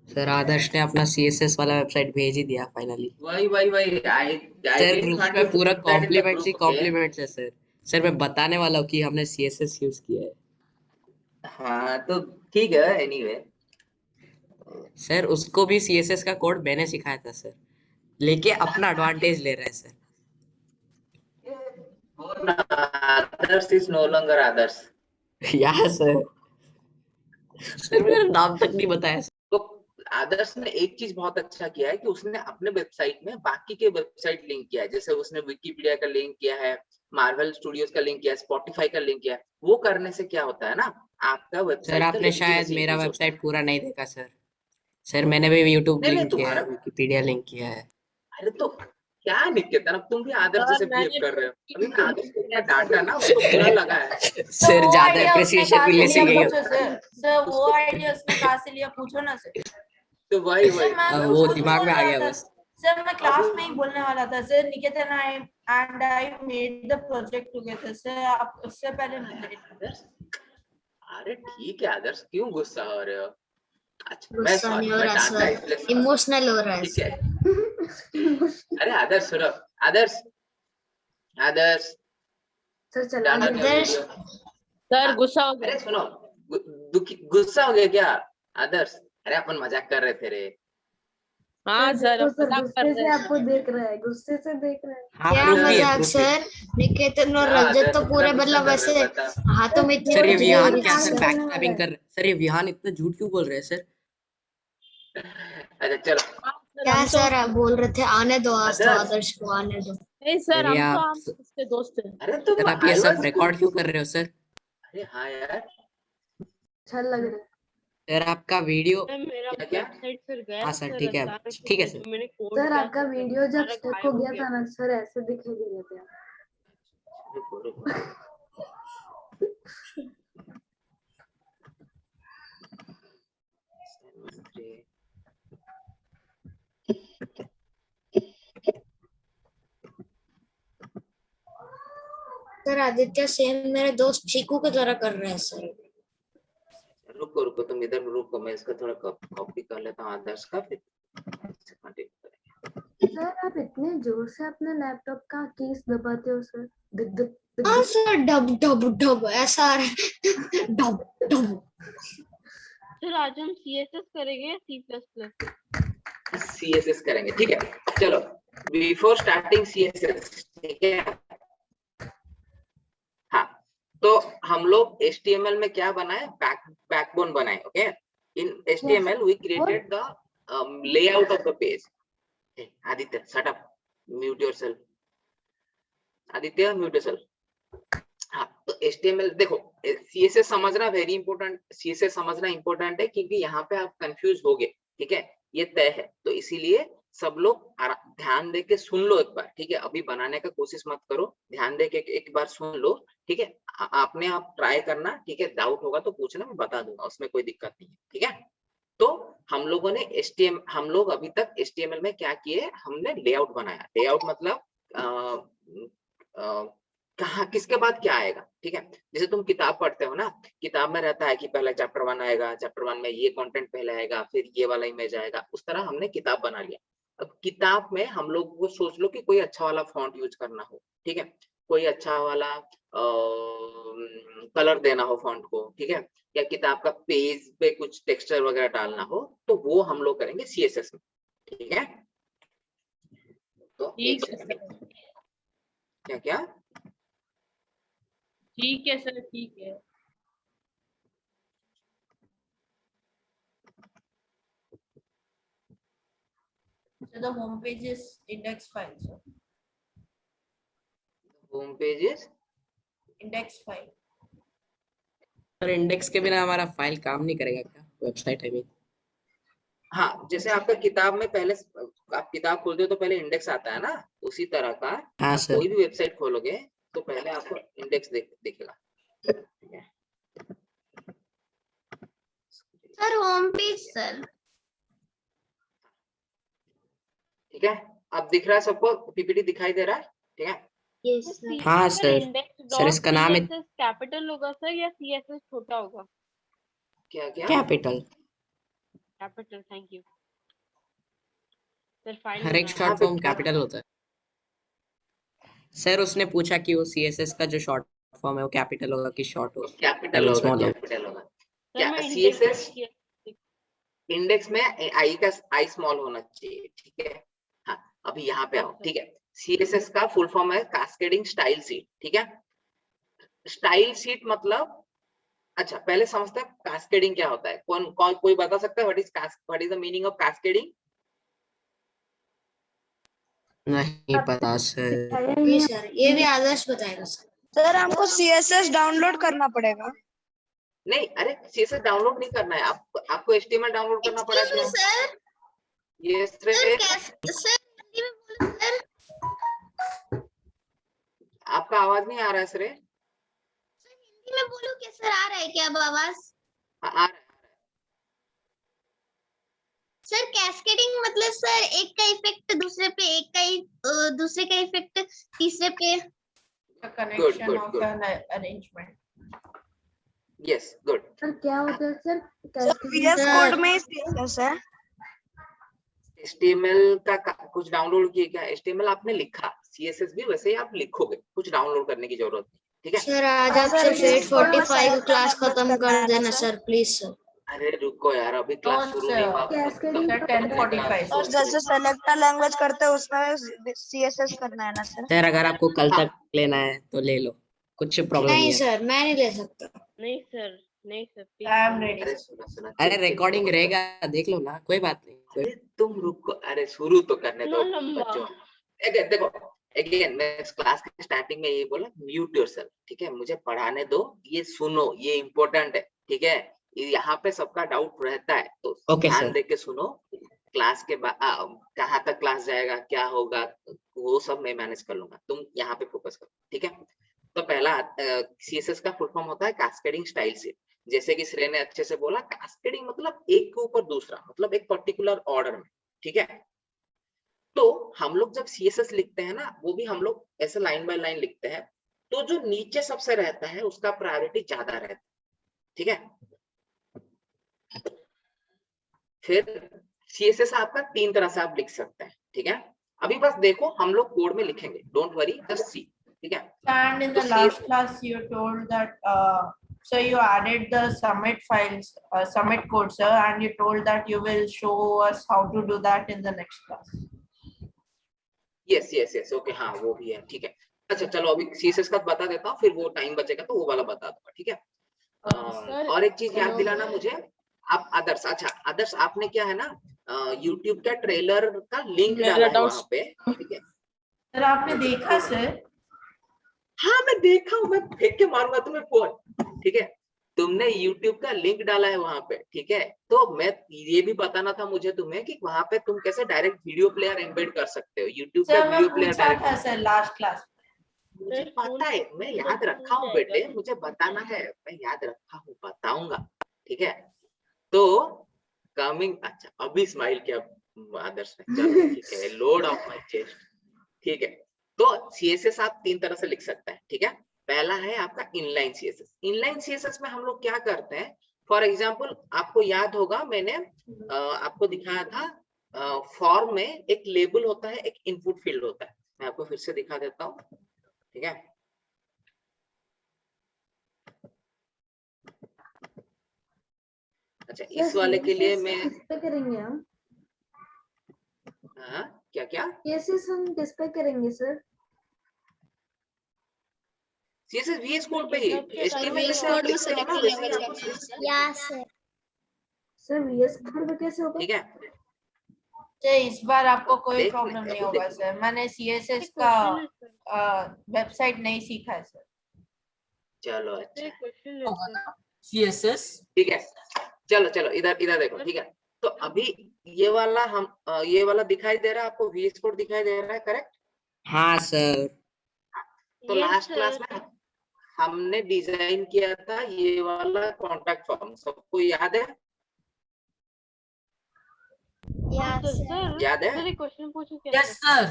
Sir आदर्श ने अपना CSS वाला वेबसाइट भेज ही दिया फाइनली। वही आई सर डिडंट वांट उसमें यू टू पूरा put that in the compliments ही ग्रुप, ओके। कॉम्प्लीमेंट्स है सर। सर मैं बताने वाला हूँ कि हमने सीएसएस यूज किया है। हाँ तो ठीक है, एनीवे। सर उसको भी सीएसएस का कोड मैंने सिखाया था सर, लेके अपना एडवांटेज ले रहा है sir. Adarsh is no longer Adarsh. यहाँ सर, सर मेरा नाम तक नहीं बताया सर। तो आदर्श ने एक चीज बहुत अच्छा किया है कि उसने अपने वेबसाइट में बाकी के वेबसाइट लिंक किया है। जैसे उसने विकिपीडिया का लिंक किया है, मार्वल स्टूडियोज का लिंक किया है, स्पॉटिफाई का लिंक किया है। वो करने से क्या होता है ना, आपका सर वेबसाइट का आपने शायद लेजिटिमेसी मेरा इंक्रीज होता है। वेबसाइट पूरा नहीं देखा सर। सर मैंने भी यूट्यूब नहीं नहीं लिंक किया है, तुम्हारा, विकिपीडिया लिंक किया है। अरे तो क्या निकेतन, अब तुम भी आदर्श सर जैसे बिहेव मैंने कर रहे हो। अभी मैं आदर्श को इतना कैसे डांटा ना, उसको बुरा लगा है। तो सर वो ज्यादा आइडिया उसने अप्रिसिएशन कहाँ से मिलने से लिया यही पूछो होता है। सर। सर वो उसको आइडिया उसने कहाँ से लिया पूछो ना सर। तो वही सर वही मैं मैं वो खुद उसको दिमाग बोल में आ रहा गया था। बस। सर मैं अभी क्लास में ही बोलने वाला था sir, Niketan I made the project together. Sir आप उससे पहले नहीं करे। आदर्श, अरे ठीक है आदर्श, क्यों गुस्सा हो रहे हो? अच्छा मैं गुस्सा नहीं सॉरी, हो मैं रहा डांटा सर, इसलिए सॉरी। इमोशनल हो रहा है ठीक है। सर। अरे आदर्श सुनो, आदर्श, आदर्श सर चला डांटा क्यों आदर्श, वीडियो? सर गुस्सा हो अरे गया। सुनो, दुखी गुस्सा हो गया क्या? आदर्श, अरे अपन मजाक कर रहे थे रे। हाँ सर तो अब सर मजाक कर गुस्से रहे से हैं आपको देख रहा है, गुस्से से देख रहा है। हाँ क्या प्रूफ भी है, मजाक प्रूफ भी। सर, निकेतन और क्या रंजत आदर्श तो इतना पूरे गुस्सा मतलब कर रहे हो ऐसे बता। हाथों में इतनी सर ये कुछ विहान क्या गुस्सा सर बैक करने वाला स्टैबिंग है। कर, सर ये विहान इतना झूठ क्यों बोल रहे हैं सर? अच्छा चलो। हाँ सर क्या हम तो, सर आप बोल रहे थे, आने दो आज तो आदर्श, आदर्श को आने दो। नहीं सर सर ये हम तो आप, हम उसके दोस्त हैं। अरे तुम सर आप ये आई सब वाज रिकॉर्ड क्यों कर रहे हो सर? अरे हाँ यार। अच्छा लग रहा है। सर आपका वीडियो। सर मेरा क्या क्या? वेबसाइट फिर गया हाँ सर सर ठीक है, अचानक ठीक है से, सर। जो मैंने कोड सर किया आपका था सर वीडियो जब सारा स्टक हो गायब हो गया गया। था ना सर, ऐसे दिखाई दे रहे थे आप। रुको रुको। सर आदित्य सेम मेरे दोस्त चीकू की तरह कर रहे हैं सर। रुको रुको, तुम इधर रुको, मैं इसका थोड़ा कॉपी कर लेता हूँ आदर्श का, फिर इससे कंटिन्यू करेंगे। सर आप इतने जोर से अपने लैपटॉप का कीज दबाते हो सर, दिक दिक दिक हाँ सर, डब डब डब ऐसा आ रहा है, डब डब। सर आज हम सीएसएस करेंगे सी प्लस प्लस। सीएसएस करेंगे, ठीक है। चलो, बिफोर स्टार्टिंग सीएसएस, ठीक है। हाँ, तो हम लोग HTML में क्या बनाए, बैकबोन बनाए, okay. In HTML we created the layout of the page. Hey, Aditya, shut up, mute yourself. Aditya mute yourself. हाँ, तो HTML देखो, CSS समझना वेरी इंपॉर्टेंट, CSS समझना इंपॉर्टेंट है, क्योंकि यहाँ पे आप कंफ्यूज हो गए, ठीक है। ये तय है, तो इसीलिए सब लोग ध्यान दे के सुन लो एक बार, ठीक है। अभी बनाने का कोशिश मत करो, ध्यान दे के एक बार सुन लो, ठीक है। आपने आप ट्राई करना, ठीक है। डाउट होगा तो पूछना, मैं बता दूंगा, उसमें कोई दिक्कत नहीं है, ठीक है। तो हम लोगों ने हम लोग अभी तक HTML में क्या किए, हमने लेआउट बनाया। लेआउट मतलब कहाँ किसके बाद क्या आएगा, ठीक है। जैसे तुम किताब पढ़ते हो ना, किताब में रहता है कि पहले चैप्टर 1 आएगा, चैप्टर 1 में ये कंटेंट पहले आएगा, फिर ये वाला इमेज आएगा। उस तरह हमने किताब बना लिया। अब किताब में हम लोग को सोच लो कि कोई अच्छा वाला फॉन्ट यूज करना हो, ठीक है। कोई अच्छा वाला कलर देना हो फॉन्ट को, ठीक है। या किताब का पेज पे कुछ टेक्सचर वगैरह डालना हो, तो वो हम लोग करेंगे CSS में, ठीक है। तो एक ठीक है सेकंड, सर, क्या क्या? ठीक है सर, ठीक है। So the home page is index file, sir. Home pages, Index file. Sir index के बिना हमारा फाइल काम नहीं करेगा क्या, वेबसाइट है भी? हाँ, जैसे आपका किताब में पहले आप किताब खोलते हो तो पहले इंडेक्स आता है ना, उसी तरह का हाँ आप सर। कोई भी वेबसाइट खोलोगे तो पहले आपको इंडेक्स दिखेगा, ठीक है। सर होम पेज सर, ठीक है, अब दिख रहा है सबको, PPT दिखाई दे रहा है, ठीक है। Yes sir. हाँ sir sir. Index sir dot इसका नाम है सीएसएस कैपिटल होगा सर या सीएसएस छोटा होगा? क्या क्या? Capital. Capital, thank you sir. File हर एक बना शॉर्ट पे फॉर्म क्या कैपिटल होता है सर। उसने पूछा कि वो सीएसएस का जो शॉर्ट फॉर्म है वो कैपिटल होगा कि शॉर्ट होगा, कैपिटल होगा, स्मॉल होगा। कैपिटल होगा। सर क्या मैं इंडेक्स सीएसएस किया। इंडेक्स में आई का आई स्मॉल होना चाहिए, ठीक है। हाँ, अभी यहाँ पे आओ, ठीक है। सीएसएस का फुल फॉर्म है कास्केडिंग स्टाइल शीट, ठीक है। स्टाइल शीट मतलब, अच्छा पहले समझते हैं कास्केडिंग क्या होता है। कोई बता सकता है what is the meaning of cascading? नहीं पता सर। नहीं सर, ये भी आदर्श बताएगा सर। सर हमको सीएसएस डाउनलोड करना पड़ेगा। नहीं, अरे सीएसएस डाउनलोड नहीं करना है आपको एचटीएमएल डाउनलोड करना पड़ा क्या? सर, ये सर हिंदी में बोलो सर। आपका आवाज नहीं आ रहा है सर। हिंदी में बोलो क्या सर? आ रहा है क्या अब आवाज? आ रहा है। सर कैस्केडिंग मतलब सर एक का इफेक्ट दूसरे पे, एक का दूसरे का इफेक्ट तीसरे पे। The connection good, of good. an arrangement. Yes, good. Sir क्या होता है सर? सर वीएस कोड में सीएसएस है। एचटीएमएल का कुछ डाउनलोड किए क्या? एचटीएमएल आपने लिखा, सीएसएस भी वैसे ही आप लिखोगे, कुछ डाउनलोड करने की जरूरत नहीं, ठीक है। सर आज आप सर, सिर्फ 8:45 सर, क्लास सर, खत्म सर, कर देना सर। Sir, please sir. अरे रुको यार, अभी क्लास शुरू नहीं हुआ। Cascading Sir, 10:45. और जैसे सेलेक्टर लैंग्वेज करते हैं उसमें सीएसएस करना है ना सर? सर अगर आपको कल तक लेना है तो ले लो, कुछ प्रॉब्लम नहीं नहीं है। सर, मैं नहीं ले सकता। नहीं सर, नहीं सर, please I am नहीं। ready. अरे सुना अरे रिकॉर्डिंग रहेगा, देख लो ना, कोई बात नहीं। अरे तुम रुको, अरे शुरू तो करने दो इतना लंबा। बच्चों। देखो अगेन मैं क्लास के स्टार्टिंग में यही बोला, म्यूट योरसेल्फ, ठीक है। मुझे पढ़ाने दो, ये सुनो, ये इम्पोर्टेंट है, ठीक है। यहाँ पे सबका डाउट रहता है, तो Okay, ध्यान sir. दे के सुनो। क्लास के बाद कहाँ तक क्लास जाएगा, क्या होगा, वो सब मैं मैनेज कर लूंगा, तुम यहाँ पे फोकस करो, ठीक है। तो पहला सीएसएस का फुल फॉर्म होता है कास्केडिंग स्टाइल शीट। जैसे कि श्रेय ने अच्छे से बोला, कास्केडिंग मतलब एक के ऊपर दूसरा, मतलब एक पर्टिकुलर ऑर्डर में, ठीक है। तो हम लोग जब सीएसएस लिखते हैं ना, वो भी हम लोग ऐसे लाइन बाय लाइन लिखते हैं, तो जो नीचे सबसे रहता है उसका प्रायोरिटी ज्यादा रहता है, ठीक है। फिर सीएसएस आपका तीन तरह से आप लिख सकते हैं, ठीक है। अभी बस देखो, हम लोग कोड में लिखेंगे, डोंट वरी, जस्ट सी, ठीक है। And in the So, last class, you told that so you added the submit files, submit code, sir, and you told that you will show us how to do that in the next class. Yes okay, हाँ वो भी है, ठीक है। अच्छा चलो, अभी CSS का बता देता हूँ, फिर वो टाइम बचेगा तो वो वाला बता दूंगा, ठीक है। सर, और एक चीज याद दिलाना मुझे, आप आदर्श, अच्छा आदर्श, आपने क्या है ना, यूट्यूब का ट्रेलर का लिंक डाला है वहां पे, ठीक है। सर आपने देखा सर? हाँ मैं देखा हूँ, मैं फेंक के मारूंगा तुम्हें फोन, ठीक है। तुमने YouTube का लिंक डाला है वहां पे, ठीक है। तो मैं ये भी बताना था मुझे तुम्हें कि वहां पे तुम कैसे डायरेक्ट वीडियो प्लेयर एम्बेड कर सकते हो, YouTube पे सर मैं वीडियो प्लेयर पूछा डायरेक्ट। था सर लास्ट क्लास। मुझे पता है, मैं याद रखा हूँ बेटे, मुझे बताना है, मैं याद रखा हूँ, बताऊंगा, ठीक है। तो कमिंग, अच्छा अभी स्माइल किया आदर्श ने, चलो ठीक है, लोड ऑफ माय चेस्ट, ठीक है। तो सीएसएस आप तीन तरह से लिख सकते हैं, ठीक है। पहला है आपका इनलाइन सीएसएस। इनलाइन सीएसएस में हम लोग क्या करते हैं, फॉर एग्जांपल आपको याद होगा, मैंने आपको दिखाया था, फॉर्म में एक लेबल होता है, एक इनपुट फील्ड होता है। मैं आपको फिर से दिखा देता हूँ, ठीक है। अच्छा इस वाले के लिए मैं, किस पे करेंगे हम? हाँ क्या क्या केसेस हम किस पे करेंगे सर? सीएसएस वीएस कोड पे ही, एचटीएमएल VS जैसे आप कोड में लिखते हो ना, सेलेक्ट वैसे ही लैंग्वेज आपको करना है। या सर वीएस कोड में कैसे होगा? ठीक है। सर इस बार आपको कोई देख प्रॉब्लम ले, नहीं अभी होगा देख। सर, मैंने सीएसएस का वेबसाइट नहीं सीखा है सर। चलो अच्छा, CSS ठीक है। चलो चलो इधर इधर देखो, ठीक है। तो अभी ये वाला हम ये वाला दिखाई दे रहा है आपको, वीएस कोड दिखाई दे रहा है, करेक्ट? हाँ सर। तो लास्ट क्लास में हमने डिजाइन किया था ये वाला कॉन्टैक्ट फॉर्म, सबको याद है? याद है? सर एक क्वेश्चन पूछूं क्या? yes sir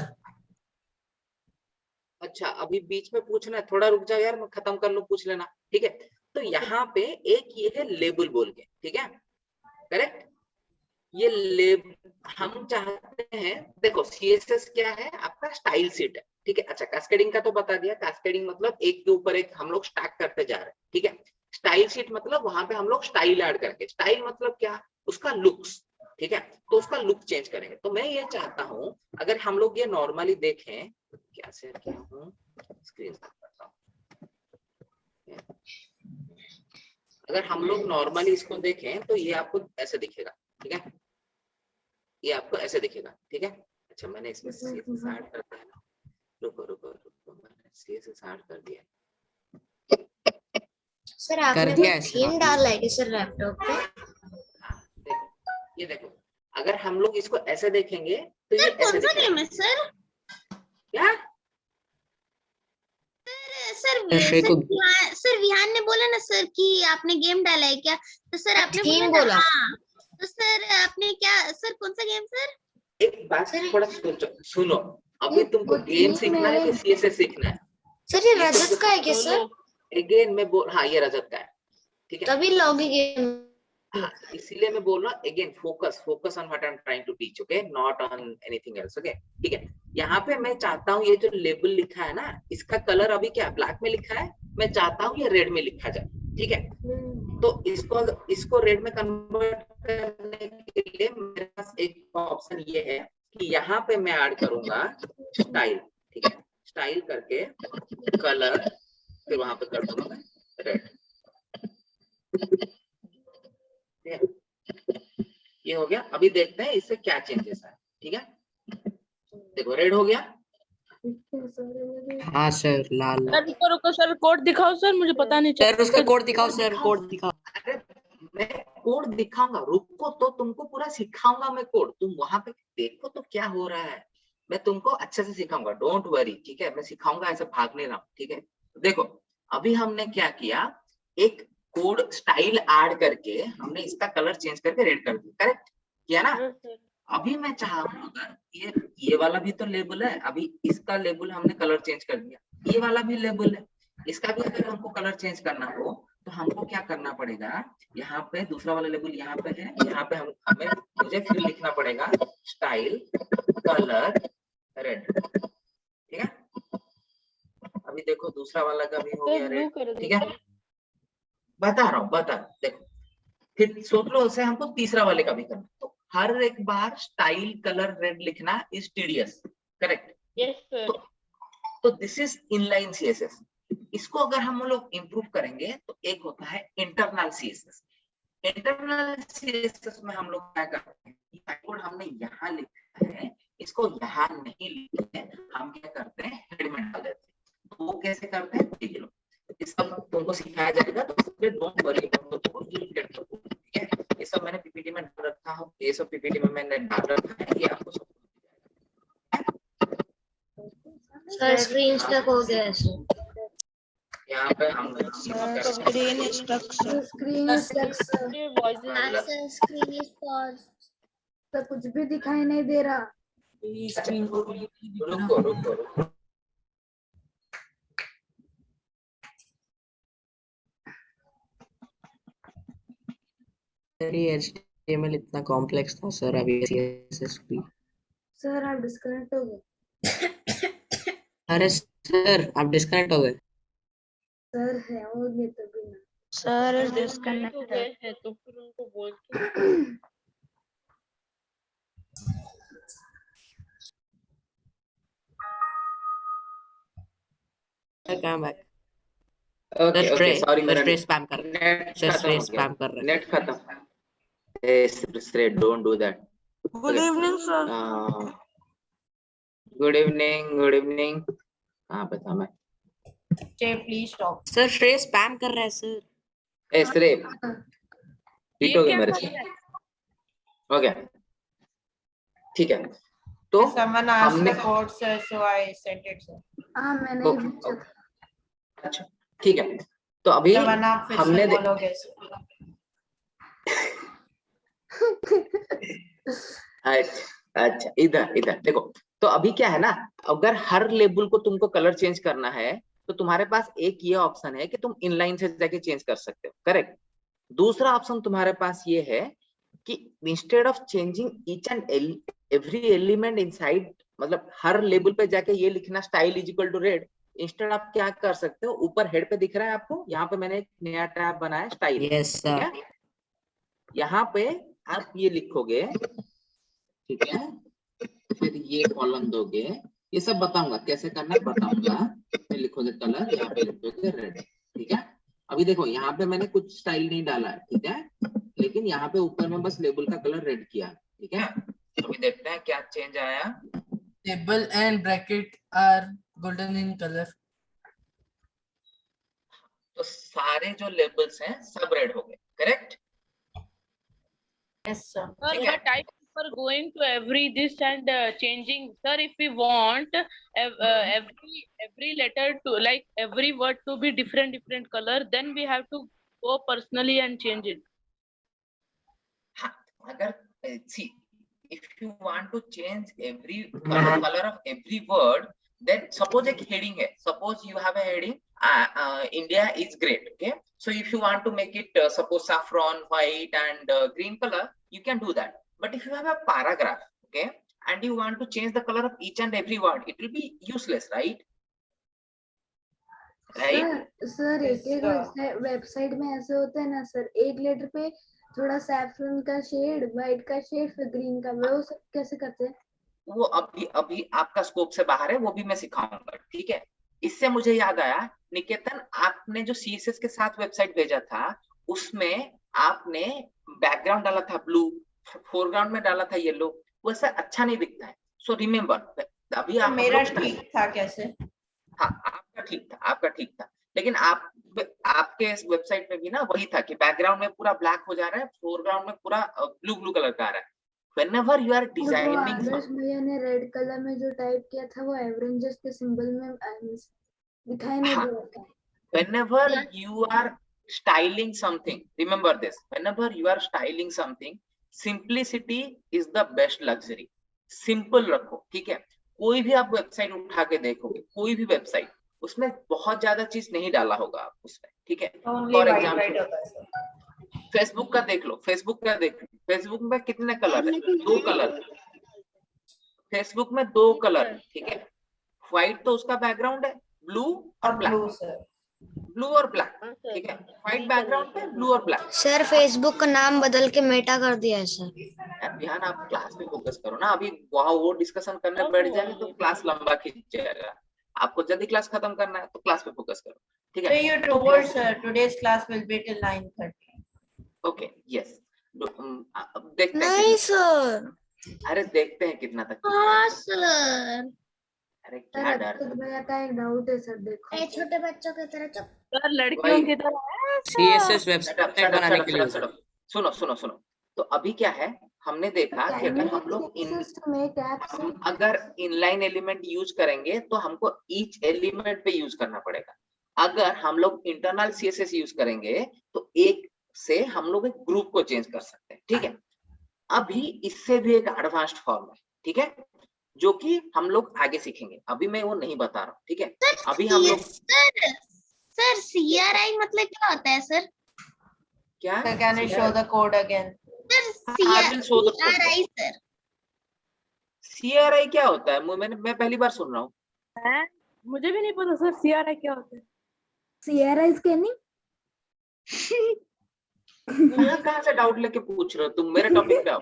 अच्छा अभी बीच में पूछना है, थोड़ा रुक जाओ यार, मैं खत्म कर लूं, पूछ लेना, ठीक है। तो यहाँ पे एक ये है लेबल बोल के, ठीक है, करेक्ट। ये हम चाहते हैं, देखो सीएसएस क्या है, आपका स्टाइल शीट है, ठीक है। अच्छा, कैस्केडिंग का तो बता दिया। कैस्केडिंग मतलब एक के ऊपर एक हम लोग स्टैक करते जा रहे हैं, ठीक है। स्टाइल शीट मतलब वहां पे हम लोग स्टाइल ऐड करके, स्टाइल मतलब क्या, उसका लुक्स, ठीक है। तो उसका लुक चेंज करेंगे। तो मैं ये चाहता हूँ, अगर हम लोग ये नॉर्मली देखें, क्या से क्या हूँ, स्क्रीन करता हूँ। अगर हम लोग नॉर्मली इसको देखें तो ये आपको ऐसे दिखेगा, ठीक है। ये आपको ऐसे दिखेगा, ठीक है। अच्छा, मैंने इसमें CSS ऐड कर दिया ना, रुको रुको रुको, मैंने CSS ऐड कर दिया। सर आपने कर कोई दिया है सर थीम आपने। डाला है क्या सर लैपटॉप पे? हाँ, देखो, ये देखो, अगर हम लोग इसको ऐसे देखेंगे तो ये ऐसे दिखेगा। सर क्या सर श्रेय को सर विहान ने बोला ना सर कि आपने गेम डाला है क्या, तो सर आपने थीम बोला बोला। ना, हाँ तो सर आपने क्या, सर कौन सा गेम सर? एक बात थोड़ा सुनो, अभी तुमको गेम सीखना है कि CSS सीखना है? सर ये रजत का है क्या सर? दोनों। अगेन मैं बोल, हाँ ये रजत का है, ठीक है। तभी लॉगी गेम। हाँ, इसीलिए मैं बोल रहा हूँ again, focus on what I am trying to teach, okay, not on anything else, okay. ठीक है, यहाँ पे मैं चाहता हूँ ये जो लेबल लिखा है ना, इसका कलर अभी क्या ब्लैक में लिखा है, मैं चाहता हूँ ये रेड में लिखा जाए, ठीक है। तो इसको रेड में कन्वर्ट करने के लिए मेरे पास एक ऑप्शन ये है कि यहाँ पे मैं ऐड करूंगा स्टाइल, ठीक है। स्टाइल करके कलर, फिर वहां पे कर दूंगा मैं रेड, ये हो गया। अभी देखते हैं इससे क्या चेंजेस है, ठीक है। देखो रेड हो गया। हाँ सर, लाल। सर रुको रुको सर, कोड दिखाओ सर, मुझे पता नहीं चल। सर उसका कोड दिखाओ सर, कोड दिखाओ। अरे मैं कोड दिखाऊंगा, रुको, तो तुमको पूरा सिखाऊंगा मैं कोड, तुम वहां पे देखो तो क्या हो रहा है। मैं तुमको अच्छे से सिखाऊंगा, डोंट वरी, ठीक है। मैं सिखाऊंगा, ऐसे भाग नहीं रहा हूँ, ठीक है। देखो अभी हमने क्या किया, एक कोड स्टाइल ऐड करके हमने इसका कलर चेंज करके रेड कर दिया, करेक्ट किया ना। हाँ सर। अभी मैं चाह रहा हूँ, अगर ये वाला भी तो लेबल है, अभी इसका लेबल हमने कलर चेंज कर दिया, ये वाला भी लेबल है, इसका भी अगर हमको कलर चेंज करना हो तो हमको क्या करना पड़ेगा, यहाँ पे दूसरा वाला लेबल यहाँ पे है, यहाँ पे मुझे फिर लिखना पड़ेगा स्टाइल कलर रेड, ठीक है। अभी देखो दूसरा वाला का भी हो सर गया ब्लू रेड, कर दो ठीक है। सर। बता रहा हूँ, बता, देखो फिर सोच लो उसे हमको तीसरा वाले का भी करना, तो हर एक बार स्टाइल कलर रेड लिखना is tedious, correct. Yes sir. तो दिस इज इनलाइन सीएसएस। इसको अगर हम लोग इंप्रूव करेंगे तो एक होता है इंटरनल सीएसएस। इंटरनल सीएसएस में हम लोग क्या करते हैं, कोड हमने यहाँ लिखा है, इसको यहाँ नहीं लिखते हैं, हम क्या करते हैं हेड में डाल देते हैं। तो वो कैसे करते हैं देख लो, ये सब तुमको सिखाया जाएगा, तो इसलिए डोंट वरी, ठीक है। ये सब मैंने पीपीटी में डाल रखा हूँ, ये सब पीपीटी में मैंने डाल रखा है, ये आपको सब सर स्क्रीन स्टक हो गया है सर। यहाँ पे हम स्क्रीन स्ट्रक्चर। स्क्रीन स्ट्रक्चर ये voice sir screen is pause, तो कुछ भी दिखाई नहीं दे रहा। रुको रुको रुको, सर ये HTML इतना कॉम्प्लेक्स था सर, अभी CSS भी। सर आप डिस्कनेक्ट हो गए। अरे सर आप डिस्कनेक्ट हो गए। सर है हो गए तभी ना। सर इज तो डिस्कनेक्टेड। गए हैं तो फिर उनको बोल के सर कहाँ बैक? ओके ओके, सॉरी मेरा सर स्पैम कर नेट सर खत्म हो स्पैम कर गया, रहे नेट खत्म। श्रेय don't do that. Good evening sir. Good evening, good evening. कहाँ पे था मैं? Jay, please stop. सर श्रेय स्पैम कर रहा है सर। ए श्रेय, हिट हो गया मेरे से, हो गया, ठीक है। तो Someone asked हमने the code, sir, so I sent it, sir. हाँ मैंने ओके, ही पूछा ओके, था। अच्छा ठीक है। तो अभी जब आप फिर हमने से बोलोगे sir. अच्छा, इधर इधर देखो। तो अभी क्या है ना, अगर हर लेबल को तुमको कलर चेंज करना है तो तुम्हारे पास एक ये ऑप्शन है कि तुम इनलाइन से जाके चेंज कर सकते हो, करेक्ट। दूसरा ऑप्शन तुम्हारे पास ये है कि instead of changing each and every element inside, मतलब हर लेबल पे जाके ये लिखना style is equal to red, instead आप क्या कर सकते हो, ऊपर हेड पे दिख रहा है आपको, यहाँ पे मैंने एक नया टैब बनाया स्टाइल, यस ठीक सर। है। यहाँ पे आप ये लिखोगे, ठीक है, फिर ये कॉलम दोगे, ये सब बताऊंगा कैसे करना है बताऊंगा। फिर लिखोगे कलर, यहाँ पे लिखोगे रेड, ठीक है। अभी देखो यहाँ पे मैंने कुछ स्टाइल नहीं डाला है, ठीक है, लेकिन यहाँ पे ऊपर में बस लेबल का कलर रेड किया, ठीक है। अभी देखते हैं क्या चेंज आया। Table and bracket are golden in color. तो सारे जो लेबल्स हैं सब रेड हो गए, करेक्ट। Yes, sir. Sir, ठीक है। but I prefer going to every this and changing. Sir, if we want every letter to like every word to be different color, then we have to go personally and change it. हाँ, अगर see, if you want to change every color of every word, then suppose एक heading है, suppose you have a heading, India is great, okay, so if you want to make it suppose saffron, white and green color, you can do that. But if you have a paragraph, okay, and you want to change the color of each and every word, it will be useless, right? Sir Yes, एक website में ऐसे होता है ना sir, एक letter पे थोड़ा saffron का शेड, व्हाइट का शेड, फिर ग्रीन का, वो सब कैसे करते हैं? वो अभी आपका स्कोप से बाहर है, वो भी मैं सिखाऊंगा, ठीक है। इससे मुझे याद आया, निकेतन आपने जो सीएसएस के साथ वेबसाइट भेजा था, उसमें आपने बैकग्राउंड डाला था ब्लू, फोरग्राउंड में डाला था येलो, वैसा अच्छा नहीं दिखता है। सो रिमेम्बर, अभी आप मेरा ठीक था कैसे? हाँ, आपका ठीक था, लेकिन आपके वेबसाइट में भी ना वही था कि बैकग्राउंड में पूरा ब्लैक हो जा रहा है, फोरग्राउंड में पूरा ब्लू कलर का आ रहा है। Whenever you are designing आदर्श भैया ने रेड कलर में जो टाइप किया था वो एवरेंजर्स के सिंबल में दिखाई नहीं दे रहा था। whenever you are styling something, remember this, whenever you are styling something, simplicity is the best luxury. Simple रखो, ठीक है। कोई भी आप वेबसाइट उठा के देखोगे, कोई भी वेबसाइट, उसमें बहुत ज्यादा चीज नहीं डाला होगा आप उसमें, ठीक है। फॉर एग्जाम्पल फेसबुक का देख लो, फेसबुक में कितने कलर है? 2 कलर। फेसबुक में 2 कलर, ठीक है। व्हाइट तो उसका बैकग्राउंड है, ब्लू और ब्लैक, ब्लू और ब्लैक, ठीक है। व्हाइट बैकग्राउंड पे ब्लू और ब्लैक। सर फेसबुक का नाम बदल के मेटा कर दिया है सर। ध्यान, आप क्लास पे फोकस करो ना, अभी वहां वो डिस्कशन करने बैठ जाएंगे तो क्लास लंबा खींच जाएगा। आपको जल्दी क्लास खत्म करना है तो क्लास पे फोकस करो, ठीक है। So you told sir today's class will be till 9:30. Okay, yes. देखते हैं नहीं सर। अरे देखते हैं कितना तक। हाँ सर। अरे क्या डर, तो भैया का एक डाउट है सर, देखो छोटे बच्चों की तरह चुप। सर लड़कियों की तरह है सीएसएस वेबसाइट बनाने के लिए सुनो। तो अभी क्या है, हमने देखा कि अगर हम लोग अगर इनलाइन एलिमेंट यूज करेंगे तो हमको ईच एलिमेंट पे यूज करना पड़ेगा। अगर हम लोग इंटरनल सीएसएस यूज करेंगे तो एक से हम लोग एक ग्रुप को चेंज कर सकते हैं, ठीक है। अभी इससे भी एक एडवांस्ड फॉर्म है, ठीक है, जो कि हम लोग आगे सीखेंगे, अभी मैं वो नहीं बता रहा हूँ, ठीक है। अभी हम लोग सर CRI मतलब क्या होता है सर? क्या, So can you show the code again? CRI sir. CRI क्या होता है? मैं पहली बार सुन रहा हूँ। मुझे भी नहीं पता सर CRI क्या होता है। CRI scanning. कहाँ से डाउट लेके पूछ रहे हो तुम, मेरे टॉपिक पे आओ,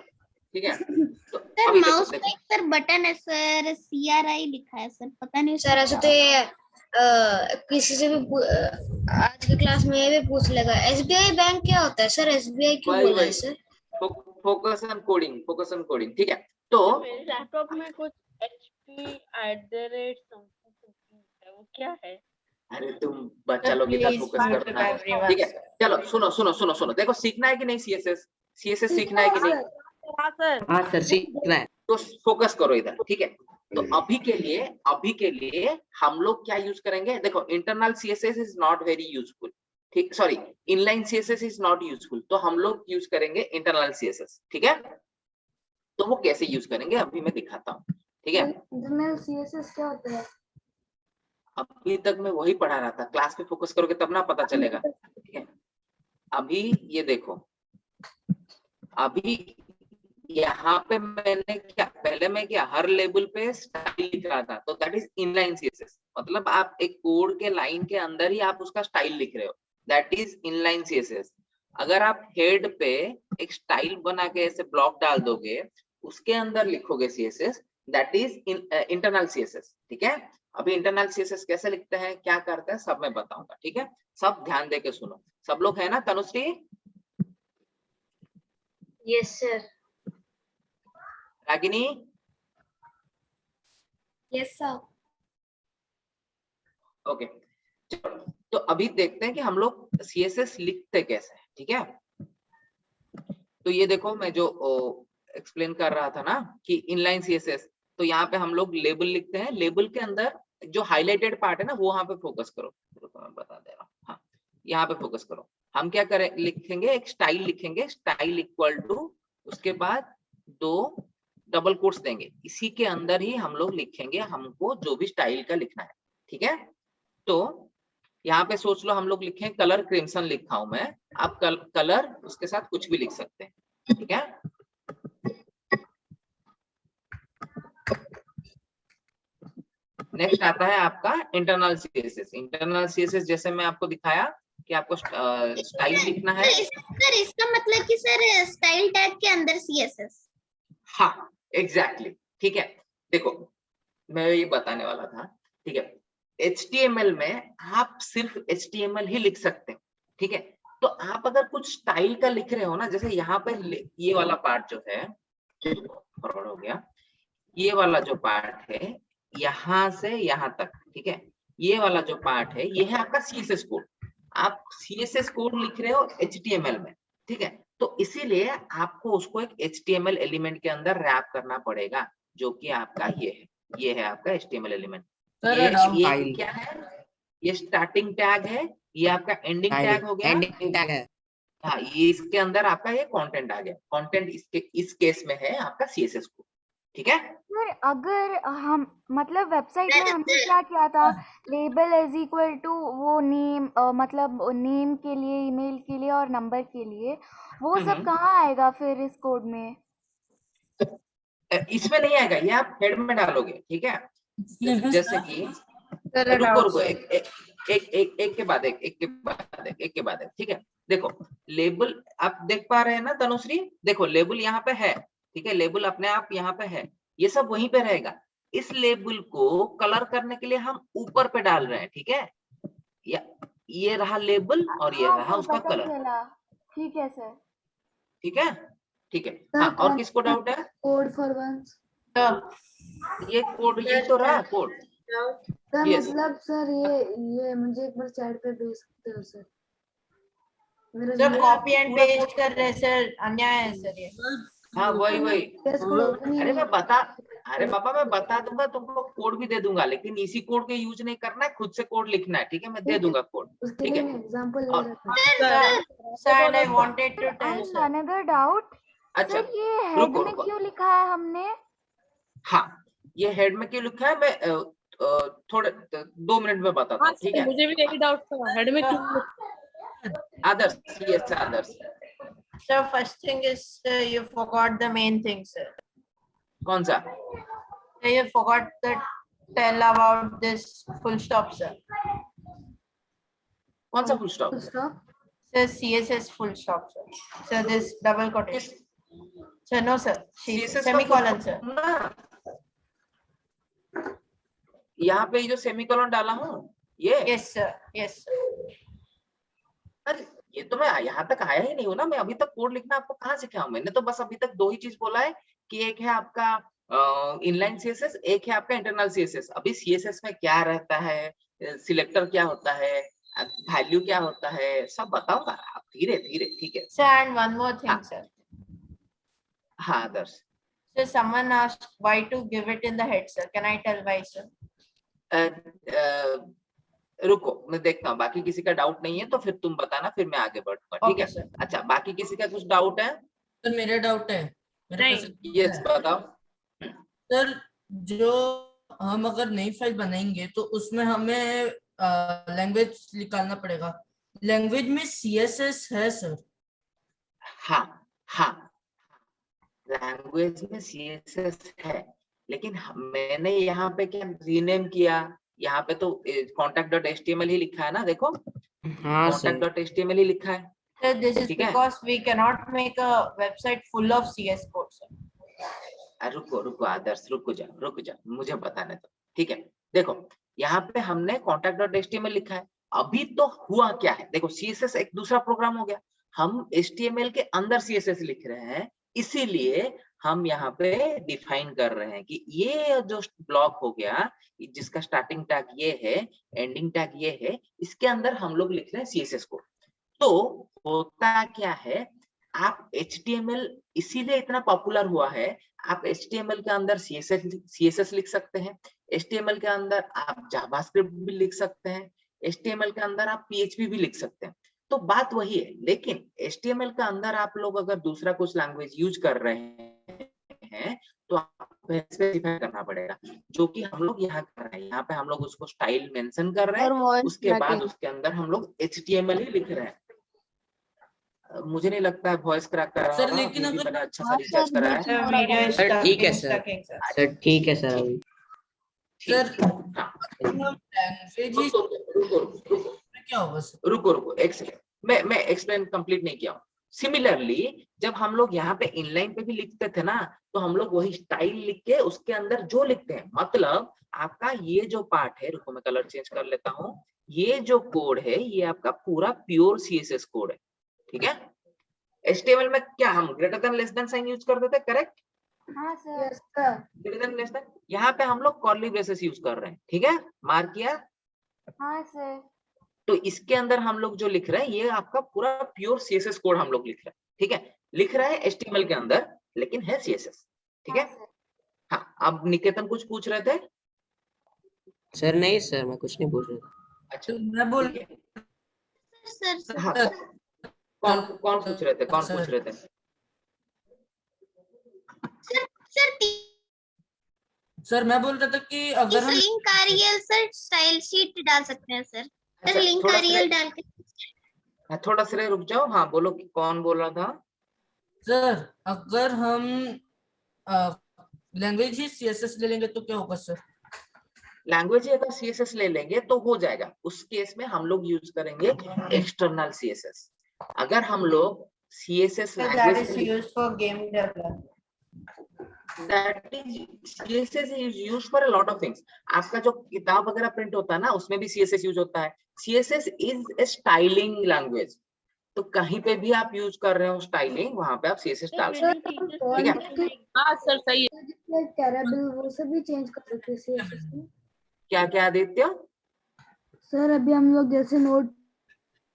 ठीक है। तो सर अभी माउस देखो, में एक सर बटन है सर, CRI लिखा है सर, पता नहीं सर ऐसे तो ये किसी से भी आज की क्लास में ये भी पूछ लेगा SBI बैंक क्या होता है सर, SBI क्यों वही, बोला है वही। सर? फोकस ऑन कोडिंग, ठीक है। तो मेरे लैपटॉप में कुछ HP@ something है, वो क्या है? अरे तुम बच्चा लोग इतना Please फोकस mute करना है, everyone. ठीक है। चलो सुनो, देखो सीखना है कि नहीं सीएसएस सीखना है कि नहीं? हाँ सर। हाँ सर, सीखना है। तो फोकस करो इधर, ठीक है। तो अभी के लिए हम लोग क्या यूज करेंगे, देखो internal CSS is not very useful, ठीक, sorry inline CSS is not useful, तो हम लोग यूज करेंगे इंटरनल सीएसएस, ठीक है। तो वो कैसे यूज करेंगे अभी मैं दिखाता हूँ, ठीक है। इंटरनल CSS क्या होता है? अभी तक मैं वही पढ़ा रहा था, क्लास पे फोकस करोगे तब ना पता चलेगा, ठीक है। अभी ये देखो, अभी यहाँ पे मैंने क्या, पहले मैं क्या हर लेबल पे स्टाइल लिख रहा था, तो दैट इज इनलाइन सीएसएस। मतलब आप एक कोड के लाइन के अंदर ही आप उसका स्टाइल लिख रहे हो, दैट इज इनलाइन सीएसएस। अगर आप हेड पे एक स्टाइल बना के ऐसे ब्लॉक डाल दोगे, उसके अंदर लिखोगे CSS, that is internal CSS. ठीक है, अभी इंटरनल सीएसएस कैसे लिखते हैं, क्या करते हैं, सब मैं बताऊंगा। ठीक है, सब ध्यान दे के सुनो। सब लोग है ना? Tanushree, yes sir. Ragini, yes sir. Okay चलो, तो अभी देखते हैं कि हम लोग सीएसएस लिखते कैसे हैं। ठीक है, तो ये देखो मैं जो एक्सप्लेन कर रहा था ना कि इनलाइन सीएसएस, तो यहाँ पे हम लोग लेबल लिखते हैं। लेबल के अंदर जो हाईलाइटेड पार्ट है ना, वो वहां पे फोकस करो। रुको मैं बता दे रहा हूँ। हाँ, यहाँ पे फोकस करो। हम क्या करें, लिखेंगे एक स्टाइल लिखेंगे, स्टाइल इक्वल टू, उसके बाद 2 डबल कोट्स देंगे, इसी के अंदर ही हम लोग लिखेंगे हमको जो भी स्टाइल का लिखना है। ठीक है, तो यहाँ पे सोच लो हम लोग लिखे कलर क्रिम्सन लिखा हूं मैं, आप कलर उसके साथ कुछ भी लिख सकते हैं। ठीक है, नेक्स्ट आता है आपका इंटरनल सीएसएस। इंटरनल सीएसएस जैसे मैं आपको दिखाया कि आपको स्टाइल लिखना है। सर इसका मतलब कि सर स्टाइल टैग के अंदर सीएसएस। हाँ एग्जैक्टली, ठीक है। देखो मैं ये बताने वाला था। ठीक है, HTML में आप सिर्फ HTML ही लिख सकते हैं। ठीक है, तो आप अगर कुछ स्टाइल का लिख रहे हो ना, जैसे यहाँ पे ये वाला पार्ट जो है, फॉरवर्ड हो गया, ये वाला जो पार्ट है यहाँ से यहाँ तक, ठीक है, ये वाला जो पार्ट है ये है आपका CSS कोड। आप CSS कोड लिख रहे हो HTML में, ठीक है, तो इसीलिए आपको उसको एक HTML एलिमेंट के अंदर रैप करना पड़ेगा, जो कि आपका ये है आपका HTML एलिमेंट। ये क्या है, ये स्टार्टिंग टैग है, ये आपका एंडिंग टैग हो गया, एंडिंग टैग है। हाँ, ये इसके अंदर आपका ये कंटेंट आ गया। कंटेंट इस केस में है आपका CSS कोड। ठीक है, सर अगर हम मतलब वेबसाइट में हमने क्या किया था, लेबल इज इक्वल टू वो नेम, मतलब नेम के लिए, ईमेल के लिए और नंबर के लिए, वो सब कहाँ आएगा फिर इस कोड में? इसमें नहीं आएगा, ये आप हेड में डालोगे। ठीक है, जैसे कि रुको एक के बाद एक। ठीक है, देखो लेबल आप देख पा रहे हैं ना तनुश्री, देखो लेबल यहाँ पे है। ठीक है, लेबल अपने आप यहाँ पे है, ये सब वहीं पे रहेगा। इस लेबल को कलर करने के लिए हम ऊपर पे डाल रहे हैं। ठीक है, ये रहा लेबल और ये रहा उसका कलर। ठीक है सर। ठीक है, ठीक है। हाँ, और किसको डाउट है? कोड फॉर वंस ये कोड, ये तो रहा कोड। Sir, Yes. मतलब सर ये मुझे एक बार चैट पे भेज सकते हो सर? मेरा सर कॉपी एंड पेस्ट कर रहे सर, अन्याय है सर ये। हाँ वही अरे अरे पापा मैं बता दूंगा तुमको, कोड भी दे दूंगा, लेकिन इसी कोड के यूज नहीं करना है, खुद से कोड लिखना है। ठीक है, मैं दे दूंगा कोड। उसके ठीक लिए है, मैं एग्जांपल ले और- रहा था। Sir I wanted to tell and sir, another doubt, अच्छा सर ये हेड रुको में रुको। क्यों लिखा है हमने? हाँ, ये हेड में क्यों लिखा है, मैं थोड़े 2 मिनट में बताता हूँ। ठीक है, मुझे भी यही डाउट था, हेड में क्यों? आदर्श, yes Adarsh, sir first thing is you forgot the main thing sir. कौन सा? So you forgot to tell about this full stop sir. कौन सा full stop? Sir CSS full stop sir. So this double quotation. Sir no sir, semicolon sir. यहाँ पे जो semicolon डाला हूँ ये? Yes sir, yes sir. अरे ये तो मैं यहाँ तक आया ही नहीं हूँ ना, मैं अभी तक कोड लिखना आपको कहाँ सिखाया हूँ? मैंने तो बस अभी तक 2 ही चीज बोला है कि एक है आपका इनलाइन CSS, एक है आपका इंटरनल CSS। अभी CSS में क्या रहता है, सिलेक्टर क्या होता है, वैल्यू क्या होता है, सब बताऊंगा आप धीरे धीरे। ठीक है Sir and one more thing sir. हाँ आदर्श, So someone asked why to give it in the head sir. Can I tell why sir? रुको मैं देखता हूँ, बाकी किसी का डाउट नहीं है तो फिर तुम बताना, फिर मैं आगे बढ़ूंगा। ठीक Okay है, sir. अच्छा बाकी किसी का कुछ डाउट है? सर मेरा डाउट है, मेरे नहीं। पास यस बताओ। सर जो हम अगर नई फाइल बनाएंगे तो उसमें हमें लैंग्वेज निकालना पड़ेगा। लैंग्वेज में CSS है सर? हाँ हाँ, लैंग्वेज में सीएसएस है, लेकिन मैंने यहाँ पे क्या रीनेम किया, यहाँ पे तो contact.html ही लिखा है ना, देखो हाँ सर। contact.html ही लिखा है। Sir, this is ठीक है? because we cannot make a website full of CS code, sir. रुको रुको आदर्श, रुक जा, मुझे बताने दो। ठीक है, देखो यहाँ पे हमने contact.html लिखा है। अभी तो हुआ क्या है, देखो CSS एक दूसरा प्रोग्राम हो गया, हम HTML के अंदर CSS लिख रहे हैं, इसीलिए हम यहाँ पे डिफाइन कर रहे हैं कि ये जो ब्लॉक हो गया, जिसका स्टार्टिंग टैग ये है, एंडिंग टैग ये है, इसके अंदर हम लोग लिख रहे हैं CSS कोड। तो होता क्या है, आप HTML इसीलिए इतना पॉपुलर हुआ है, आप HTML के अंदर CSS लिख सकते हैं, HTML के अंदर आप जावास्क्रिप्ट भी लिख सकते हैं, HTML के अंदर आप PHP भी लिख सकते हैं। तो बात वही है, लेकिन HTML के अंदर आप लोग अगर दूसरा कुछ लैंग्वेज यूज कर रहे हैं तो आपको स्पेसिफाई करना पड़ेगा, जो कि हम लोग यहाँ कर रहे हैं। यहाँ पे हम लोग उसको स्टाइल मेंशन कर रहे हैं, उसके बाद उसके अंदर हम लोग HTML ही लिख रहे हैं। मुझे नहीं लगता है वॉइस क्रैक कर रहा सर, होगा, लेकिन अभी भी अगर- मैंने अच्छा सा रिसर्च करा है। The video is Sir, stuck, ठीक है, in sir. stucking, sir. Sir ठीक है सर अभी। सर हाँ, लैंग्वेज ही रुको क्या होगा सर? रुको एक सेकंड, मैं एक्सप्लेन कंप्लीट नहीं किया हूँ। सिमिलरली जब हम लोग यहाँ पे इनलाइन पे भी लिखते थे ना, तो हम लोग वही स्टाइल लिख के उसके अंदर जो लिखते हैं, मतलब आपका ये जो पार्ट है, रुको मैं कलर चेंज कर लेता हूँ, ये जो कोड है ये आपका पूरा प्योर CSS कोड है। ठीक है, HTML में क्या हम greater than less than sign use करते थे, करेक्ट? हाँ sir. Greater than less than, यहाँ पे हम लोग कर्ली ब्रेसेस यूज कर रहे हैं। ठीक है, मार्क किया? हाँ सर। तो इसके अंदर हम लोग जो लिख रहे हैं ये आपका पूरा प्योर CSS कोड हम लोग लिख रहे हैं। ठीक है, लिख रहा है HTML के अंदर, लेकिन है CSS। ठीक है, हाँ। अब निकेतन कुछ पूछ रहे थे? सर नहीं सर, मैं कुछ नहीं पूछ रहा था। अच्छा, मैं बोल ठीक है। सर हाँ, कौन पूछ रहे थे, कौन पूछ रहे थे? सर मैं बोल रहा था कि अगर हम link RL sir style sheet डाल सकते हैं सर। अच्छा, लिंक थोड़ा आरएल डाल के थोड़ा सा रुक जाओ। हाँ बोलो, कौन बोल रहा था? सर अगर हम लैंग्वेज ही CSS ले लेंगे तो क्या होगा सर? लैंग्वेज अगर CSS ले लेंगे तो हो जाएगा, उस केस में हम लोग यूज करेंगे एक्सटर्नल CSS। अगर हम लोग CSS So that is language, used for game development. that is CSS is used for a lot of things. आपका जो किताब वगैरह प्रिंट होता है ना, उसमें भी CSS यूज होता है। CSS is a styling language, तो कहीं पे भी आप यूज कर रहे हो स्टाइलिंग, वहां पे आप CSS डाल सकते हो। ठीक है, हाँ सर सही है। कैरेबल वो सब भी चेंज कर सकते हैं CSS में। क्या क्या आदित्य? सर अभी हम लोग जैसे नोट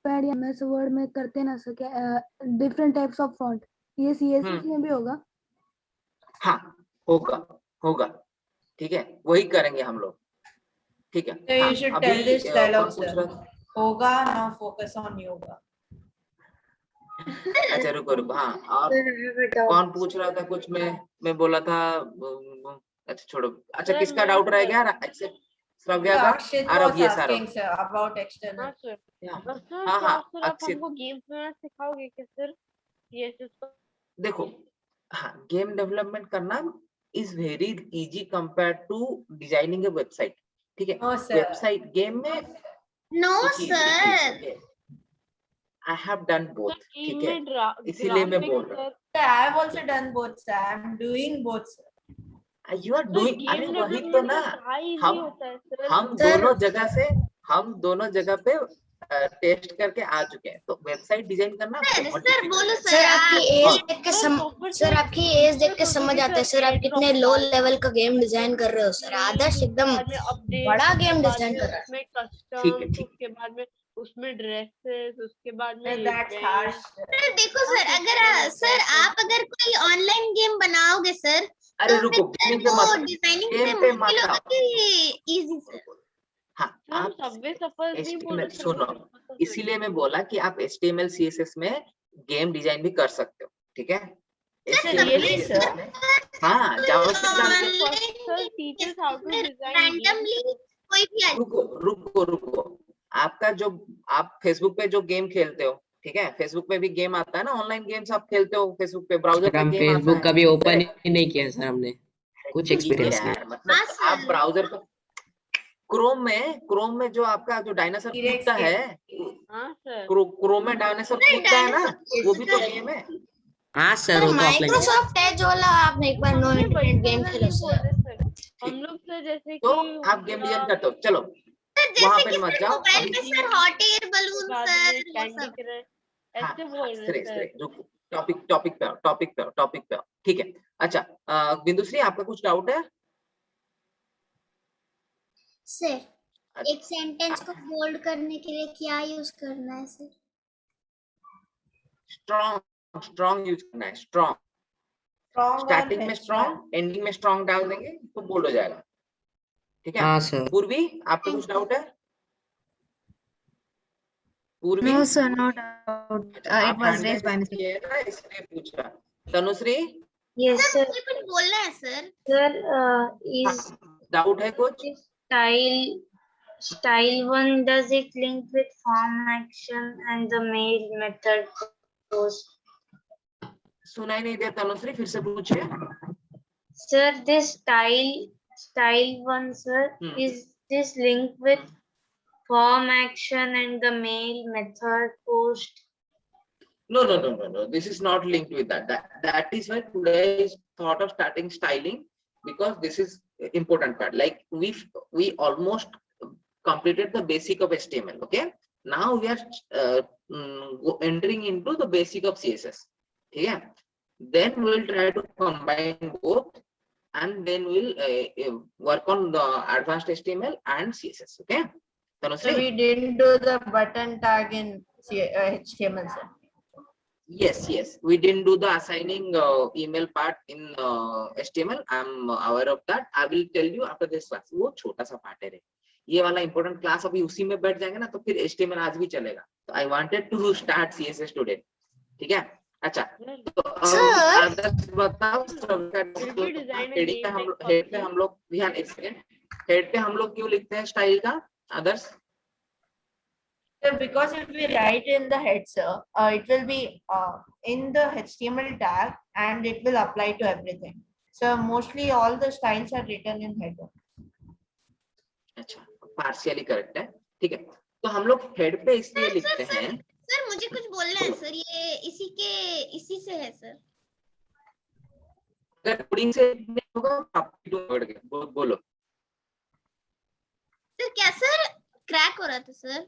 पैड या MS वर्ड में करते हैं ना सर, क्या डिफरेंट टाइप्स ऑफ फॉन्ट, ये CSS में भी होगा? हाँ होगा। ठीक है, वही करेंगे हम लोग। ठीक है, So you हाँ, should अभी, tell this कौन dialogue, पूछ sir. रहा था? Hoga, now focus on yoga. अच्छा रुको, हाँ। और कौन पूछ रहा था कुछ? मैं बोला था, अच्छा छोड़ो। अच्छा, सर, किसका मैं डाउट रह सर। गया? श्रव्या का? Akshit आरव, was ये सारा। asking, sir, about external. हाँ सर। हाँ, सर हाँ, क्या सर आप अक्षित। हमको गेम्स में सिखाओगे क्या सर? CSS का? देखो, हाँ, गेम डेवलपमेंट करना is very easy compare to designing a website. ठीक है, No, sir. वेबसाइट गेम में no sir I have done both. Sir ठीक गेम है, में इसीलिए मैं बोल रहा हूँ। Sir, I have also done both, sir. I am doing both, sir. You are doing, अरे वही तो ना, हम होता है सर। हम दोनों जगह पे टेस्ट करके आ चुके हैं, तो वेबसाइट डिजाइन करना बहुत सर बोलो difficult है। सर और- आपकी एज देख के सर आपकी एज देख के समझ आता है सर आप कितने लो लेवल का गेम डिजाइन कर रहे हो सर। आदर्श एकदम बड़ा गेम डिजाइन कर रहा है। उसमें ठीक है, कस्टम, ठीक। उसके बाद में उसमें ड्रेसेस, उसके बाद में Sir, that's events। harsh. Sir देखो सर अगर आप अगर कोई ऑनलाइन गेम बनाओगे सर अरे तो रुको, फिर गेम पे वो मत, डिजाइनिंग गेम से पे मुश्किल मत होगा आओ। कि इजी सर। हाँ, सर हम आप सबवे सफल नहीं बोल रहे HTML सर, सुनो, मुझे पता सर। इसीलिए मैं बोला कि आप HTML CSS में गेम डिजाइन भी कर सकते हो। ठीक है, HTML really, CSS sir? में, हाँ, जावास्क्रिप्ट डाल के। Sir teaches how to design randomly कोई भी रुको, आपका जो आप फेसबुक पे जो गेम खेलते हो, ठीक है। फेसबुक पे भी गेम आता है ना, ऑनलाइन गेम्स आप खेलते हो फेसबुक पे, ब्राउजर सर पे हम गेम आता फेसबुक है। कभी ओपन तो ही नहीं किया सर हमने, कुछ एक्सपीरियंस नहीं। यार मतलब आप ब्राउजर पे क्रोम में जो आपका जो डायनासोर T-Rex कूदता game. है, हाँ सर। क्रोम में डायनासोर कूदता है ना, वो भी तो गेम है। हाँ सर वो तो ऑफलाइन। माइक्रोसॉफ्ट एज वाला आपने एक बार नो हमने वही इंटरनेट गेम सर खेलो नहीं बोल सर। रहे सर। हम लोग सर जैसे तो कि आप गेम डिजाइन करते हो, चलो जैसे वहां कि पे मत सर जाओ मोबाइल अभी। पे सर हॉट एयर बलून बाद सर में वो कैंडी सब। क्रश हाँ ऐसे बोल रहे सरे सर। रुको, टॉपिक पे आओ, ठीक है। अच्छा बिंदुश्री आपका कुछ डाउट है? सर एक सेंटेंस को बोल्ड करने के लिए क्या यूज करना है सर? स्ट्रॉन्ग यूज करना है, स्ट्रॉन्ग। Strong और स्टार्टिंग में H1. स्ट्रॉन्ग, एंडिंग में स्ट्रॉन्ग डाल देंगे तो बोल्ड हो जाएगा, ठीक है। हाँ सर। पूर्वी आपका कुछ डाउट है? पूर्वी No, sir, no doubt. अच्छा, It आप was hand raised by raise mistake. किए ना इसलिए पूछा। तनुश्री सर मुझे कुछ बोलना है सर। डाउट है कुछ? Style one, does it link with form action and the mail method post? सुनाई नहीं दिया तनुश्री, फिर से पूछिए। Sir, this style one, sir, is this linked with form action and the mail method post? No. This is not linked with that. That is why today is thought of starting styling, because this is important part. Like we almost completed the basic of HTML. Okay, now we are entering into the basic of CSS. Yeah, then we'll try to combine both, and then we'll work on the advanced HTML and CSS. Okay, So Tanushree? we didn't do the button tag in HTML, sir. Yes, we didn't do the assigning email part in HTML. I'm aware of that. I will tell you after this class. वो छोटा सा part है रे, ये वाला important class अभी उसी में बैठ जाएंगे ना, तो फिर HTML आज भी चलेगा। तो I wanted to start CSS today, ठीक है। अच्छा तो आदर्श बताओ, हेड पे हम लोग ध्यान, एक सेकंड, हेड पे हम लोग क्यों लिखते हैं स्टाइल का आदर्श? So because if we write in the head, sir, it will be in the HTML tag and it will apply to everything. So mostly all the styles are written in header. अच्छा, partially correct है, ठीक है। तो हम लोग head पे इसलिए लिखते हैं। सर मुझे कुछ बोलना है सर, ये इसी से है सर। अगर कोडिंग से नहीं होगा आप पकड़ के बोलो। सर क्या सर क्रैक हो रहा था सर?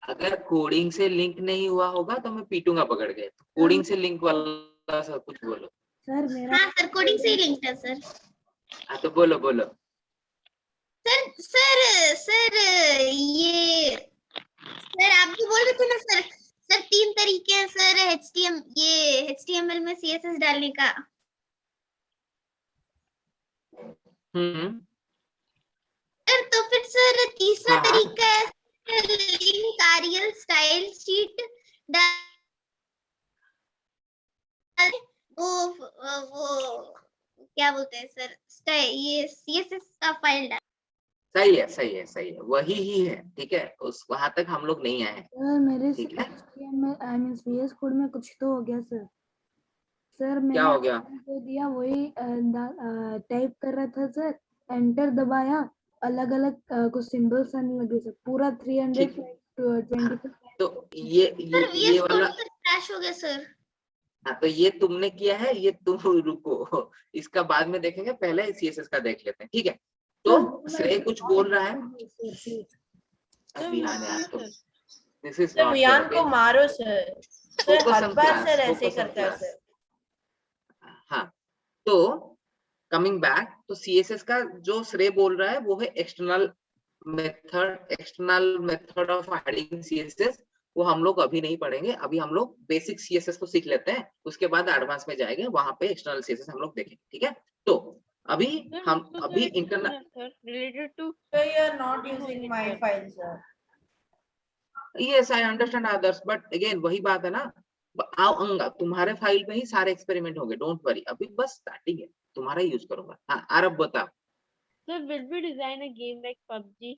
अगर कोडिंग से लिंक नहीं हुआ होगा तो मैं पीटूंगा पकड़ के। कोडिंग से लिंक वाला सब कुछ बोलो। सर मेरा हाँ सर कोडिंग से ही लिंक है सर। हाँ तो बोलो। सर ये सर आप भी बोल रहे थे ना सर, 3 तरीके हैं सर HTML में CSS डालने का। सर तो फिर सर तीसरा तरीका है लिंक आरएल स्टाइल शीट वो क्या बोलते हैं सर, ये CSS का फाइल डाल। सही है, वही ही है, ठीक है। उस वहां तक हम लोग नहीं आए। सर मेरे ठीक है। VS कोड में कुछ तो हो गया सर। सर मैंने क्या हो गया? जो दिया वही टाइप कर रहा था सर, एंटर दबाया, अलग अलग कुछ सिंबल्स आने लगे सर, पूरा 320। तो ये वाला क्रैश हो गया सर। हाँ तो ये तुमने किया है, ये तुम रुको, इसका बाद में देखेंगे, पहले CSS का देख लेते हैं, ठीक है। तो श्रेय कुछ बोल रहा है अभी तो दिस इज सर वियान को मारो सर, हर बार सर ऐसे करता है सर। हाँ तो कमिंग बैक, तो CSS का जो श्रेय बोल रहा है वो है external method of adding CSS। वो हम लोग अभी नहीं पढ़ेंगे, अभी हम लोग बेसिक CSS को सीख लेते हैं, उसके बाद एडवांस में जाएंगे, वहां पे एक्सटर्नल CSS हम लोग देखेंगे, ठीक है। तो अभी हम अभी internal related to So you are not using my file, sir. Yes, I understand others, but again वही बात है ना, आऊंगा तुम्हारे फाइल पे ही सारे एक्सपेरिमेंट होंगे, डोंट वरी, अभी बस स्टार्टिंग है, तुम्हारा यूज करूंगा। हाँ आरब बताओ। Sir, will we design a game like PUBG?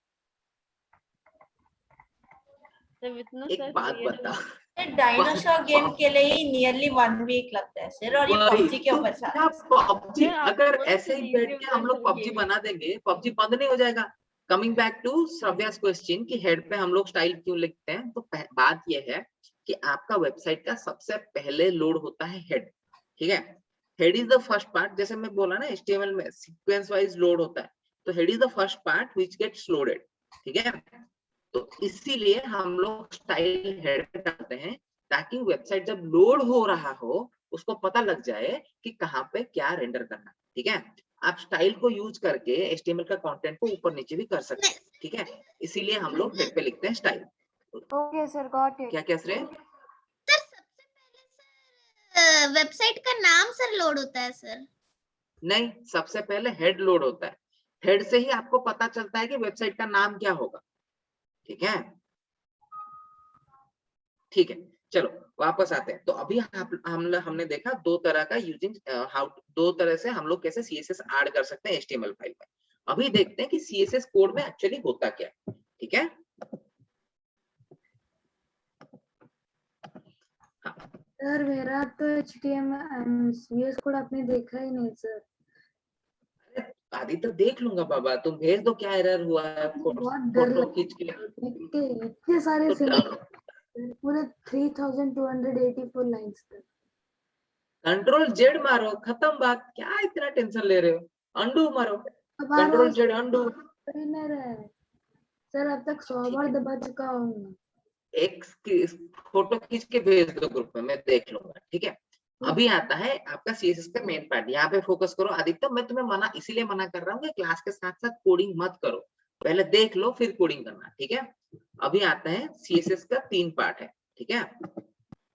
Sir, with no एक such बात creative- बताओ, डायनासोर गेम के लिए ही नियरली 1 वीक लगता है सर, और ये वही पबजी के तो ऊपर क्या पबजी, मैं आपको अगर बोला ऐसे कि ही बैठ easy के हम लोग होता है पबजी ये। बना देंगे, पबजी बंद नहीं हो जाएगा। कमिंग बैक टू श्रव्यास क्वेश्चन कि हेड पे हम लोग स्टाइल क्यों लिखते हैं, तो बात ये है कि आपका वेबसाइट का सबसे पहले लोड होता है हेड, ठीक है। Head is the first part, जैसे मैं बोला ना HTML में सीक्वेंस वाइज लोड होता है, तो head is the first part which gets loaded, ठीक है। तो इसीलिए हम लोग स्टाइल हेड पे डालते हैं ताकि वेबसाइट जब लोड हो रहा हो उसको पता लग जाए कि कहाँ पे क्या रेंडर करना है, ठीक है। आप स्टाइल को यूज करके HTML का कंटेंट को ऊपर नीचे भी कर सकते हैं, ठीक है। इसीलिए हम लोग हेड पे लिखते हैं style. Okay sir, got it. क्या क्या श्रेय? सर सबसे पहले सर वेबसाइट का नाम सर लोड होता है सर? नहीं, सबसे पहले हेड लोड होता है। हेड से ही आपको पता चलता है कि वेबसाइट का नाम क्या होगा, ठीक है। ठीक है, चलो वापस आते हैं। तो अभी हमने देखा दो तरह का यूजिंग हाउ, दो तरह से हम लोग कैसे CSS ऐड कर सकते हैं HTML फाइल में। अभी देखते हैं कि CSS कोड में एक्चुअली होता क्या है, ठीक है। सर मेरा तो HTML CS कोड आपने देखा ही नहीं सर। आदित्य देख लूंगा बाबा, तुम भेज दो क्या एरर हुआ है, बहुत डर फोटो लगता खींच के। है देख के, इतने सारे तो सिंबल पूरे 3284 लाइंस तक। कंट्रोल जेड मारो, खत्म बात, क्या इतना टेंशन ले रहे हो। अंडू मारो, अब आ रहा कंट्रोल है जेड अंडू। कर ही नहीं रहा है सर, अब तक 100 बार दबा चुका हूँ। एक फोटो खींच के भेज दो ग्रुप में, मैं देख लूंगा, ठीक है। अभी आता है आपका CSS का मेन पार्ट, यहाँ पे फोकस करो आदित्य। मैं तुम्हें इसीलिए मना कर रहा हूँ कि क्लास के साथ साथ कोडिंग मत करो, पहले देख लो फिर कोडिंग करना, ठीक है। अभी आता है CSS का 3 पार्ट है, ठीक है।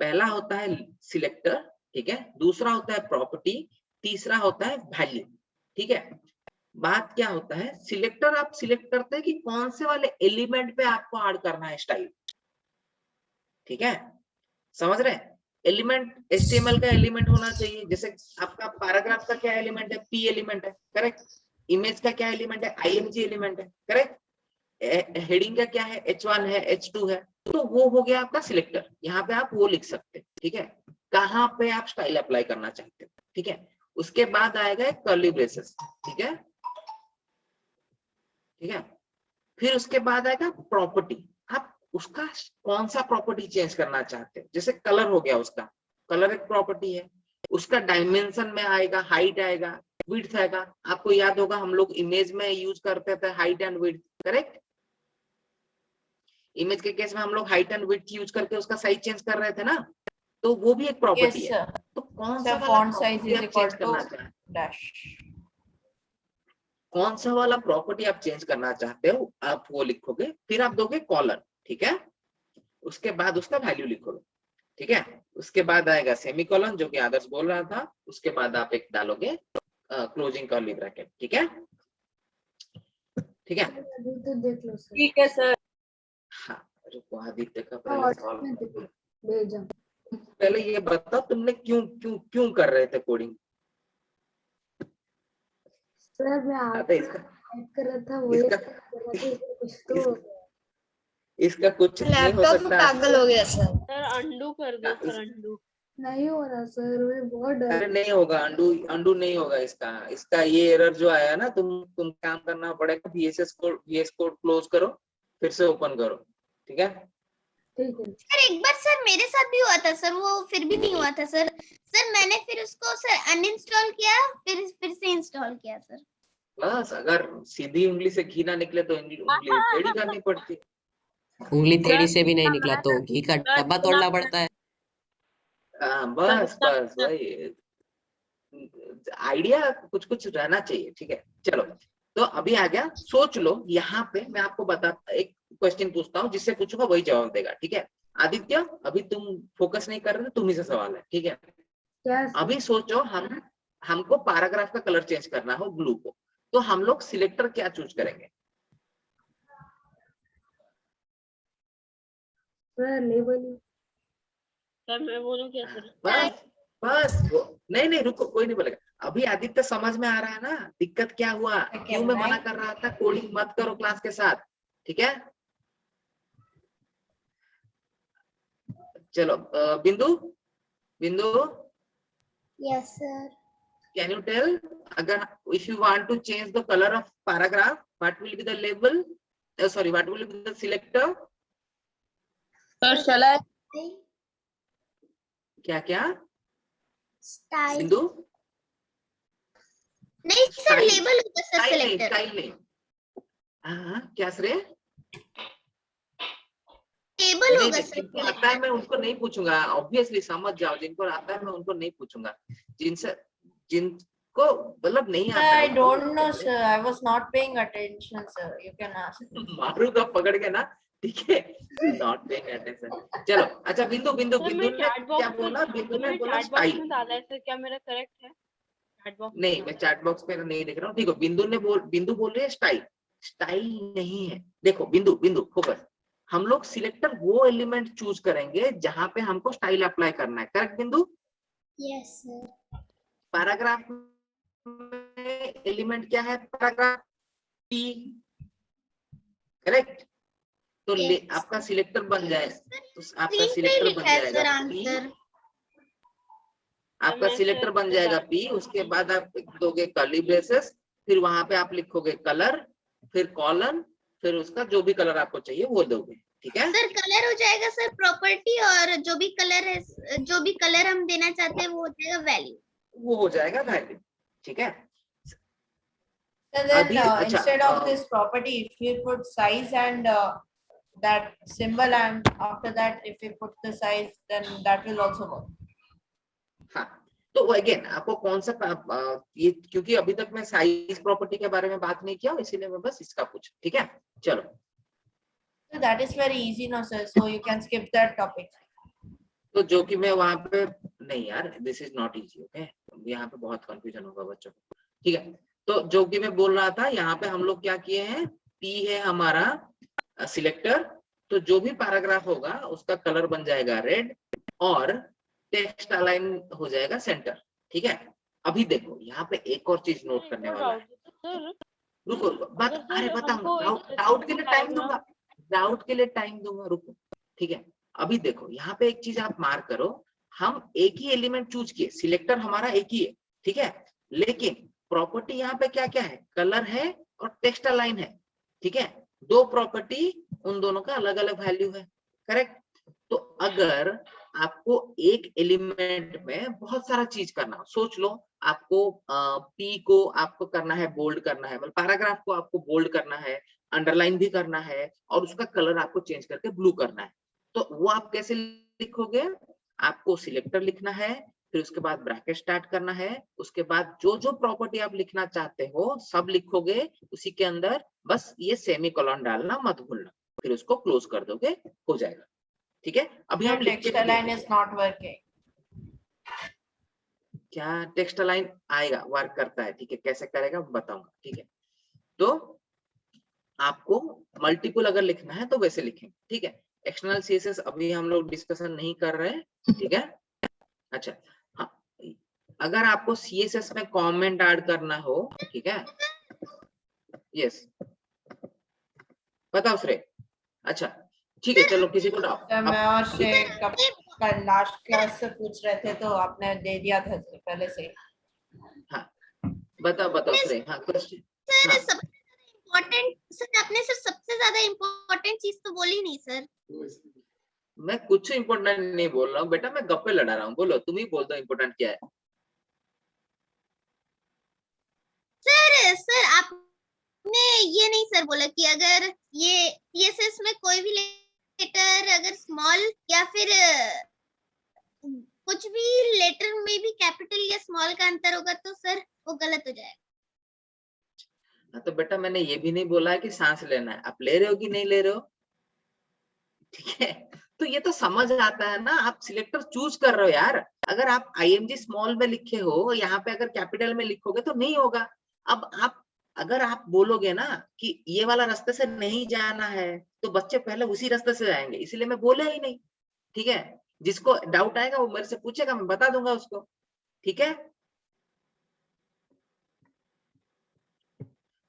पहला होता है सिलेक्टर, ठीक है। दूसरा होता है प्रॉपर्टी, तीसरा होता है वैल्यू, ठीक है। बात क्या होता है, सिलेक्टर आप सिलेक्ट करते हैं कि कौन से वाले एलिमेंट पे आपको ऐड करना है स्टाइल, ठीक है। समझ रहे हैं? एलिमेंट HTML का एलिमेंट होना चाहिए, जैसे आपका पैराग्राफ का क्या एलिमेंट है, P एलिमेंट है, करेक्ट। इमेज का क्या एलिमेंट है, IMG एलिमेंट है, करेक्ट। हेडिंग का क्या है, H1 है, H2 है। तो वो हो गया आपका सिलेक्टर, यहाँ पे आप वो लिख सकते हैं, ठीक है। कहाँ पे आप स्टाइल अप्लाई करना चाहते हैं, ठीक है। उसके बाद आएगा कर्ली ब्रेसेस, ठीक है, ठीक है। फिर उसके बाद आएगा प्रॉपर्टी, आप उसका कौन सा प्रॉपर्टी चेंज करना चाहते हैं। जैसे कलर हो गया, उसका कलर एक प्रॉपर्टी है। उसका डायमेंशन में आएगा, हाइट आएगा, विड्थ आएगा। आपको याद होगा हम लोग इमेज में यूज करते थे height and width, correct. Image के केस में हम लोग हाइट एंड विड्थ यूज करके उसका साइज चेंज कर रहे थे ना, तो वो भी एक प्रॉपर्टी Yes, है। sir. तो कौन Sir, सा वाला font size प्रॉपर्टी is आप equal चेंज to करना चाहते हैं, dash. कौन सा वाला प्रॉपर्टी आप चेंज करना चाहते हो, आप वो लिखोगे। फिर आप दोगे कॉलन, ठीक है। उसके बाद उसका वैल्यू लिखोगे, ठीक है। उसके बाद आएगा सेमीकोलन, जो कि आदर्श बोल रहा था। उसके बाद आप एक डालोगे क्लोजिंग कर्ली ब्रैकेट, ठीक है, ठीक है। अभी तो देख लो सर। ठीक है सर। हाँ, रुको आदित्य का हाँ, पहले WhatsApp में सॉल्व। भेजा। पहले ये बताओ तुमने क्यों क्यों क्यों कर रहे थे कोडिंग। सर मैं आता है आपको इसका टाइप कर रहा था, वही इसका कर रहा था, इसमें कुछ तो हो गया। इसका कुछ नहीं हो लैपटॉप सकता। पागल हो गया सर। सर अंडू कर दो सर, अंडू। नहीं हो रहा सर, मुझे बहुत डर अरे नहीं होगा, अंडू अंडू नहीं होगा इसका ये एरर जो आया ना, तुम काम करना पड़ेगा। VS कोड क्लोज करो, फिर से ओपन करो, ठीक है। ठीक है। सर एक बार सर मेरे साथ भी हुआ था सर, वो फिर भी नहीं हुआ था सर। सर मैंने फिर उसको सर अनइंस्टॉल किया, फिर से इंस्टॉल किया सर। बस अगर सीधी उंगली से घी ना निकले तो उंगली टेढ़ी करनी पड़ती। उंगली टेढ़ी सर से भी नहीं जितना निकला मैंने तो घी का सर डब्बा जितना तोड़ना मैंने पड़ता है। हाँ, सर बस जितना बस वही आइडिया कुछ कुछ रहना चाहिए, ठीक है। चलो, तो अभी आ गया, सोच लो। यहाँ पे मैं आपको एक क्वेश्चन पूछता हूँ, जिससे पूछूंगा वही जवाब देगा, ठीक है। आदित्य अभी तुम फोकस नहीं कर रहे, तुम ही से सवाल है, ठीक है। क्या सर? अभी सोचो, हमको पैराग्राफ का कलर चेंज करना हो ब्लू को, तो हम लोग सिलेक्टर क्या चूज करेंगे। Sir label. सर मैं बोलूं क्या सर? बस बस नहीं रुको, कोई नहीं बोलेगा। अभी आदित्य समझ में आ रहा है ना दिक्कत क्या हुआ, क्यों मैं मना कर रहा था कोडिंग मत करो क्लास के साथ, ठीक है। चलो बिंदु बिंदु Yes, sir. can you tell अगर if you want to change the color of paragraph what will be the label sorry what will be the selector Sir, shall I? क्या क्या Style. बिंदु नहीं सर, Style. लेबल होगा sir style नहीं selector. Style नहीं हाँ क्या श्रेय लेबल नहीं होगा नहीं, सर जिनको आता है मैं उनको नहीं पूछूंगा ऑब्वियसली समझ जाओ जिनको आता है मैं उनको नहीं पूछूंगा जिनको मतलब नहीं आता I है don't know, sir. I was not paying attention, sir. You can ask. मारूंगा पकड़ के ना ठीक है नॉट पेइंग अटेंशन चलो अच्छा बिंदु बिंदु सर बिंदु मैं ने चैट क्या बॉक्स बोला बिंदु ने बोला चैट बॉक्स स्टाइल में डाला है सर, क्या मेरा करेक्ट है? चैट बॉक्स नहीं मैं चैट बॉक्स पे नहीं देख रहा हूँ ठीक है बिंदु बोल रही है स्टाइल स्टाइल नहीं है देखो बिंदु बिंदु फोकस हम लोग सिलेक्टर वो एलिमेंट चूज करेंगे जहां पे हमको स्टाइल अप्लाई करना है करेक्ट बिंदु यस सर। पैराग्राफ में एलिमेंट क्या है पैराग्राफ पी करेक्ट तो आपका सिलेक्टर बन जाए तो आपका सिलेक्टर बन जाएगा पी आपका सिलेक्टर बन जाएगा पी उसके बाद आप दोगे कर्ली ब्रेसेस फिर वहां पे आप लिखोगे कलर फिर कॉलन फिर उसका जो भी कलर आपको चाहिए वो दोगे ठीक है सर कलर हो जाएगा सर प्रॉपर्टी और जो भी कलर है जो भी कलर हम देना चाहते हैं वो हो जाएगा वैल्यू वो हो जाएगा वैल्यू ठीक है So then अभी अच्छा instead of this property, if we put size and that symbol, and after that, if we put the size, then that will also work. हाँ तो अगेन आपको कौन सा ये क्योंकि अभी तक मैं साइज प्रॉपर्टी के बारे में बात नहीं किया इसीलिए मैं बस इसका पूछ ठीक है चलो So that is very easy now, sir. So you can skip that topic. तो जो कि मैं वहां पे नहीं यार this is not easy okay यहाँ पे बहुत कंफ्यूजन होगा बच्चों को ठीक है तो जो कि मैं बोल रहा था यहाँ पे हम लोग क्या किए हैं पी है हमारा सिलेक्टर तो जो भी पैराग्राफ होगा उसका कलर बन जाएगा रेड और टेक्स्ट अलाइन हो जाएगा सेंटर ठीक है अभी देखो यहाँ पे एक और चीज नोट करने वाला है रुको बात अरे बताऊंगा डाउट के लिए टाइम दूंगा डाउट के लिए टाइम दूंगा रुको ठीक है अभी देखो यहाँ पे एक चीज आप मार्क करो हम एक ही एलिमेंट चूज किए सिलेक्टर हमारा एक ही है ठीक है लेकिन प्रॉपर्टी यहाँ पे क्या क्या है कलर है और टेक्स्ट अलाइन है ठीक है दो प्रॉपर्टी उन दोनों का अलग अलग वैल्यू है करेक्ट तो अगर आपको एक एलिमेंट में बहुत सारा चीज करना सोच लो आपको पी को आपको करना है बोल्ड करना है मतलब पैराग्राफ को आपको बोल्ड करना है अंडरलाइन भी करना है और उसका कलर आपको चेंज करके ब्लू करना है तो वो आप कैसे लिखोगे आपको सिलेक्टर लिखना है फिर उसके बाद ब्रैकेट स्टार्ट करना है उसके बाद जो जो प्रॉपर्टी आप लिखना चाहते हो सब लिखोगे उसी के अंदर बस ये सेमीकोलन डालना मत भूलना फिर उसको क्लोज कर दोगे हो जाएगा ठीक है अभी हम Text align is not working. क्या टेक्स्ट अलाइन आएगा वर्क करता है ठीक है कैसे करेगा बताऊंगा ठीक है तो आपको मल्टीपल अगर लिखना है तो वैसे लिखेंगे ठीक है एक्सटर्नल सीएसएस अभी हम लोग डिस्कशन नहीं कर रहे हैं ठीक है अच्छा हाँ अगर आपको सीएसएस में कमेंट ऐड करना हो ठीक है यस बताओ श्रेय अच्छा ठीक है चलो किसी को डाउट तो मैं और श्रेय कल लास्ट क्लास से पूछ रहे थे तो आपने दे दिया था पहले से हाँ बताओ श्रेय हाँ क्वेश्चन सर सबसे इम्पोर्टेंट सर आपने सर सबसे ज्यादा इम्पोर्टेंट चीज तो बोली नहीं सर मैं कुछ इम्पोर्टेंट नहीं बोल रहा हूँ बेटा मैं गप्पे लड़ा रहा हूँ बोलो तुम ही बोल दो इम्पोर्टेंट क्या है सर आपने ये नहीं सर बोला कि अगर ये सीएसएस में कोई भी लेटर अगर स्मॉल या फिर कुछ भी लेटर में भी कैपिटल या स्मॉल का अंतर होगा तो सर वो गलत हो जाएगा तो बेटा मैंने ये भी नहीं बोला है कि सांस लेना है आप ले रहे हो कि नहीं ले रहे हो ठीक है तो ये तो समझ आता है ना आप सिलेक्टर चूज कर रहे हो यार अगर आप आईएमजी स्मॉल में लिखे हो यहाँ पे अगर कैपिटल में लिखोगे तो नहीं होगा अब आप अगर आप बोलोगे ना कि ये वाला रास्ते से नहीं जाना है तो बच्चे पहले उसी रास्ते से जाएंगे इसलिए मैं बोला ही नहीं ठीक है जिसको डाउट आएगा वो मेरे से पूछेगा मैं बता दूंगा उसको ठीक है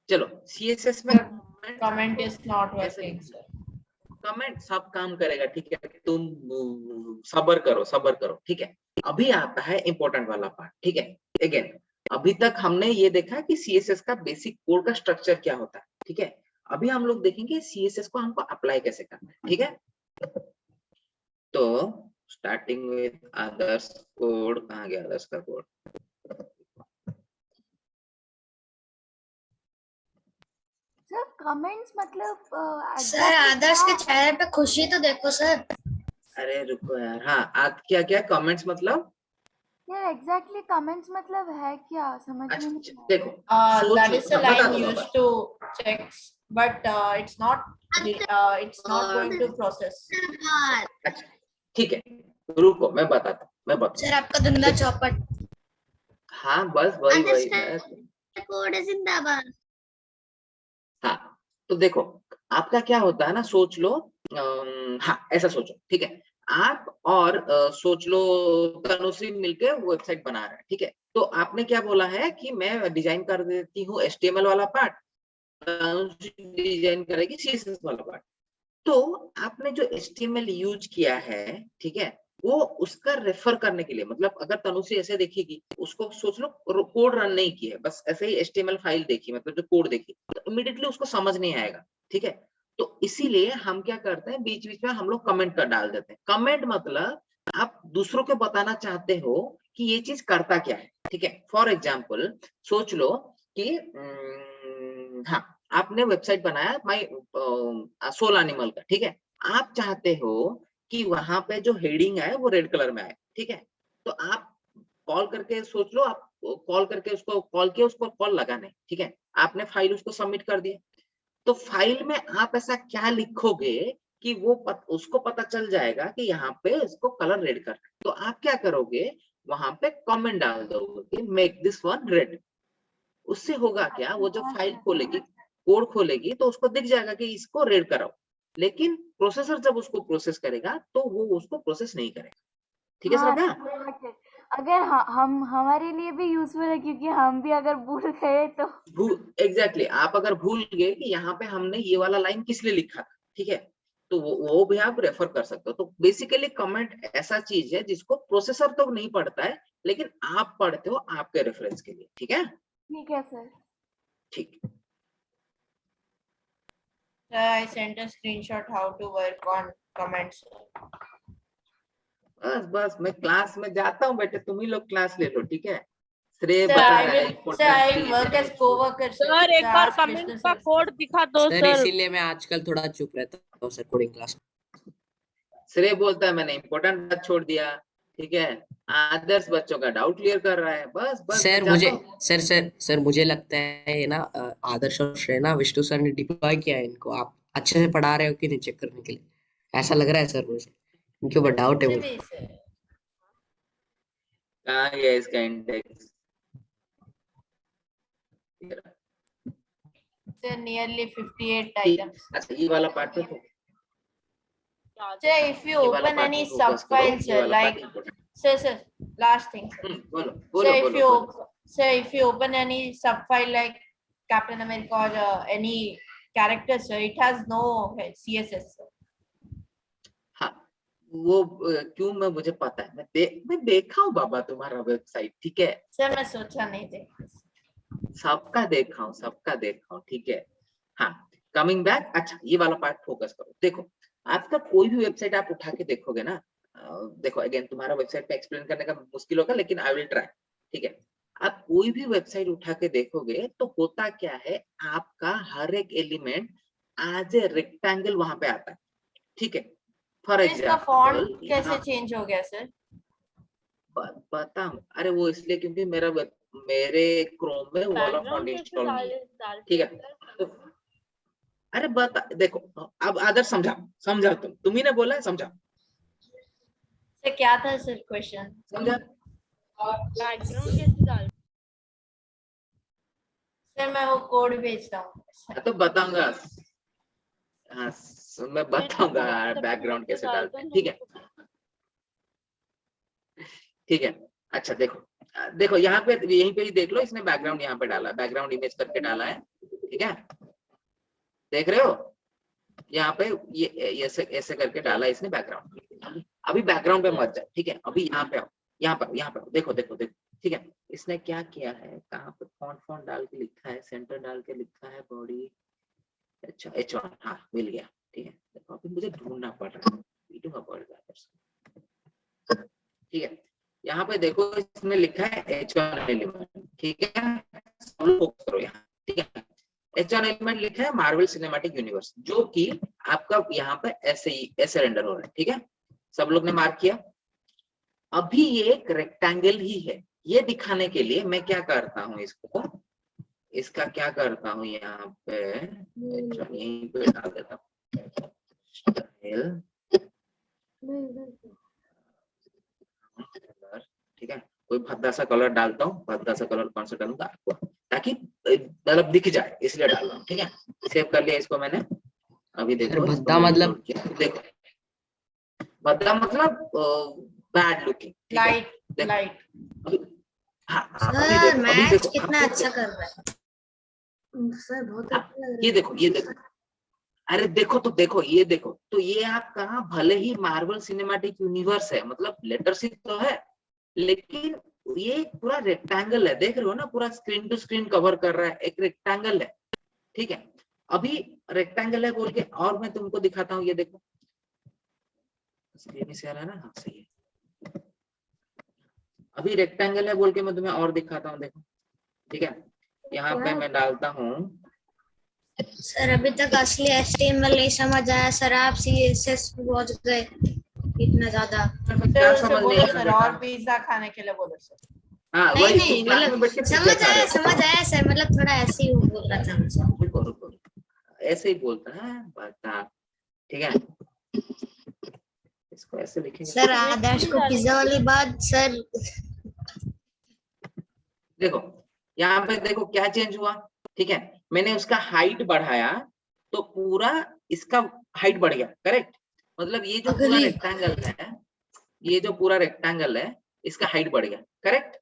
चलो सीएसएस में comment is not working, sir. Comment सब काम करेगा, ठीक है, तुम सब्र करो, ठीक है। अभी आता है इंपॉर्टेंट वाला पार्ट, ठीक है। अगेन अभी तक हमने ये देखा कि सीएसएस का बेसिक कोड का स्ट्रक्चर क्या होता है, ठीक है। अभी हम लोग देखेंगे सीएसएस को हमको अप्लाई कैसे करना है, ठीक है। तो स्टार्टिंग विद अदर्स कोड, कहाँ गया अदर्स का कोड? सर कमेंट्स मतलब सर आदर्श के चेहरे पे खुशी तो देखो सर। अरे रुको यार, हाँ आज क्या क्या कमेंट्स मतलब? यार एग्जैक्टली कमेंट्स मतलब है क्या, समझ में नहीं अच्छा आया। देखो, That is the बता line दो used Baba. to check, but it's not going to process. अच्छा ठीक है, रुको मैं बताता हूँ, मैं बताता सर आपका धुंधला चौपट। हूँ। हाँ बस वही कोड जिंदाबाद। हाँ तो देखो, आपका क्या होता है ना, सोच लो, हाँ ऐसा सोचो, ठीक है। आप और सोच लो तनुश्री मिलके वेबसाइट बना रहे हैं, ठीक है। तो आपने क्या बोला है कि मैं डिजाइन कर देती हूँ HTML वाला पार्ट, डिजाइन करेगी CSS वाला पार्ट। तो आपने जो HTML यूज किया है, ठीक है, वो उसका रेफर करने के लिए, मतलब अगर तनुश्री ऐसे देखेगी, उसको सोच लो कोड रन नहीं किया है, बस ऐसे ही HTML फाइल देखी, मतलब जो कोड देखी, तो इमीडिएटली उसको समझ नहीं आएगा, ठीक है। तो इसीलिए हम क्या करते हैं, बीच बीच में हम लोग कमेंट कर डाल देते हैं। कमेंट मतलब आप दूसरों को बताना चाहते हो कि ये चीज करता क्या है, ठीक है। फॉर एग्जाम्पल सोच लो कि हाँ आपने वेबसाइट बनाया माई सोल एनिमल का, ठीक है। आप चाहते हो कि वहां पे जो हेडिंग है वो रेड कलर में आए, ठीक है। तो आप कॉल करके सोच लो, आप कॉल करके उसको कॉल किया, उसको कॉल लगा नहीं, ठीक है। आपने फाइल उसको सबमिट कर दिया, तो फाइल में आप ऐसा क्या लिखोगे कि वो उसको पता चल जाएगा कि यहाँ पे इसको कलर रेड करना है। तो आप क्या करोगे, वहां पे कमेंट डाल दोगे कि मेक दिस वन रेड। उससे होगा क्या, वो जब फाइल खोलेगी, कोड खोलेगी, तो उसको दिख जाएगा कि इसको रेड कराओ। लेकिन प्रोसेसर जब उसको प्रोसेस करेगा तो वो उसको प्रोसेस नहीं करेगा, ठीक है हाँ श्रद्धा? सर, अगर हम हमारे लिए भी यूजफुल है, क्योंकि हम भी अगर भूल गए तो। एग्जैक्टली आप अगर भूल गए कि यहाँ पे हमने ये वाला लाइन किस लिए लिखा था, ठीक है, तो वो भी आप रेफर कर सकते हो। तो बेसिकली कमेंट ऐसा चीज है जिसको प्रोसेसर तो नहीं पढ़ता है, लेकिन आप पढ़ते हो आपके रेफरेंस के लिए, ठीक है। ठीक है सर। ठीक, I sent a screenshot how to work on comments. बस मैं क्लास में जाता हूँ बेटे, तुम ही लोग क्लास ले लो, ठीक है। श्रेय Sir, बता I रहा है will. Sir, I will work as co-worker. Sir एक बार कमेंट का कोड दिखा दो सर सर। इसीलिए मैं आजकल थोड़ा चुप रहता हूँ सर कोडिंग क्लास। श्रेय बोलता है मैंने इंपॉर्टेंट बात छोड़ दिया, ठीक है। आदर्श बच्चों का डाउट क्लियर कर रहा है, बस बस सर मैं मुझे जाता हूँ। सर मुझे लगता है ना, आदर्श और श्रेय ना विष्णु सर ने डिप्लॉय किया है इनको, आप अच्छे से पढ़ा रहे हो कि नहीं चेक करने के लिए, ऐसा लग रहा है सर मुझे, इनके ऊपर डाउट है मुझे। कहाँ गया इसका इंडेक्स? Sir, nearly 58 ठीक, items. अच्छा ये वाला पार्ट पे focus- Sir, if you ये वाला open part any पे focus करो, subfiles, ये sir, वाला part like important। sir, last thing, sir. बोलो So बोलो if बोलो you बोलो। sir, if you open any subfile like Captain America or any character, sir, it has no CSS, sir. हाँ वो क्यों, मैं मुझे पता है, मैं देखा हूँ बाबा तुम्हारा वेबसाइट, ठीक है। Sir, मैं सोचा नहीं थे. सबका देखा हूँ, ठीक है। हाँ कमिंग बैक, अच्छा ये वाला पार्ट फोकस करो। देखो आपका कोई भी वेबसाइट आप उठा के देखोगे ना, देखो अगेन तुम्हारा वेबसाइट पे एक्सप्लेन करने का मुश्किल होगा, लेकिन आई विल ट्राई, ठीक है। आप कोई भी वेबसाइट उठा के देखोगे तो होता क्या है, आपका हर एक एलिमेंट एज ए रेक्टेंगल वहां पे आता है, ठीक है। फॉर इसका फॉन्ट एग्जाम्पल कैसे चेंज हो गया, सर? पता हूँ, अरे वो इसलिए क्योंकि मेरे क्रोम में वो वाला फॉन्ट इंस्टॉल नहीं है, ठीक है। तो अरे बता, देखो अब आदर्श समझा तुम ही ने बोला है, समझा। सर क्या था सर क्वेश्चन? समझा? बैकग्राउंड कैसे डाल? सर मैं वो कोड भेजता हूँ। तो बताऊंगा, हाँ मैं बताऊंगा बैकग्राउंड कैसे डालते हैं, ठीक है। ठीक है, अच्छा देखो यहाँ पे, यहीं पे ही देख लो, इसने बैकग्राउंड यहाँ पे डाला, बैकग्राउंड इमेज करके डाला है, ठीक है। देख रहे हो? यहाँ पे ये ऐसे ऐसे करके डाला इसने बैकग्राउंड। अभी बैकग्राउंड पे मत जाए, ठीक है। अभी यहाँ पे आओ, यहाँ पे आओ, देखो देखो देखो, ठीक है। इसने क्या किया है, कहाँ पे फॉन्ट डाल के लिखा है, सेंटर डाल के लिखा है बॉडी, अच्छा H1, हाँ मिल गया, ठीक है। देखो अभी मुझे ढूंढना पड़ रहा है, ढूंढना पड़ रहा है, ठीक है। यहाँ पे देखो इसमें लिखा है H1 एलिमेंट, ठीक है। सब लोग फोकस करो यहाँ, ठीक है। H1 एलिमेंट लिखा है मार्वल सिनेमैटिक यूनिवर्स, जो कि आपका यहाँ पे ऐसे रेंडर हो रहा है, ठीक है। सब लोग ने मार्क किया। अभी ये एक रेक्टेंगल ही है, ये दिखाने के लिए मैं क्या करता हूँ, इसका क्या करता हूँ, यहाँ पे यहीं पे डाल देता हूँ स्टाइल, ठीक है। कोई भद्दा सा कलर डालता हूँ, भद्दा सा कलर कौन सा डालूंगा आपको, ताकि मतलब दिख जाए, इसलिए डाल रहा हूँ, ठीक है। सेव कर लिया इसको मैंने। अभी देखो भद्दा मतलब देखो, भद्दा मतलब बैड लुकिंग, लाइट लाइट। हाँ सर मैच कितना अच्छा कर रहा है सर, बहुत अच्छा लग रहा है। ये देखो, ये देखो, अरे देखो तो देखो, ये देखो तो ये आपका भले ही मार्वल सिनेमैटिक यूनिवर्स है, मतलब लेटर सी तो है, लेकिन ये पूरा रेक्टेंगल है, देख रहे हो ना, पूरा स्क्रीन टू स्क्रीन कवर कर रहा है, एक रेक्टेंगल है, ठीक है। अभी रेक्टेंगल है बोल के और मैं तुमको दिखाता हूँ, ये देखो स्क्रीन से आ रहा है ना, हाँ सही है। अभी रेक्टेंगल है बोल के मैं तुम्हें और दिखाता हूँ, देखो, ठीक है। यहाँ पे मैं डालता हूँ, सर अभी तक असली HTML नहीं समझ आया सर, आप CSS पहुंच गए इतना ज्यादा। क्या समझ बोलो नहीं सर, और पिज्जा खाने के लिए बोलो सर। हाँ नहीं वही नहीं मतलब समझ आया सर, मतलब थोड़ा ऐसे ही बोल रहा था मुझे। रुको रुको, ऐसे ही बोलता है बता, ठीक है। इसको ऐसे लिखेंगे सर आदर्श को पिज्जा वाली बात सर। देखो यहाँ पे देखो क्या चेंज हुआ, ठीक है। मैंने उसका हाइट बढ़ाया तो पूरा इसका हाइट बढ़ गया, करेक्ट। मतलब ये जो पूरा रेक्टेंगल है, ये जो पूरा रेक्टेंगल है, इसका हाइट बढ़ गया, करेक्ट।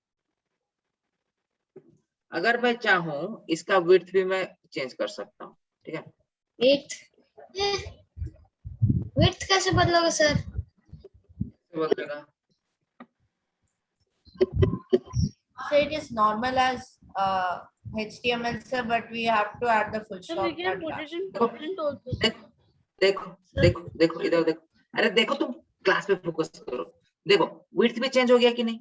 अगर मैं चाहूं इसका विड्थ भी मैं चेंज कर सकता हूँ, ठीक है। विड्थ कैसे बदलोगे सर? बदलेगा, So it is normal as HTML sir, but we have to add the full stop. देखो देखो देखो इधर देखो, अरे देखो तुम क्लास पे फोकस करो, देखो विड्थ भी चेंज हो गया कि नहीं।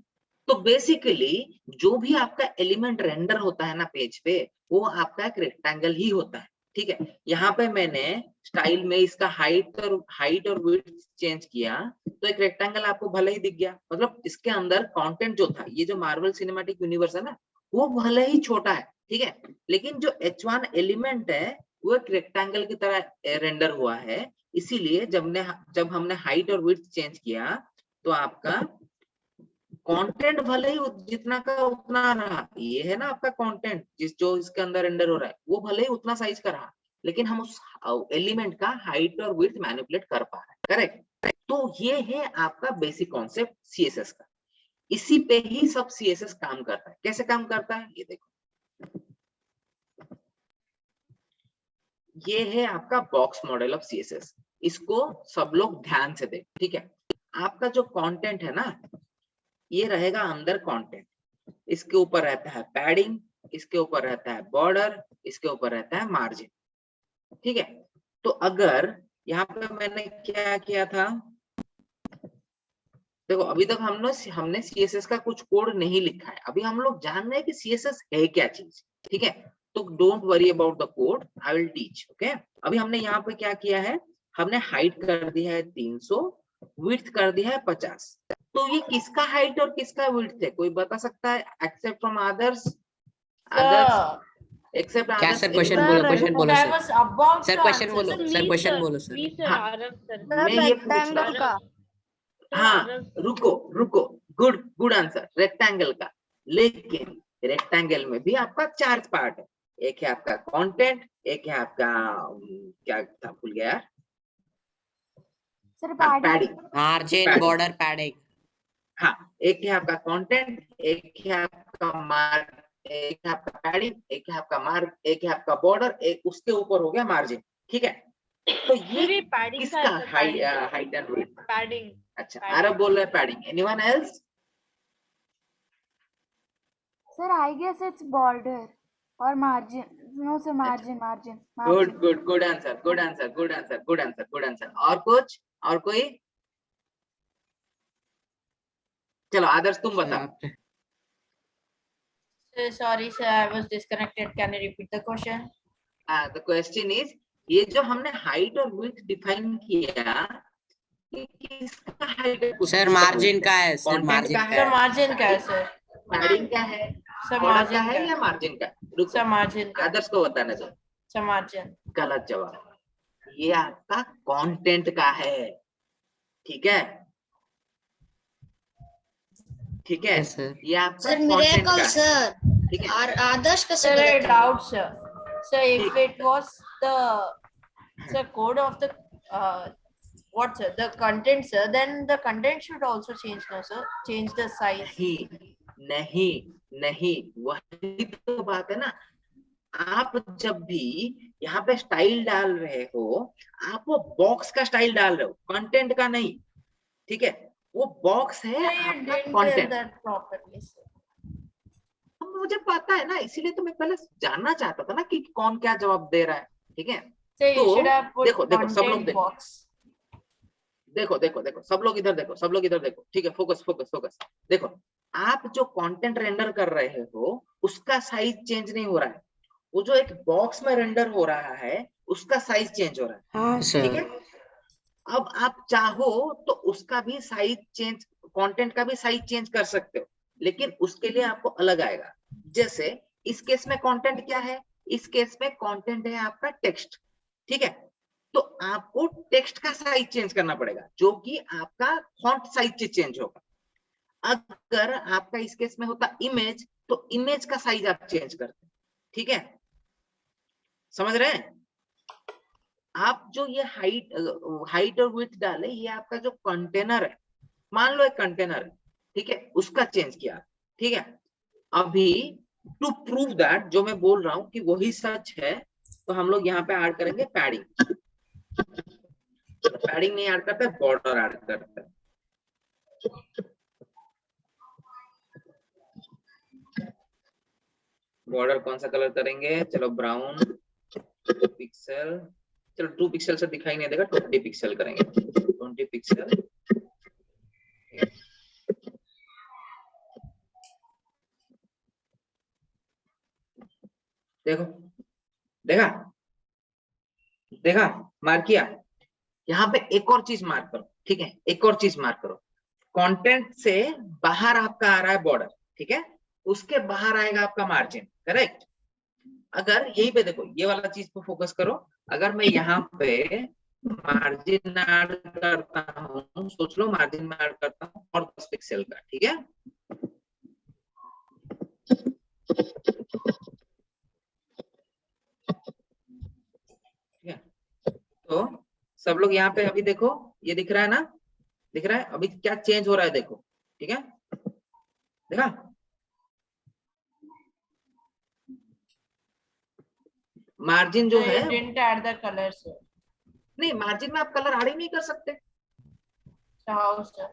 तो बेसिकली जो भी आपका एलिमेंट रेंडर होता है ना पेज पे, वो आपका एक रेक्टेंगल ही होता है, ठीक है। यहाँ पे मैंने स्टाइल में इसका हाइट और विड्थ चेंज किया तो एक रेक्टेंगल आपको भले ही दिख गया। मतलब इसके अंदर कंटेंट जो था, ये जो मार्वल सिनेमैटिक यूनिवर्स है ना, वो भले ही छोटा है, ठीक है, लेकिन जो H1 एलिमेंट है वो एक रेक्टेंगल की तरह रेंडर हुआ है। इसीलिए जब हमने हाइट और विड्थ चेंज किया तो आपका कंटेंट भले ही जितना का उतना रहा। ये है ना आपका कंटेंट, जो इसके अंदर रेंडर हो रहा है, वो भले ही उतना साइज का रहा, लेकिन हम उस एलिमेंट का हाइट और विड्थ मैनिपुलेट कर पा रहे हैं, करेक्ट। तो ये है आपका बेसिक कॉन्सेप्ट CSS का। इसी पे ही सब CSS काम करता है। कैसे काम करता है ये देखो, ये है आपका बॉक्स मॉडल ऑफ CSS। इसको सब लोग ध्यान से देख, ठीक है। आपका जो कंटेंट है ना, ये रहेगा अंदर कंटेंट, इसके ऊपर रहता है पैडिंग, इसके ऊपर रहता है बॉर्डर, इसके ऊपर रहता है मार्जिन, ठीक है। तो अगर यहाँ पे मैंने क्या किया था, देखो अभी तक हमने CSS का कुछ कोड नहीं लिखा है, अभी हम लोग जान रहे हैं कि CSS है क्या चीज, ठीक है। तो don't worry about the code, I will teach, okay. अभी हमने यहाँ पे क्या किया है, हमने हाइट कर दिया है 300, विड्थ कर दिया है 50। तो ये किसका हाइट और किसका विड्थ है, कोई बता सकता है? एक्सेप्ट फ्रॉम अदर्स, एक्सेप्ट क्या अदर्स। सर क्वेश्चन बोलो, क्वेश्चन बोलो सर। सर क्वेश्चन बोलो, सर क्वेश्चन बोलो सर। मैं ये पूछ रहा हूँ, हाँ रुको रुको, गुड आंसर, रेक्टेंगल का। लेकिन रेक्टेंगल में भी आपका 4 पार्ट है, एक है आपका कंटेंट, एक है आपका क्या था भूल गया यार, sir padding, margin, border, padding. हाँ, एक है आपका कंटेंट, एक है आपका मार्क, एक है आपका पैडिंग, एक है आपका मार्क, एक है आपका बॉर्डर, एक उसके ऊपर हो गया मार्जिन, ठीक है। तो ये Maybe padding किसका का है, padding. Height and weight? Padding. अच्छा, padding. आरब बोल रहे हैं padding. Anyone else? Sir, I guess it's border or margin. No, sir, margin. Good answer, good answer. और कुछ? और कोई? चलो आदर्श तुम बताओ. Sorry, sir, I was disconnected. Can you repeat the question? The question is, ये जो हमने हाइट और विड्थ डिफाइन किया, ये किसका हाइट? सर मार्जिन का है, सर मार्जिन का Sir, है. margin का है, sir. पैडिंग का है? Sir, बॉर्डर का margin है का या है. मार्जिन का? रुको, Sir, margin का. आदर्श को बताने दो. Sir, margin. गलत जवाब. ये आपका कंटेंट का है. ठीक है, ठीक है. Yes, sir. ये आपका सर कंटेंट मिरेकल का है. सर, ठीक है. और आदर्श का Sir, सर a गलत है। doubt, sir. Sir, if it was the code of the what, sir, the content, sir, then the content should also change, no, sir? Change the size. नहीं, वही तो बात है ना. आप जब भी यहाँ पे स्टाइल डाल रहे हो, आप वो बॉक्स का स्टाइल डाल रहे हो, कंटेंट का नहीं. ठीक है, वो बॉक्स है Sir, you आपका didn't tell content. that properly, sir. मुझे पता है ना, इसीलिए तो मैं पहले जानना चाहता था ना कि कौन क्या जवाब दे रहा है. ठीक है, Sir, you तो should have put देखो सब लोग content देखो. box. देखो सब लोग इधर देखो. ठीक है, फोकस. देखो, आप जो कंटेंट रेंडर कर रहे हो उसका साइज चेंज नहीं हो रहा है. वो जो एक बॉक्स में रेंडर हो रहा है उसका साइज चेंज हो रहा है. हाँ ठीक सर. है, अब आप चाहो तो उसका भी साइज चेंज, कंटेंट का भी साइज चेंज कर सकते हो, लेकिन उसके लिए आपको अलग आएगा. जैसे इस केस में कंटेंट क्या है? इस केस में कंटेंट है आपका टेक्स्ट. ठीक है, तो आपको टेक्स्ट का साइज चेंज करना पड़ेगा, जो कि आपका फॉन्ट साइज चेंज होगा. अगर आपका इस केस में होता इमेज, तो इमेज का साइज आप चेंज करते. ठीक है, समझ रहे हैं? आप जो ये हाइट और विड्थ डाले, ये आपका जो कंटेनर है, मान लो एक कंटेनर है. ठीक है, उसका चेंज किया. ठीक है, अभी टू प्रूव दैट जो मैं बोल रहा हूं कि वही सच है, तो हम लोग यहाँ पे ऐड करेंगे पैडिंग. पैडिंग नहीं ऐड करते, बॉर्डर ऐड करते हैं. बॉर्डर कौन सा कलर करेंगे? चलो ब्राउन. 2 पिक्सल. चलो 2 पिक्सल से दिखाई नहीं देगा, 20 पिक्सल करेंगे. 20 पिक्सल. देखो, देखा मार्क किया. यहाँ पे एक और चीज मार्क करो. ठीक है, एक और चीज मार्क करो. कंटेंट से बाहर आपका आ रहा है बॉर्डर. ठीक है, उसके बाहर आएगा आपका मार्जिन. करेक्ट. अगर यही पे देखो, ये वाला चीज पे फोकस करो. अगर मैं यहाँ पे मार्जिन ऐड करता हूँ, सोच लो मार्जिन में ऐड करता हूँ और 10 पिक्सल का. ठीक है, तो सब लोग यहाँ पे अभी देखो, ये दिख रहा है ना? दिख रहा है अभी क्या चेंज हो रहा है? देखो. ठीक है, देखा? मार्जिन जो Sir, है, you didn't add the color, sir. नहीं, मार्जिन में आप कलर ऐड ही नहीं कर सकते. So how, sir?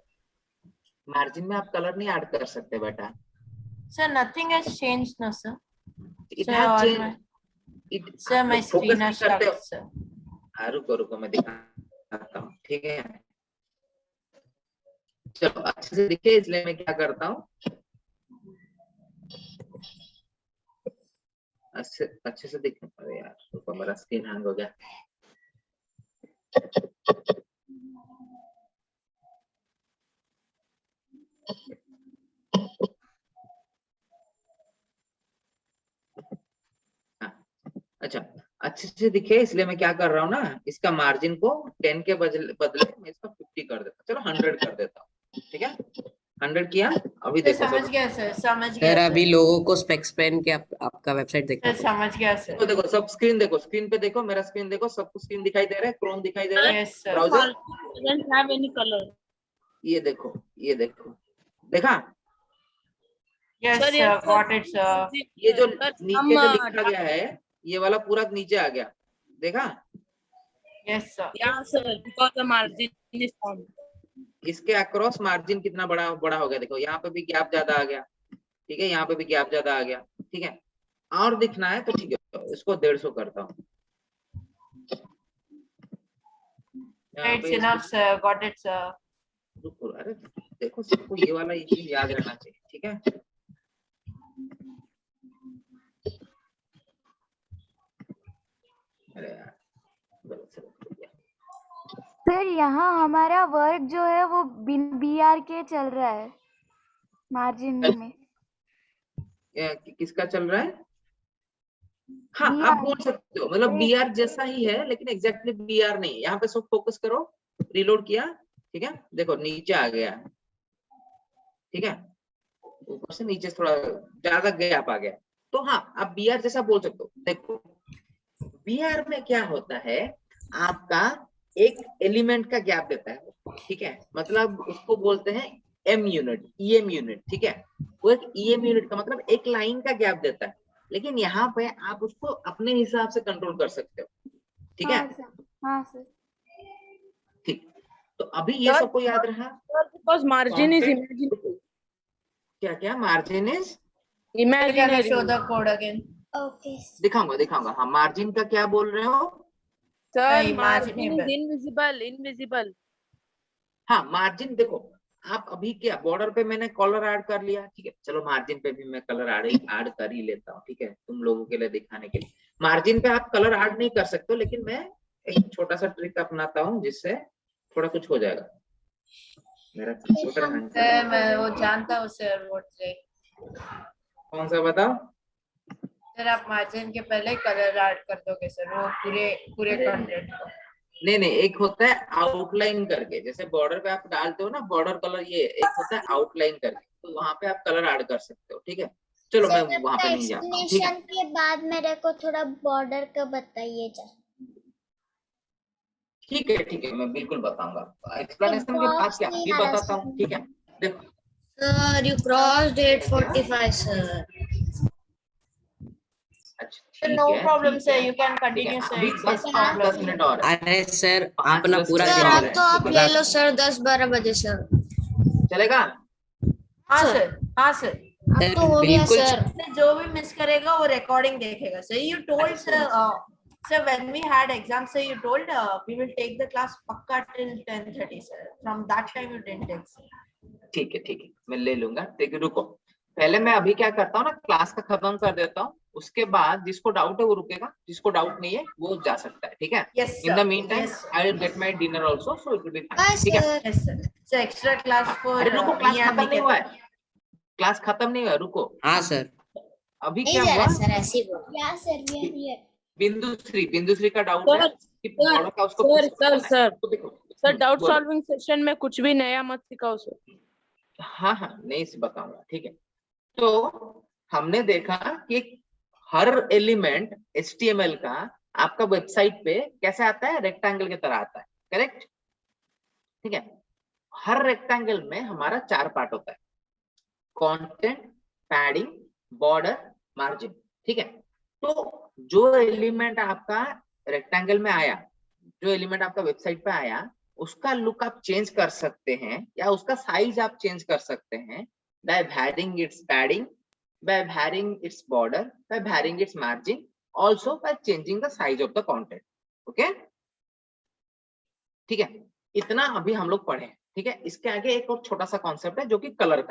मार्जिन में आप कलर नहीं ऐड कर सकते बेटा. Sir, nothing has changed, no, sir. It Sir, has all changed. my- Sir, my screen has stuck, sir. रुको मैं दिखाता हूँ. ठीक है, चलो अच्छे से दिखे, इसलिए मैं क्या करता हूँ, अच्छे से दिखे. अरे यार रुको, मेरा स्क्रीन हैंग हो गया. अच्छा, अच्छे से दिखे इसलिए मैं क्या कर रहा हूँ ना, इसका मार्जिन को 10 के बदले मैं इसका 50 कर देता. चलो 100 कर देता हूँ. ठीक है, 100 किया. अभी Sir, देखो समझ सब. गया, sir. समझ सर गया, अभी sir. लोगों को स्पेक्स पहन के आपका वेबसाइट देखना Sir, समझ गया, sir. देखो सब स्क्रीन देखो, स्क्रीन पे देखो, मेरा स्क्रीन देखो, सबको स्क्रीन दिखाई दे रहा है, क्रोम दिखाई दे रहा है, Yes, sir. Browser. Doesn't have any color. ये देखो, देखा? Yes, Sir, sir. yes, sir. Got it, sir. ये जो Sir, नीचे पे लिखा गया है, ये वाला पूरा नीचे आ गया. देखा? Yes, sir. Yeah, sir, because the margin is formed. इसके अक्रॉस मार्जिन कितना बड़ा बड़ा हो गया, देखो यहाँ पे भी गैप ज्यादा आ गया, ठीक है, यहाँ पे भी गैप ज्यादा आ गया, ठीक है। और दिखना है तो ठीक है, इसको 150 करता हूँ। It's enough, sir. Got it, sir. रुको, अरे देखो सबको ये वाला ये चीज याद रहना चाहिए, ठीक है। अरे यार गलत से रख दिया। सर यहाँ हमारा वर्क जो है वो BR के चल रहा है मार्जिन में। किसका चल रहा है? हाँ आप बोल सकते हो, मतलब BR जैसा ही है लेकिन एग्जैक्टली BR नहीं है। यहाँ पे सब फोकस करो, रिलोड किया, ठीक है, देखो नीचे आ गया, ठीक है, ऊपर से नीचे थोड़ा ज्यादा गैप आ गया, तो हाँ आप BR जैसा बोल सकते हो। देखो BR में क्या होता है, आपका एक एलिमेंट का गैप देता है, ठीक है, मतलब उसको बोलते हैं M यूनिट, EM यूनिट, ठीक है। वो एक EM यूनिट का मतलब एक लाइन का गैप देता है, लेकिन यहाँ पे आप उसको अपने हिसाब से कंट्रोल कर सकते हो, ठीक है। हाँ सर। ठीक, तो अभी ये सबको याद रहा, because margin is imaginary. क्या क्या margin is Imaginary. Show the code again. Okay. दिखाऊंगा। हाँ मार्जिन का क्या बोल रहे हो? Sir, margin is invisible. हाँ मार्जिन देखो, आप अभी क्या बॉर्डर पे मैंने कलर ऐड कर लिया, ठीक है, चलो मार्जिन पे भी मैं कलर ऐड कर ही लेता हूँ, ठीक है, तुम लोगों के लिए दिखाने के लिए। मार्जिन पे आप कलर ऐड नहीं कर सकते हो, लेकिन मैं एक छोटा सा ट्रिक अपनाता हूँ जिससे थोड़ा कुछ हो जाएगा। मेरा छोटा सर मैं वो जानता हूँ सर, वो ट्रिक। कौन सा बताओ? सर आप मार्जिन के पहले कलर ऐड कर दोगे सर, वो पूरे कंटेंट को। नहीं, एक होता है आउटलाइन करके, जैसे बॉर्डर पे आप डालते हो ना बॉर्डर कलर, ये एक होता है आउटलाइन करके, तो वहां पे आप कलर ऐड कर सकते हो, ठीक है। चलो मैं वहां पे नहीं जाता हूं, ठीक है। के बाद मेरे को थोड़ा बॉर्डर का बताइए जा। ठीक है, मैं बिल्कुल बताऊंगा, एक्सप्लेनेशन के बाद क्या अभी बताता हूँ, ठीक है। देखो सर यू क्रॉस्ड 8:45 सर। अच्छा No problem sir, you can continue sir. अभी 10 मिनट और है। अरे सर अपना पूरा सर दिन अब तो आप ले लो सर 10-12 बजे सर। चलेगा? हाँ सर अब तो हो गया सर। जो भी मिस करेगा वो रिकॉर्डिंग देखेगा sir. You told sir when we had exam sir, you told we will take the class पक्का till 10:30 sir. From that time you didn't take sir. ठीक है, मैं ले लूंगा, ठीक है। रुको, पहले मैं अभी क्या करता हूँ ना, क्लास का खत्म कर देता हूँ, उसके बाद जिसको डाउट है वो रुकेगा, जिसको डाउट नहीं है वो जा सकता है, ठीक है। In the mean time I will get my dinner also, so it will be fine, ठीक है। Yes sir. So extra class for रुको, क्लास खत्म नहीं हुआ है, क्लास खत्म नहीं हुआ, रुको। हाँ सर। अभी क्या हुआ सर ऐसे ही बोल। या सर we are here. बिंदुश्री का डाउट है कि बॉर्डर का उसको सर डाउट सॉल्विंग सेशन में कुछ भी नया मत सिखाओ सर। हाँ नहीं से बताऊंगा, ठीक है। तो हमने देखा कि हर एलिमेंट HTML का आपका वेबसाइट पे कैसे आता है, रेक्टेंगल की तरह आता है, करेक्ट, ठीक है। हर रेक्टेंगल में हमारा 4 पार्ट होता है, कंटेंट, पैडिंग, बॉर्डर, मार्जिन, ठीक है। तो जो एलिमेंट आपका रेक्टेंगल में आया, जो एलिमेंट आपका वेबसाइट पे आया, उसका लुक आप चेंज कर सकते हैं या उसका साइज आप चेंज कर सकते हैं by varying its padding, by varying its border, by varying its margin, also by changing the size of the content. Okay? ठीक है, इतना अभी हम लोग पढ़े, ठीक है। इसके आगे एक और छोटा सा कॉन्सेप्ट है जो कि कलर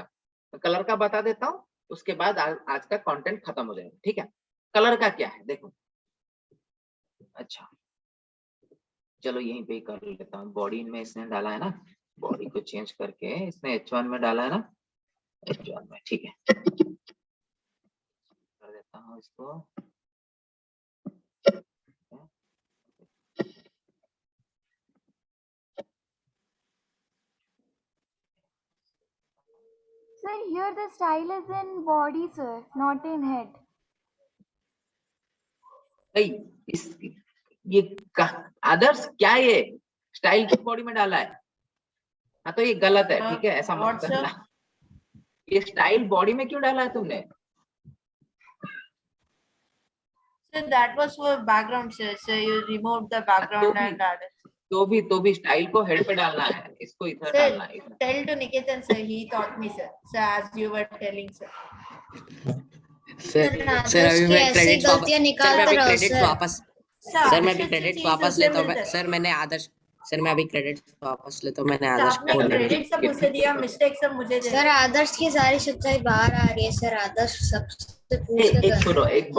का बता देता हूँ, उसके बाद आज का कंटेंट खत्म हो जाएगा, ठीक है। कलर का क्या है देखो, अच्छा चलो यहीं पे ही कर लेता हूँ। बॉडी में इसने डाला है ना, बॉडी को चेंज करके इसने H1 में डाला है ना, H1 में, ठीक है, कर देता हूँ इसको। Sir, here the style is in body, sir, not in head. ये आदर्श क्या ये स्टाइल की बॉडी में डाला है? हाँ तो ये गलत है, ठीक है, ऐसा मत करना। ये स्टाइल बॉडी में क्यों डाला है तुमने? So that was for background, sir. So you removed the background and added. तो भी स्टाइल को हेड पे डालना है, इसको इधर Sir, डालना है इधर। tell to Niketan, sir. He taught me, sir. So as you were telling, sir. Sir अभी मैं क्रेडिट्स गलतियां निकालते रहो सर। सर मैं अभी क्रेडिट्स वापस लेता हूँ। सर मैंने आदर्श सर मैं अभी क्रेडिट्स वापस लेता हूँ। मैंने आदर्श को क्रेडिट सब मुझे दिया, मिस्टेक सब मुझे दे। सर आदर्श की सारी सच्चाई बाहर आ रही है सर। आदर्श सबसे पूछ के एक सुनो, एक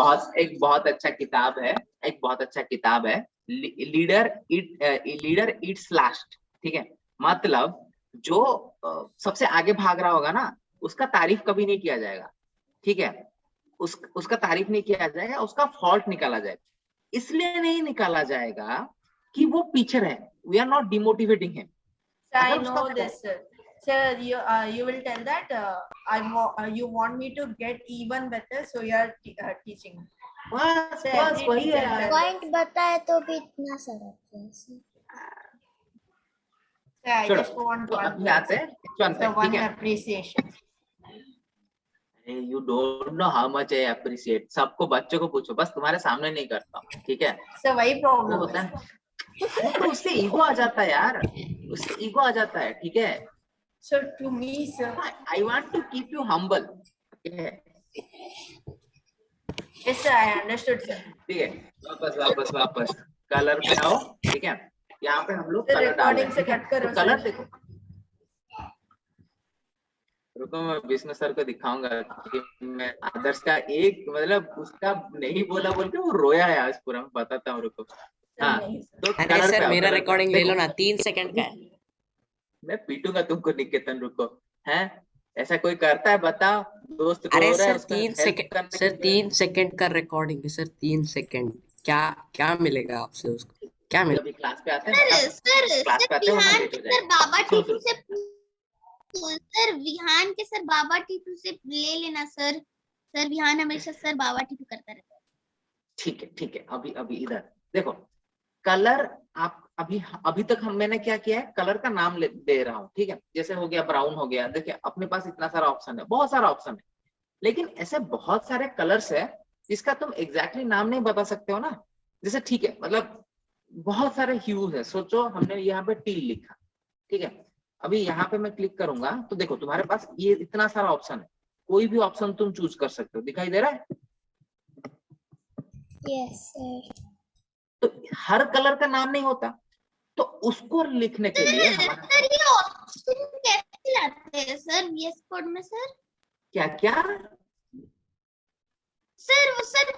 बहुत अच्छा किताब है, एक बहुत अच्छा किताब है, लीडर ईट्स लास्ट। ठीक है, मतलब जो सबसे आगे भाग रहा होगा ना, उसका तारीफ कभी नहीं किया जाएगा। ठीक है, उसका तारीफ नहीं किया जाएगा, उसका फॉल्ट निकाला जाएगा। इसलिए नहीं निकाला जाएगा कि वो पीछे रहे। We are not demotivating him. I know this, sir. Sir, you will tell that you want me to get even better, so you are teaching. बस वही है। पॉइंट बताए तो भी इतना सारा Sir, I just want तो अभी आते हैं one appreciation. You don't know how much I appreciate. सबको बच्चों को पूछो, बस तुम्हारे सामने नहीं करता हूँ। ठीक है, सर वही प्रॉब्लम होता है। तो उससे ईगो आ जाता है यार, उससे ईगो आ जाता है। ठीक है, so to me sir, I want to keep you humble. yes sir, I understood sir. ठीक है, वापस कलर पे आओ। ठीक है, यहाँ पे हम लोग कलर रिकॉर्डिंग से कट करो। कलर देखो, रुको मैं विष्णु सर को दिखाऊंगा कि मैं आदर्श का एक मतलब उसका नहीं बोला बोल के वो रोया है आज पूरा। मैं बताता हूँ, रुको। हाँ, तो अरे सर मेरा रिकॉर्डिंग ले लो ना, 3 सेकंड का है। मैं पीटूंगा तुमको निकेतन, रुको। हैं, ऐसा कोई करता है बताओ? दोस्त रो अरे रहा है, सर 3 सेकंड, सर 3 सेकंड का रिकॉर्डिंग है सर। 3 सेकंड क्या मिलेगा आपसे उसको? क्या मिलेगा? अभी क्लास पे आते हैं, क्लास पे आते हैं, सर बाबा टीटू से सर विहान के सर बाबा टीटू से ले लेना सर। सर विहान हमेशा सर बाबा टीटू करता रहता है। ठीक है। अभी इधर देखो, कलर आप अभी तक मैंने क्या किया है, कलर का नाम दे रहा हूँ। ठीक है, जैसे हो गया ब्राउन हो गया। देखिए अपने पास इतना सारा ऑप्शन है, बहुत सारा ऑप्शन है, लेकिन ऐसे बहुत सारे कलर्स है जिसका तुम एग्जैक्टली नाम नहीं बता सकते हो ना। जैसे ठीक है, मतलब बहुत सारे ह्यूज है। सोचो हमने यहाँ पे टील लिखा। ठीक है, अभी यहाँ पे मैं क्लिक करूंगा तो देखो तुम्हारे पास ये इतना सारा ऑप्शन है, कोई भी ऑप्शन तुम चूज कर सकते हो। दिखाई दे रहा है? Yes sir. तो हर कलर का नाम नहीं होता, तो उसको लिखने के लिए सर ये ऑप्शन कैसे लाते हैं सर VS कोड में? सर क्या सर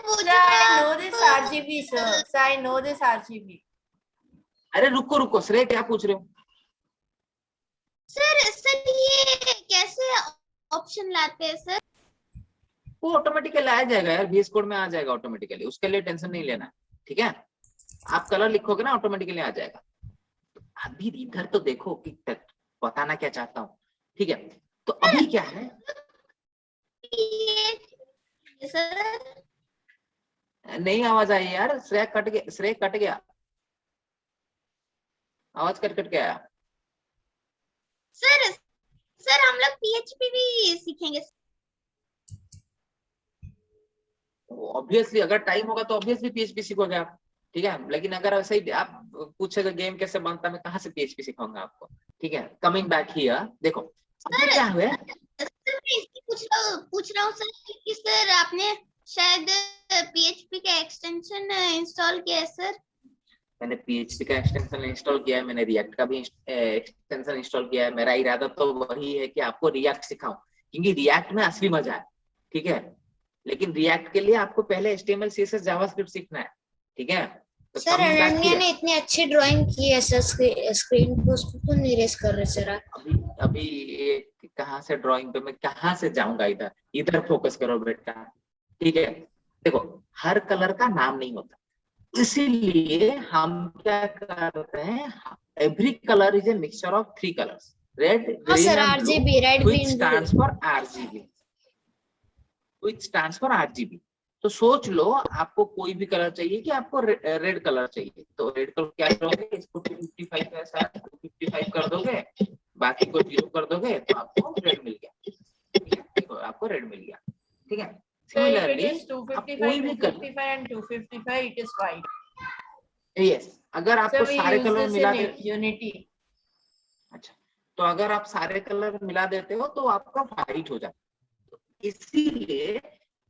वो I know this RGB sir. Sir, I know this RGB. अरे रुको श्रेय, क्या पूछ रहे हो? सर ये कैसे ऑप्शन लाते हैं सर? वो ऑटोमेटिकली आ जाएगा यार, VS कोड में आ जाएगा ऑटोमेटिकली, उसके लिए टेंशन नहीं लेना। ठीक है, आप कलर लिखोगे ना ऑटोमेटिकली आ जाएगा। अभी इधर तो देखो कि बताना क्या चाहता हूँ। ठीक है, तो अभी क्या है सर? नहीं आवाज आई यार, श्रेय कट गया, आवाज कट के आया। सर हम लोग PHP भी सीखेंगे। ऑब्वियसली अगर टाइम होगा तो ऑब्वियसली PHP सीखोगे आप। ठीक है, लेकिन अगर ऐसे ही आप पूछेगा गेम कैसे बनता है, मैं कहाँ से PHP सिखाऊंगा आपको। ठीक है, कमिंग बैक हियर, देखो क्या हुआ। पूछ रहा हूँ सर कि सर आपने शायद PHP का एक्सटेंशन इंस्टॉल किया है सर? मैंने PHP का एक्सटेंशन इंस्टॉल किया है, मैंने रिएक्ट का भी एक्सटेंशन इंस्टॉल किया है। मेरा इरादा तो वही है कि आपको रिएक्ट सिखाऊं, क्योंकि रिएक्ट में असली मजा है। ठीक है, लेकिन रिएक्ट के लिए आपको पहले HTML CSS जावास्क्रिप्ट सीखना है। ठीक है, तो सर अनन्या ने इतनी अच्छी ड्राइंग की है सर, स्क्रीन को उसको क्यों नहीं रेस कर रहे सर? अभी कहाँ से ड्राइंग पे मैं कहाँ से जाऊंगा? इधर फोकस करो बेटा। ठीक है, देखो हर कलर का नाम नहीं होता, इसीलिए हम क्या करते हैं, every colour is a mixture of 3 colours, red, green and blue, which stands for RGB, which stands for RGB। तो सोच लो आपको कोई भी कलर चाहिए कि आपको रेड कलर चाहिए, तो रेड कलर क्या करोगे, इसको 255 है सर, 255 कर दोगे, बाकी को 0 कर दोगे, तो आपको रेड मिल गया। ठीक है, देखो आपको रेड मिल गया। ठीक है, So if it similarly is आप कोई 255, भी colour 255 and 255, it is white. Yes अगर So आपको we सारे use कलर this मिला in दे Unity. अच्छा तो अगर आप सारे कलर मिला देते हो तो आपका वाइट हो जाता है। इसीलिए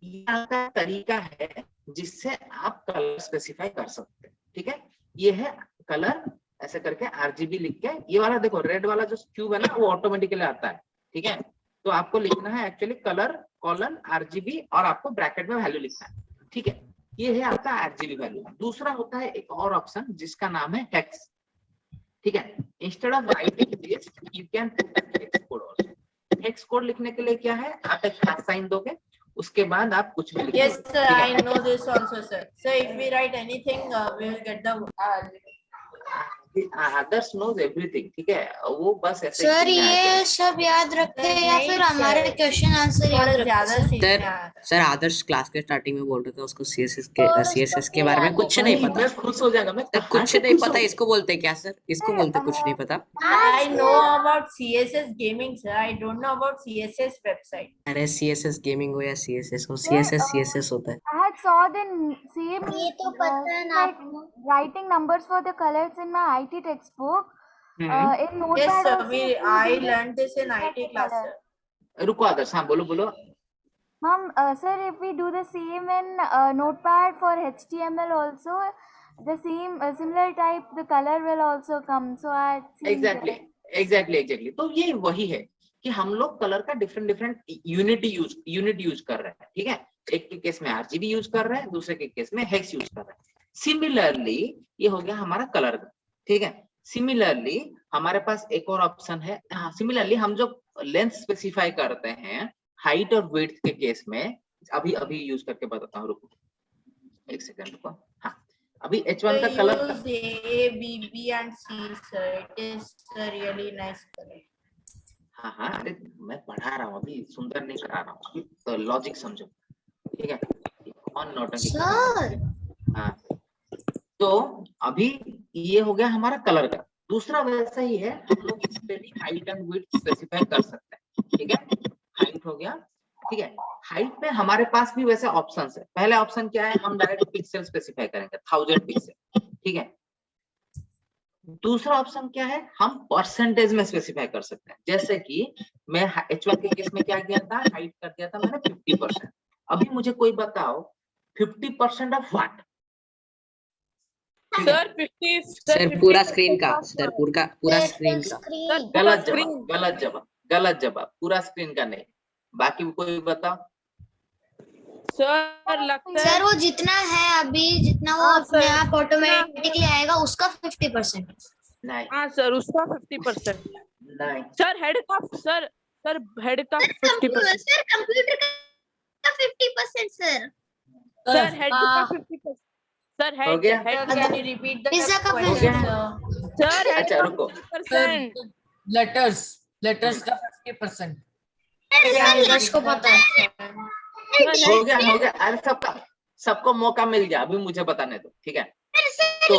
ये आपका तरीका है जिससे आप कलर स्पेसिफाई कर सकते हैं। ठीक है, ये है कलर ऐसे करके RGB लिख के, ये वाला देखो रेड वाला जो क्यूब है ना वो ऑटोमेटिकली आता है। ठीक है, तो आपको लिखना है एक्चुअली कलर कॉलन RGB और आपको ब्रैकेट में वैल्यू लिखना है। ठीक है, ये है आपका RGB वैल्यू। दूसरा होता है एक और ऑप्शन जिसका नाम है हेक्स। ठीक है, instead of writing this you can put hex code also. Hex code लिखने के लिए क्या है, आप एक प्लस साइन दोगे, उसके बाद आप कुछ भी लिख Yes, दोगे। sir, ठीक I है? know this also, sir. So if we write anything, we will get the Others knows everything। ठीक है, वो बस ऐसे सर ही ये सब याद रखे या नहीं फिर हमारे sir, क्वेश्चन आंसर याद थोड़ा रखे ज्यादा सर? सीखना सर है। सर आदर्श क्लास के स्टार्टिंग में बोल रहे थे उसको CSS के बारे में कुछ नहीं पता। मैं खुश हो जाएगा, मैं सर कहाँ कुछ से नहीं खुश पता, हो इसको बोलते क्या सर? इसको बोलते कुछ नहीं पता। I know about CSS gaming, sir. I don't know about CSS website. अरे CSS गेमिंग हो या CSS हो, CSS होता है। I had saw the same ये तो पता है ना like आपको। writing numbers for the colors in my IT textbook. In Yes, Notepad sir. also. I learned this in IT class, sir. रुको आदर्श, हाँ बोलो बोलो। Ma'am, sir, if we do the same in Notepad for HTML also, the same similar type, the color will also come. So I exactly तो ये वही है कि हम लोग कलर का डिफरेंट यूनिट यूज कर रहे हैं। ठीक है, एक के केस में RGB यूज कर रहे हैं, दूसरे के केस में हेक्स यूज कर रहे हैं। सिमिलरली ये हो गया हमारा कलर का। ठीक है, सिमिलरली हमारे पास एक और ऑप्शन है। हाँ, सिमिलरली हम जो लेंथ स्पेसिफाई करते हैं हाइट और विड्थ के केस में, अभी यूज करके बताता हूँ, रुको एक सेकंड रुको। हाँ, अभी H1 का colour use A, B, B and C, sir. It is a really nice color. हाँ अरे मैं पढ़ा रहा हूँ, अभी सुंदर नहीं करा रहा हूँ, अभी तो लॉजिक समझो। ठीक है, कौन नोटिंग सर हाँ, तो अभी ये हो गया हमारा कलर का। दूसरा वैसा ही है, हम लोग इस पे भी हाइट एंड विड्थ स्पेसिफाई कर सकते हैं। ठीक है, हाइट हो गया। ठीक है, हाइट में हमारे पास भी वैसे ऑप्शंस है। पहले ऑप्शन क्या है, हम डायरेक्ट पिक्सल स्पेसिफाई करेंगे 1000 पिक्सल। ठीक है, दूसरा ऑप्शन क्या है, हम परसेंटेज में स्पेसिफाई कर सकते हैं। जैसे कि मैं H1 के केस में क्या किया था, हाइट कर दिया था मैंने 50%। अभी मुझे कोई बताओ 50% ऑफ व्हाट? सर 50 सर पूरा स्क्रीन का, सर पूरा स्क्रीन का। गलत जवाब, पूरा स्क्रीन का नहीं। बाकी कोई बताओ। सर लगता है सर वो जितना है अभी, जितना वो अपने आप ऑटोमेटिकली आएगा उसका 50%। नहीं, हाँ सर उसका 50%। नहीं सर हेड का 50%। सर कंप्यूटर का 50% सर। सर हेड का 50%। सर हो गया? Can you repeat the pizza का question, हो sir? सर हेड अच्छा का रुको, 50%। लेटर्स का 50%। आदर्श को पता है। हो गया। अरे सबको मौका मिल गया, अभी मुझे बताने दो। ठीक है, तो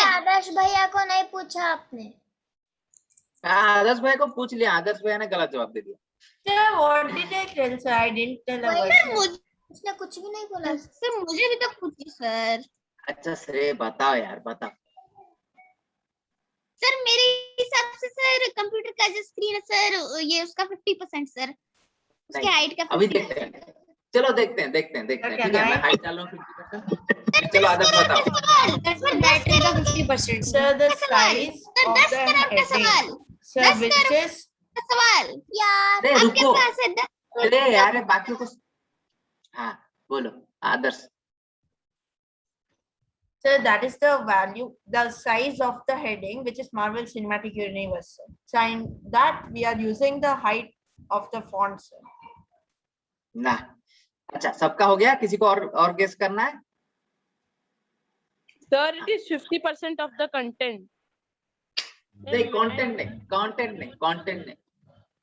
आदर्श भैया को नहीं पूछा आपने? आदर्श भाई को पूछ लिया, आदर्श भैया ने गलत जवाब दे दिया। Sir, what did I tell, sir? I didn't tell a word. उसने कुछ भी नहीं बोला सर, मुझे भी तो पूछिए सर। अच्छा श्रेय बताओ यार, बताओ। सर मेरे हिसाब से सर कंप्यूटर का जो स्क्रीन है सर, ये उसका 50% सर, उसके हाइट का 50%। अभी देखते हैं, चलो देखते हैं। ठीक है, मैं हाइट डाल रहा हूँ 50%। चलो आदर्श बताओ। बैटरी का 50%। Sir, the size of the heading. Sir, which is सवाल यार अरे आपके रुको, पास है अरे यार बाकी को। हाँ बोलो आदर्श। Sir, that is the value, the size of the heading, which is Marvel Cinematic Universe. So in that we are using the height of the font, sir. ना अच्छा, सबका हो गया, किसी को और गेस करना है? Sir, it is 50% of the content. नहीं, कंटेंट नहीं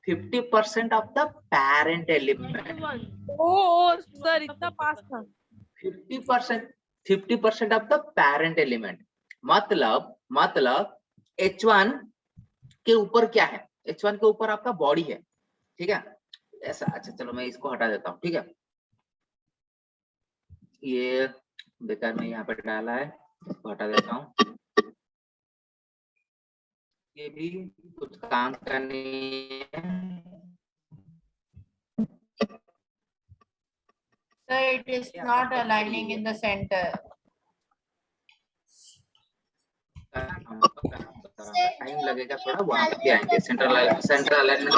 50% of the parent element. Oh sir, इतना पास था। 50% ऑफ द पेरेंट एलिमेंट मतलब H1 के ऊपर क्या है, H1 के ऊपर आपका बॉडी है। ठीक है, ऐसा, अच्छा चलो मैं इसको हटा देता हूँ, ठीक है। ये बेकार में यहाँ पर डाला है, इसको हटा देता हूँ। ये भी कुछ काम का नहीं है। Sir, it is not aligning in the center. Time लगेगा थोड़ा, वहां तक भी आएंगे। Central alignment.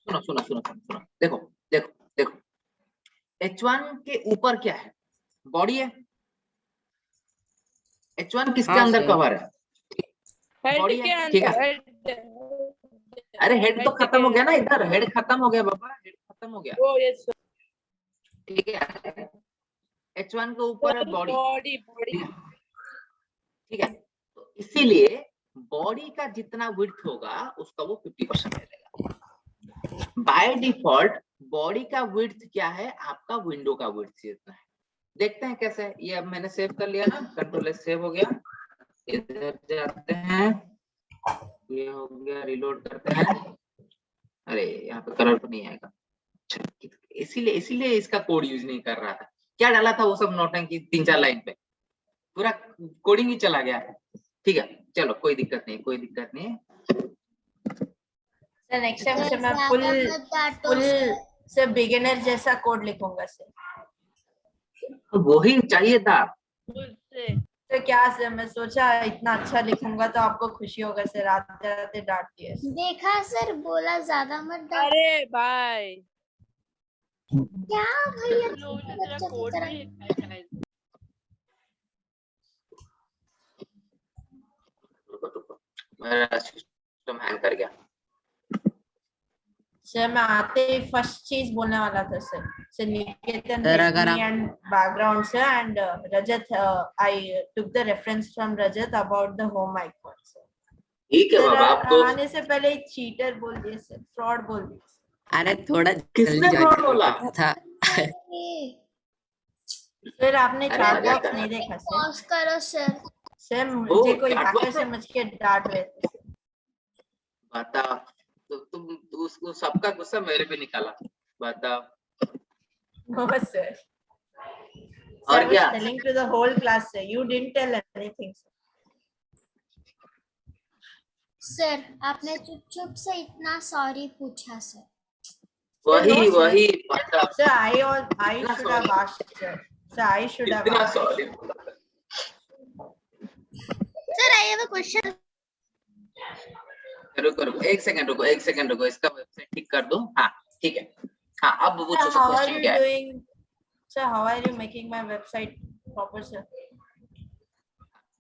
सुनो सुनो सुनो सुनो, देखो देखो देखो, H1 के ऊपर क्या है? बॉडी है। H1 किसके हाँ अंदर सर। कवर है? हेड बॉडी के है, ठीक है। अरे हेड तो खत्म हो गया ना, इधर हेड खत्म हो गया बाबा, हेड खत्म हो गया, ओ यस ठीक है। H1 के ऊपर है बॉडी, बॉडी बॉडी ठीक है। तो इसीलिए बॉडी का जितना विड्थ होगा उसका वो 50% ले लेगा। बाय डिफॉल्ट बॉडी का विड्थ क्या है? आपका विंडो का विड्थ जितना है। देखते हैं कैसे है। ये अब मैंने सेव कर लिया ना, कंट्रोल एस सेव हो गया। इधर जाते हैं, ये हो गया, रिलोड करते हैं। अरे यहाँ पे कलर तो नहीं आएगा, इसीलिए इसका कोड यूज नहीं कर रहा था। क्या डाला था वो सब नौटंकी 3-4 लाइन पे, पूरा कोडिंग ही चला गया। ठीक है चलो, कोई दिक्कत नहीं, कोई दिक्कत नहीं। सर नेक्स्ट टाइम से मैं फुल से बिगिनर जैसा कोड लिखूंगा सर। वही चाहिए था। तो क्या सर, मैं सोचा इतना अच्छा लिखूंगा तो आपको खुशी होगा सर, आते आते डांट दिए। देखा सर, बोला ज्यादा मत डांट। अरे भाई क्या भैया, तेरा कोड भी है। मेरा सिस्टम हैंग कर गया। सर मैं आते ही फर्स्ट चीज बोलने वाला था सर। सर निकेतन सर, अगर आप- and background sir and Rajat, I took the reference from Rajat about the home icon sir. ठीक है सर बाबा, आप तो आने से पहले चीटर बोल दिए सर, फ्रॉड बोल दिए सर। अरे थोड़ा किसने जल्दी ज्वाइन fraud बोला? करना था। सर आपने अरे चार्ट मजाक बॉक्स कर नहीं रहा देखा सर? पॉज करो सर। सर ओ, मुझे कोई chat हैकर box? समझ के डांट रहे थे सर। बताओ, तो तुम उसको सबका गुस्सा मेरे पे निकाला, बताओ। No sir. और Sir was क्या? telling to the whole class sir, you didn't tell anything sir. Sir आपने चुप चुप से इतना सॉरी पूछा सर। वही no, sir. वही बताओ। Sir, I इतना should have sorry। asked sir. Sir, I should have इतना asked. Sorry. Sir I have a question. रुको रुको, एक सेकंड रुको, इसका वेबसाइट ठीक कर दो। हाँ ठीक है, हाँ अब वो Sir, how are question you क्या है? doing? Sir, how are you making my website proper sir?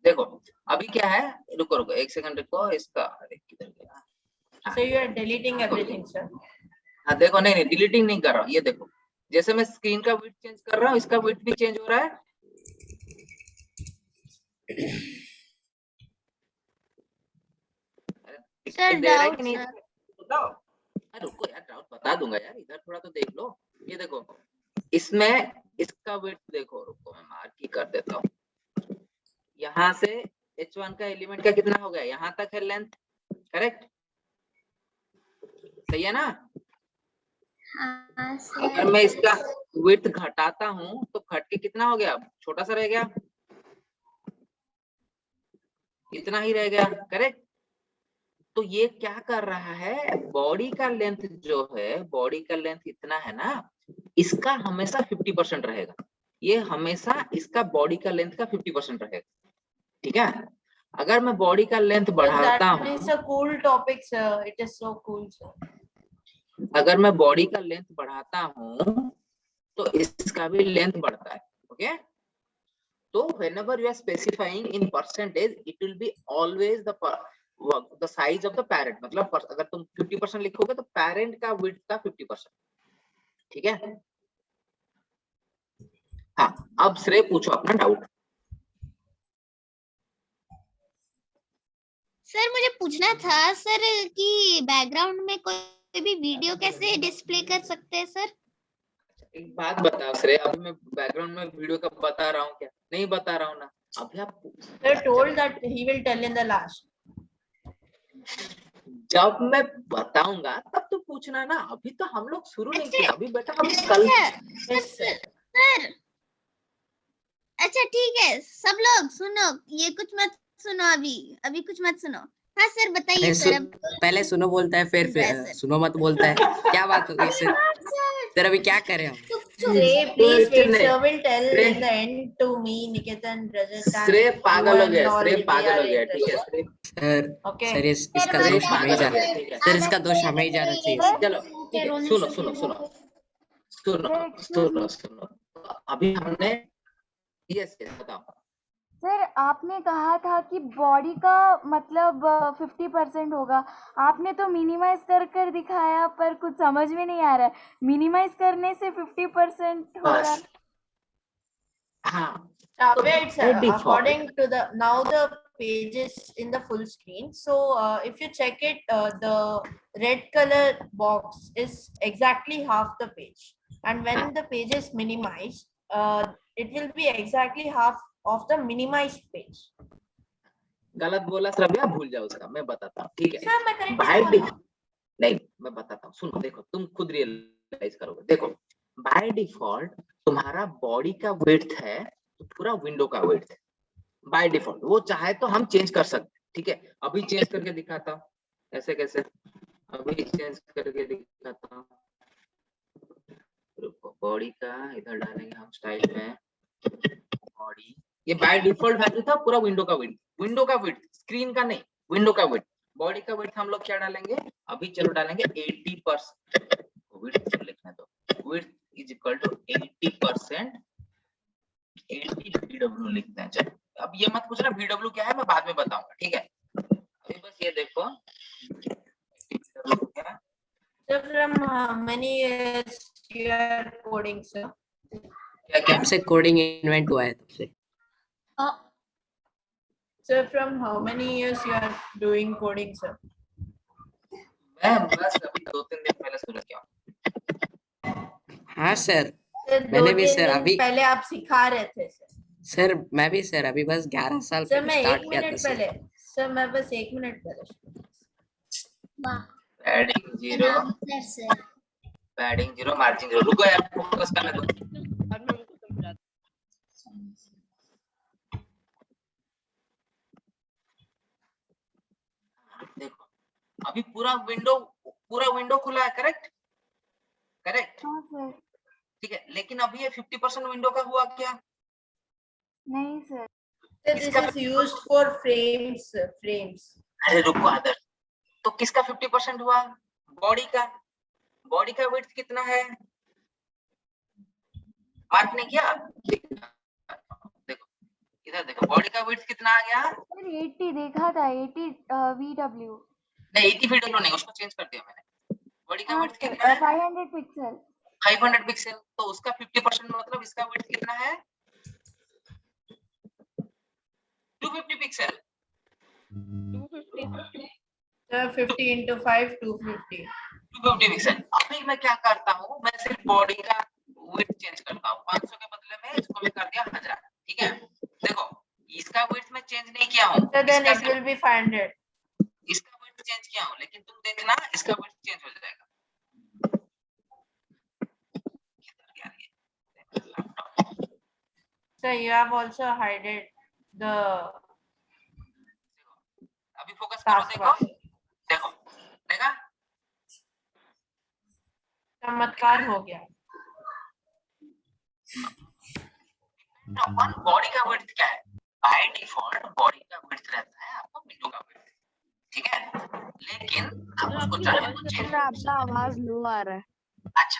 देखो अभी क्या है, रुको रुको एक सेकंड रुको, इसका अरे किधर गया? हाँ, So you are deleting everything sir. हाँ देखो, नहीं डिलीटिंग नहीं कर रहा हूँ। ये देखो, जैसे मैं स्क्रीन का विड्थ चेंज कर रहा हूँ, इसका विड्थ भी चेंज हो रहा है। सर दे रहा है डाउट कि नहीं? सर। बताओ। अरे रुको यार, डाउट बता दूंगा यार, इधर थोड़ा तो देख लो। ये देखो, इसमें इसका विड्थ देखो, रुको मैं मार्क ही कर देता हूँ। यहाँ से H1 का एलिमेंट का कितना हो गया? यहाँ तक है लेंथ, करेक्ट? सही है ना? हाँ सर। अगर मैं इसका विड्थ घटाता हूँ तो घट के कितना हो गया? छोटा सा रह गया, इतना ही रह गया, करेक्ट? तो ये क्या कर रहा है, बॉडी का लेंथ जो है, बॉडी का लेंथ इतना है ना, इसका हमेशा 50% रहेगा। ये हमेशा इसका बॉडी का लेंथ का 50% रहेगा, ठीक है? अगर मैं बॉडी का लेंथ बढ़ाता That हूँ, is a cool topic sir. It is so cool sir. अगर मैं बॉडी का लेंथ बढ़ाता हूँ तो इसका भी लेंथ बढ़ता है, ओके? तो whenever you are specifying in percentage, it will be always the size of the parent। मतलब अगर तुम 50% लिखोगे तो parent का width का 50%, ठीक है? हाँ, अब श्रेय पूछो अपना डाउट। सर मुझे पूछना था सर कि बैकग्राउंड में कोई भी वीडियो कैसे डिस्प्ले कर सकते हैं सर? एक बात बताओ श्रेय, अभी मैं बैकग्राउंड में वीडियो का बता रहा हूँ क्या? नहीं बता रहा हूँ ना। अभी आप Sir told that he will tell in the last. जब मैं बताऊंगा तब तो पूछना ना, अभी तो हम लोग शुरू नहीं किया, अभी बेटा हम कल। सर अच्छा ठीक है, सब लोग सुनो, ये कुछ मत सुनो, अभी कुछ मत सुनो। हाँ सर बताइए नहीं, सर। अब पहले सुनो बोलता है, फिर सर। सुनो मत बोलता है, क्या बात हो गई सर? सर अभी क्या करें हम? Say, please wait. नहीं। Sir will tell श्रेय- in the end to me, Niketan, Rajat, श्रेय and पागल you हो गया, and all. श्रेय We पागल are हो गया, ठीक है interested. श्रेय। Sir Okay. सर इसका श्रेय दोष हमें ही पागल हो जाना गया, ठीक है। सर, इसका दोष हमें ही जाना चाहिए सर। चलो ठीक है, सुनो सुनो सुनो सुनो सर एक्सक्यूज सुनो मी सुनो, अभी हमने यस बताओ। सर, आपने कहा था कि बॉडी का मतलब 50% होगा। आपने तो मिनिमाइज कर कर दिखाया, पर कुछ समझ में नहीं आ रहा है। मिनिमाइज करने से 50% हो रहा है। बस हाँ, Wait, sir. According to the now the page is in the full screen. So if you check it, the red color box is exactly half the page, and when the page is minimized, it will be exactly half of the minimized page. गलत बोला श्रव्या, भूल जाओ उसका, मैं बताता हूँ, ठीक है। Sir, मैं correct बाय बोल रहा हूँ। नहीं, मैं बताता हूँ, सुनो, देखो तुम खुद रियलाइज करोगे। देखो बाय डिफॉल्ट तुम्हारा बॉडी का विड्थ है तो पूरा विंडो का विड्थ है बाय डिफॉल्ट। वो चाहे तो हम चेंज कर सकते, ठीक है। अभी चेंज करके दिखाता हूँ, ऐसे कैसे, अभी चेंज करके दिखाता हूँ। रुको, बॉडी का इधर डालेंगे हम स्टाइल में, बॉडी, ये बाय डिफॉल्ट वैल्यू था पूरा विंडो का विड्थ, स्क्रीन का नहीं, विंडो का विड्थ। बॉडी का विड्थ हम लोग क्या डालेंगे, अभी चलो डालेंगे 80%। विड्थ लिखने दो, width is equal to 80%, 80 VW लिखते हैं। चलो अब ये मत पूछना VW क्या है, मैं बाद में बताऊंगा, ठीक है। अभी बस ये देखो VW क्या है। So from many years you are coding, sir. कब से कोडिंग इन्वेंट हुआ है तब से? Sir, from how many years you are doing coding, sir? मैं बस अभी 2-3 दिन पहले शुरू किया। हाँ सर, Sir, मैंने भी 2-3 सर दिन अभी, पहले आप सिखा रहे थे सर। सर मैं भी सर अभी बस 11 साल सर पहले मैं स्टार्ट 1 किया था मिनट सर। पहले, सर मैं बस 1 मिनट पहले। Padding 0, padding 0, margin 0। रुको यार, फोकस करने दो। और मैं उनको समझाता देखो अभी पूरा विंडो खुला है, करेक्ट करेक्ट, हाँ सर। ठीक है। लेकिन अभी ये 50% विंडो का हुआ क्या? नहीं sir. Sir, this is used for frames, sir, frames. अरे रुको आदर्श, तो किसका 50% हुआ? बॉडी का विड्थ कितना है, मार्क नहीं किया? देखो इधर देखो, बॉडी का विड्थ कितना आ गया? सर 80 देखा था, 80 VW। नहीं 80 VW नहीं, उसको चेंज कर दिया मैंने। बॉडी का हाँ विड्थ सर, कितना है? 500 पिक्सल। 500 पिक्सल, तो उसका 50% मतलब इसका विड्थ कितना है? 250 पिक्सल। 250 Sir, 50 into 5, 250. 250 पिक्सल। अभी मैं क्या करता हूँ, मैं सिर्फ बॉडी का विड्थ चेंज करता हूँ। 500 के बदले में इसको मैं कर दिया 1000, ठीक है। देखो इसका विड्थ मैं चेंज नहीं किया हूँ, So then it will be 500. इसका विड्थ चेंज किया हूँ, लेकिन तुम देखना इसका विड्थ चेंज हो जाएगा। So you have also hidden the अभी फोकस करो, देखो देखो देखा, चमत्कार हो गया। अपन बॉडी का विड्थ क्या है? बाय डिफॉल्ट बॉडी का विड्थ रहता है आपका विंडो का विड्थ, ठीक है। लेकिन आप उसको चाहे तो चेंज। आपका आवाज लो आ रहा है। अच्छा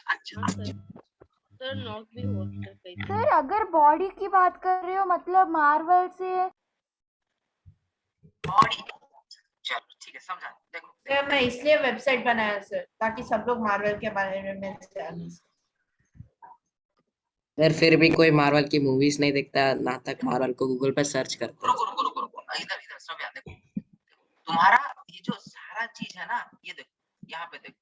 सर नॉक भी हो सकता है। सर अगर बॉडी की बात कर रहे हो, मतलब मार्वल से बॉडी, चलो ठीक है, समझा। देखो सर मैं इसलिए वेबसाइट बनाया सर, ताकि सब लोग मार्वल के बारे में जाने। सर फिर भी कोई मार्वल की मूवीज नहीं देखता, ना तक मार्वल को गूगल पर सर्च करता। रुको इधर सब याद देखो, तुम्हारा ये जो सारा चीज है ना, ये देखो यहाँ पे देखो,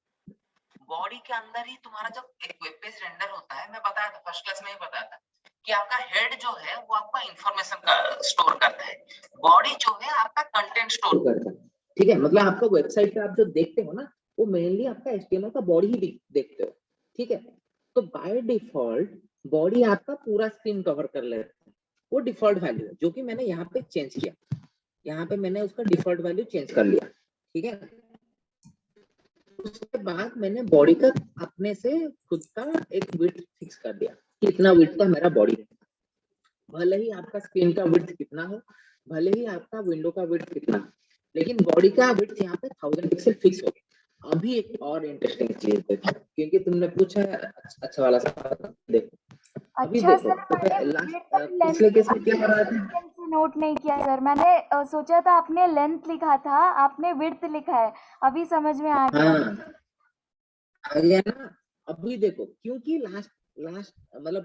बॉडी के अंदर ही तुम्हारा जब एक वेब पेज रेंडर होता है, मैं बताया था फर्स्ट क्लास में ही बताया था कि आपका हेड जो है वो आपका इंफॉर्मेशन का स्टोर करता है, बॉडी जो है आपका कंटेंट स्टोर करता है, ठीक है, मतलब आपका वेबसाइट पे आप जो देखते हो ना, वो मेनली आपका HTML का बॉडी ही देखते हो, ठीक है। तो बाय डिफॉल्ट बॉडी आपका पूरा स्क्रीन कवर कर लेता है, वो डिफॉल्ट वैल्यू है, जो कि मैंने यहाँ पे चेंज किया। यहाँ पे मैंने उसका डिफॉल्ट वैल्यू चेंज कर लिया, ठीक है। उसके बाद मैंने बॉडी का अपने से खुद का एक विड्थ फिक्स कर दिया, कितना विड्थ का मेरा बॉडी है। भले ही आपका स्क्रीन का विड्थ कितना हो, भले ही आपका विंडो का विड्थ कितना हो, लेकिन बॉडी का विड्थ यहाँ पे 1000 पिक्सल फिक्स हो गया। अभी एक और इंटरेस्टिंग चीज देखो, क्योंकि तुमने पूछा है अच्छा वाला सवाल, देखो अभी अच्छा देखो सर, मैंने पिछले केस में क्या हो रहा था, नोट नहीं किया सर। मैंने सोचा था आपने लेंथ लिखा था, आपने विड्थ लिखा है। अभी समझ में आ गया। हाँ आ गया ना। अभी देखो, क्योंकि लास्ट लास्ट मतलब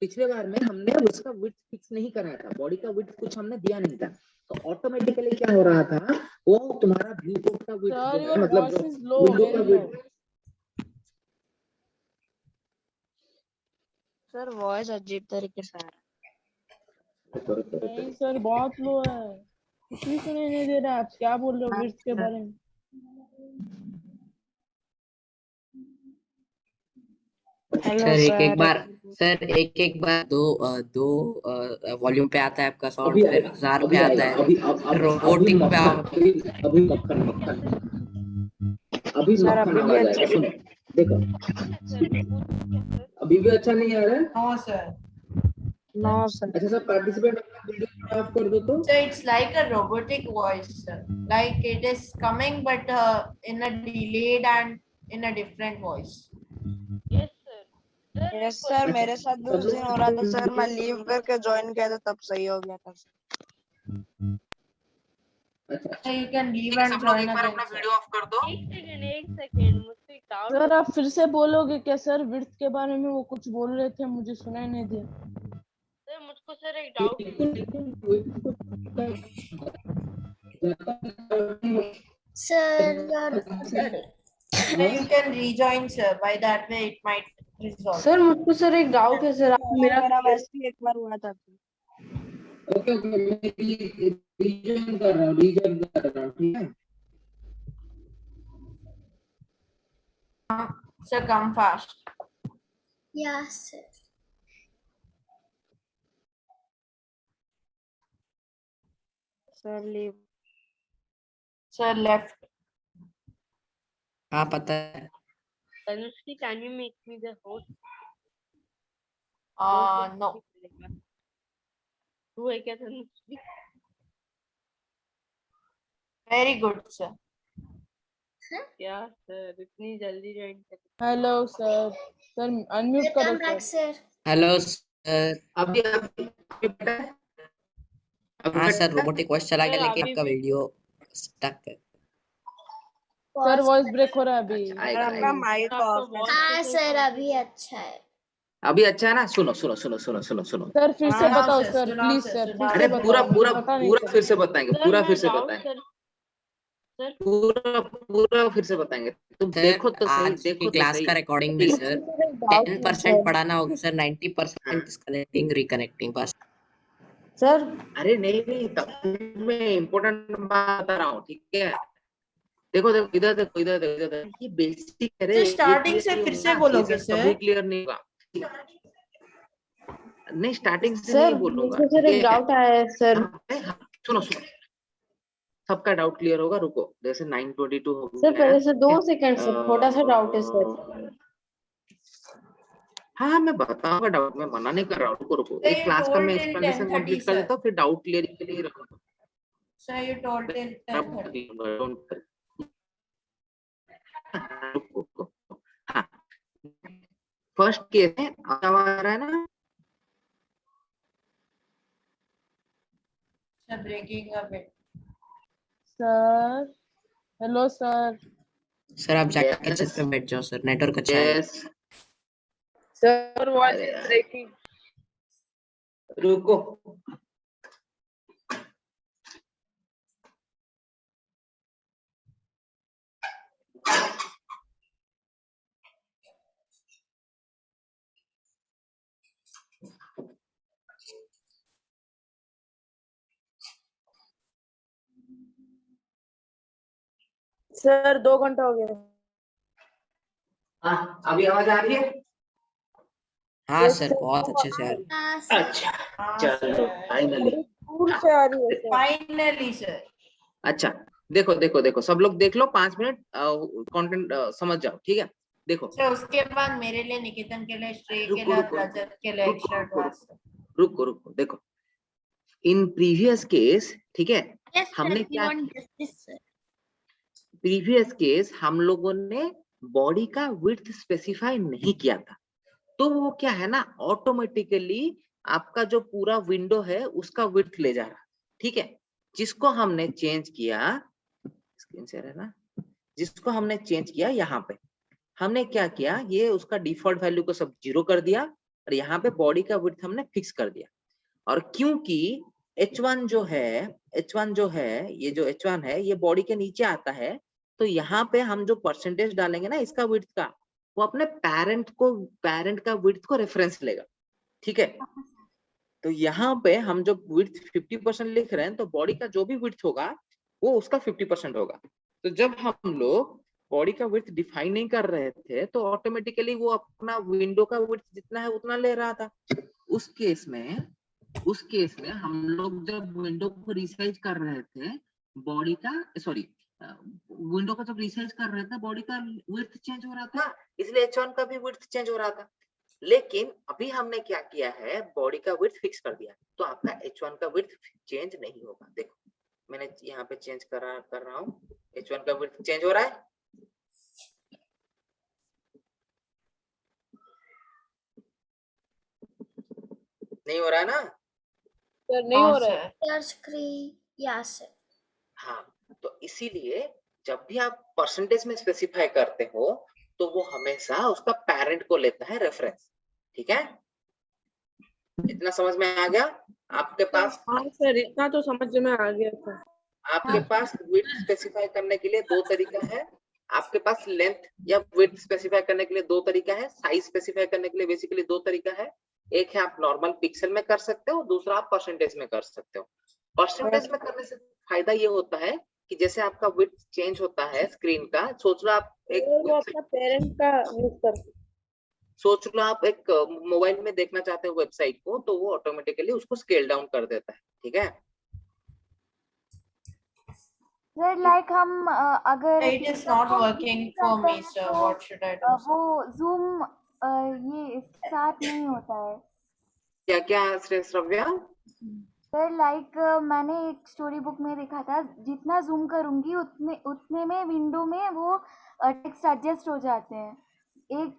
पिछले बार में हमने उसका विड्थ फिक्स नहीं कराया था, बॉडी का विड्थ कुछ हमने दिया नहीं था, तो ऑटोमेटिकली क्या हो रहा था, वो तुम्हारा व्यू कोड का विड्थ जो है, मतलब जो विंडो का विड्थ। सर वॉइस अजीब तरीके से आ रहा नहीं सर, बहुत लो है, कुछ भी सुनाई नहीं दे रहा। आप क्या बोल रहे हो विड्थ के बारे में? सर एक एक बार दो वॉल्यूम पे आता है आपका साउंड, फिर 1000 पे आता है, रोबोटिक पे अभी मक्खन अभी मक्खन आवाज आएगा, सुनो देखो। अभी भी अच्छा नहीं आ रहा है? No, sir. No, sir. अच्छा सर, पार्टिसिपेंट वीडियो ऑफ कर दो तो। So it's like a robotic voice, sir. Like it is coming, but in a delayed and in a different voice. Yes sir. Yes sir, मेरे साथ भी उस दिन हो रहा था सर, मैं लीव करके ज्वाइन किया था तब सही हो गया था sir. So you can leave and join again. अपना वीडियो ऑफ कर दो। एक सेकंड, मुझसे डाउट। सर आप फिर से बोलोगे क्या सर? विड्थ के बारे में वो कुछ बोल रहे थे, मुझे सुनाई नहीं दिया। सर मुझको सर एक doubt sir So you can rejoin, sir. By that way, it might resolve. Sir मुझको सर एक डाउट है सर, मेरा वैसे ही एक बार हुआ था। ओके ओके, मैं रीजन कर रहा हूँ, ठीक है। So come fast. Yes sir. Sir leave. Sir left. हाँ पता है। Tanushree, can you make me the host? No. तू है क्या तनुश्री? Very good, sir. क्या सर इतनी जल्दी ज्वाइन कर? हेलो सर, सर अनम्यूट करो सर। Hello sir. अभी हाँ सर, रोबोटिक वॉइस चला गया, लेकिन अभी आपका भी- वीडियो स्टक है। सर वॉइस ब्रेक हो रहा है अभी। आपका माइक ऑफ है। हाँ सर, अभी अच्छा है। अभी अच्छा है ना? सुनो सुनो सुनो सुनो सुनो सुनो। सर फिर से हाँ, बताओ सर, सर, सुनाओ प्लीज सर, सर, फिर सुनाओ। से अरे बताओ। पूरा मुझे पूरा पता नहीं पूरा सर। फिर से बताएंगे, सर, पूरा मैं फिर से डाउट बताएंगे, सर पूरा फिर से बताएंगे। तुम सर देखो तो सही, आज की देखो तो क्लास सही। का रिकॉर्डिंग में सर 10% पढ़ाना होगा सर, 90% डिस्कनेक्टिंग रिकनेक्टिंग बस। सर अरे नहीं नहीं, तब मैं इम्पोर्टेंट बात बता रहा हूँ, ठीक है। देखो देखो, इधर देखो, इधर देखो, इधर देखो। ये बेसिक है रे, सर ये स्टार्टिंग clear से नहीं फिर होगा, से ये बोलोगे सब कभी सर। क्लियर नहीं होगा। नहीं, स्टार्टिंग से सर नहीं बोलूंगा, मुझको सर ठीक एक है। डाउट आया है सर। हाँ, सुनो सुनो, सबका डाउट क्लियर होगा, रुको। जैसे 9:22 हो सर गया पहले है। से 2 सेकंड सर, छोटा सा डाउट है सर। हाँ मैं बताऊंगा डाउट, मैं मना नहीं कर रहा हूँ, रुको रुको, Sir, एक you क्लास का told मैं till एक्सप्लेनेशन 10:30, कंप्लीट कर sir. देता हूँ, फिर डाउट क्लियर के लिए रखूंगा। Sir, you told till 10:30. रुको, हाँ, फर्स्ट केस है, आवाज आ रहा है ना? Sir, breaking a bit. Sir hello sir. Sir आप जाके छत पे बैठ जाओ सर, नेटवर्क अच्छा है। Yes sir voice breaking. रुको। सर 2 घंटा हो गया। हाँ, अभी आवाज आ रही है? हाँ सर, बहुत अच्छे से आ रही है। हाँ सर। अच्छा, चलो फाइनली। स्कूल से आ रही है सर। Finally sir. अच्छा, देखो देखो देखो, सब लोग देख लो, 5 मिनट कंटेंट समझ जाओ, ठीक है? देखो, तो उसके बाद मेरे लिए, निकेतन के लिए, श्रेय के रुको लिए, रुको रजत के लिए रुको एक्स्ट्रा रुको क्लास। रुको रुको, देखो, इन प्रीवियस केस, ठीक है, Yes, sir, हमने we क्या, want justice, sir. Previous case हम लोगों ने बॉडी का विड्थ स्पेसिफाई नहीं किया था, तो वो क्या है ना, ऑटोमेटिकली आपका जो पूरा विंडो है उसका विड्थ ले जा रहा, ठीक है? जिसको हमने चेंज किया, स्क्रीन शेयर है ना, जिसको हमने चेंज किया यहाँ पे, हमने क्या किया, ये उसका डिफॉल्ट वैल्यू को सब 0 कर दिया और यहाँ पे बॉडी का विड्थ हमने फिक्स कर दिया। और क्योंकि H1 जो है, ये जो H1 है ये बॉडी के नीचे आता है, तो यहाँ पे हम जो परसेंटेज डालेंगे ना इसका विड्थ का, वो अपने पैरेंट का विड्थ को रेफरेंस लेगा, ठीक है? तो यहाँ पे हम जो विड्थ 50% लिख रहे हैं, तो बॉडी का जो भी विड्थ होगा वो उसका 50% होगा। तो जब हम लोग बॉडी का विड्थ डिफाइन नहीं कर रहे थे, तो ऑटोमेटिकली वो अपना विंडो का विड्थ जितना है उतना ले रहा था। उस केस में हम लोग जब विंडो को रिसाइज कर रहे थे, बॉडी का विंडो को जब रिसाइज कर रहे थे, बॉडी का विड्थ चेंज हो रहा था, इसलिए H1 का भी विड्थ चेंज हो रहा था। लेकिन अभी हमने क्या किया है, बॉडी का विड्थ फिक्स कर दिया, तो आपका H1 का विड्थ चेंज नहीं होगा। देखो, मैंने यहाँ पे चेंज कर रहा हूँ, H1 का विड्थ चेंज हो रहा है, नहीं हो रहा है ना? सर नहीं हो रहा है। Your screen. Yes, sir. हाँ, तो इसीलिए जब भी आप परसेंटेज में स्पेसिफाई करते हो, तो वो हमेशा उसका पेरेंट को लेता है रेफरेंस, ठीक है? इतना समझ में आ गया आपके पास? हाँ सर, इतना तो समझ में आ गया था। आपके पास विड्थ स्पेसिफाई करने के लिए 2 तरीका है, आपके पास लेंथ या विड्थ स्पेसिफाई करने के लिए 2 तरीका है, साइज स्पेसिफाई करने के लिए बेसिकली 2 तरीका है। एक है आप नॉर्मल पिक्सल में कर सकते हो, दूसरा आप परसेंटेज में कर सकते हो। परसेंटेज में करने से फायदा ये होता है कि जैसे आपका विड्थ चेंज होता है स्क्रीन का, सोच लो आप एक मोबाइल में देखना चाहते हो वेबसाइट को, तो वो ऑटोमेटिकली उसको स्केल डाउन कर देता है, ठीक है? सर लाइक हम अगर It is not working for me, sir. What should I do? वो जूम ये साथ नहीं होता है। क्या क्या श्रेया? सर लाइक मैंने एक स्टोरी बुक में देखा था, जितना जूम करूंगी उतने में विंडो में वो टेक्स्ट एडजस्ट हो जाते हैं।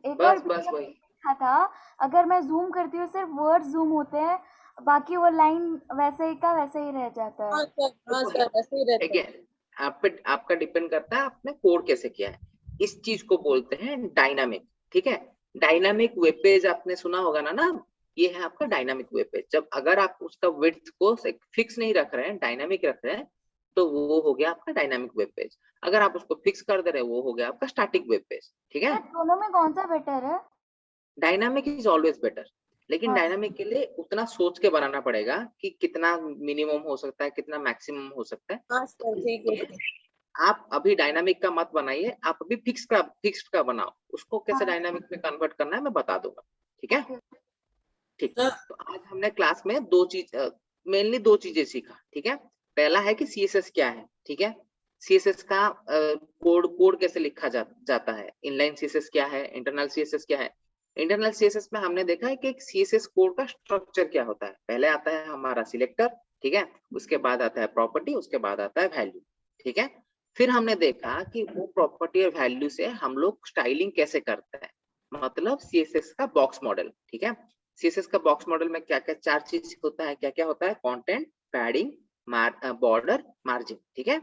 एक और बस वही देखा था, अगर मैं जूम करती हूँ सिर्फ वर्ड जूम होते हैं, बाकी वो लाइन वैसे ही का वैसे ही रह जाता है। वैसे ही रहता है। आपका डिपेंड करता है आपने कोड कैसे किया है। इस चीज को बोलते हैं डायनामिक, ठीक है? डायनामिक वेब पेज आपने सुना होगा ना, ये है आपका डायनामिक वेब पेज। जब अगर आप उसका विड्थ को फिक्स नहीं रख रहे हैं, डायनामिक रख रहे हैं, तो वो हो गया आपका डायनामिक वेब पेज। अगर आप उसको फिक्स कर दे रहे हैं, वो हो गया आपका स्टैटिक वेब पेज, ठीक है? दोनों में कौन सा बेटर है? डायनामिक इज ऑलवेज बेटर, लेकिन डायनामिक के लिए उतना सोच के बनाना पड़ेगा कि कितना मिनिमम हो सकता है, कितना मैक्सिमम हो सकता है। हाँ सर, ठीक है। आप अभी डायनामिक का मत बनाइए, आप अभी फिक्स्ड का बनाओ। उसको कैसे डायनामिक में कन्वर्ट करना है मैं बता दूंगा, ठीक है? ठीक, तो आज हमने क्लास में मेनली दो चीजें सीखा, ठीक है? पहला है कि CSS क्या है, ठीक है? CSS का कोड कैसे लिखा जाता है, इनलाइन CSS क्या है, इंटरनल CSS क्या है। इंटरनल CSS में हमने देखा है कि एक CSS कोड का स्ट्रक्चर क्या होता है। पहले आता है हमारा सिलेक्टर, ठीक है? उसके बाद आता है प्रॉपर्टी, उसके बाद आता है वैल्यू, ठीक है? फिर हमने देखा कि वो प्रॉपर्टी और वैल्यू से हम लोग स्टाइलिंग कैसे करते हैं, मतलब CSS का बॉक्स मॉडल, ठीक है? CSS का बॉक्स मॉडल में क्या क्या 4 चीज होता है, क्या क्या होता है? कंटेंट, पैडिंग, बॉर्डर, मार्जिन, ठीक है?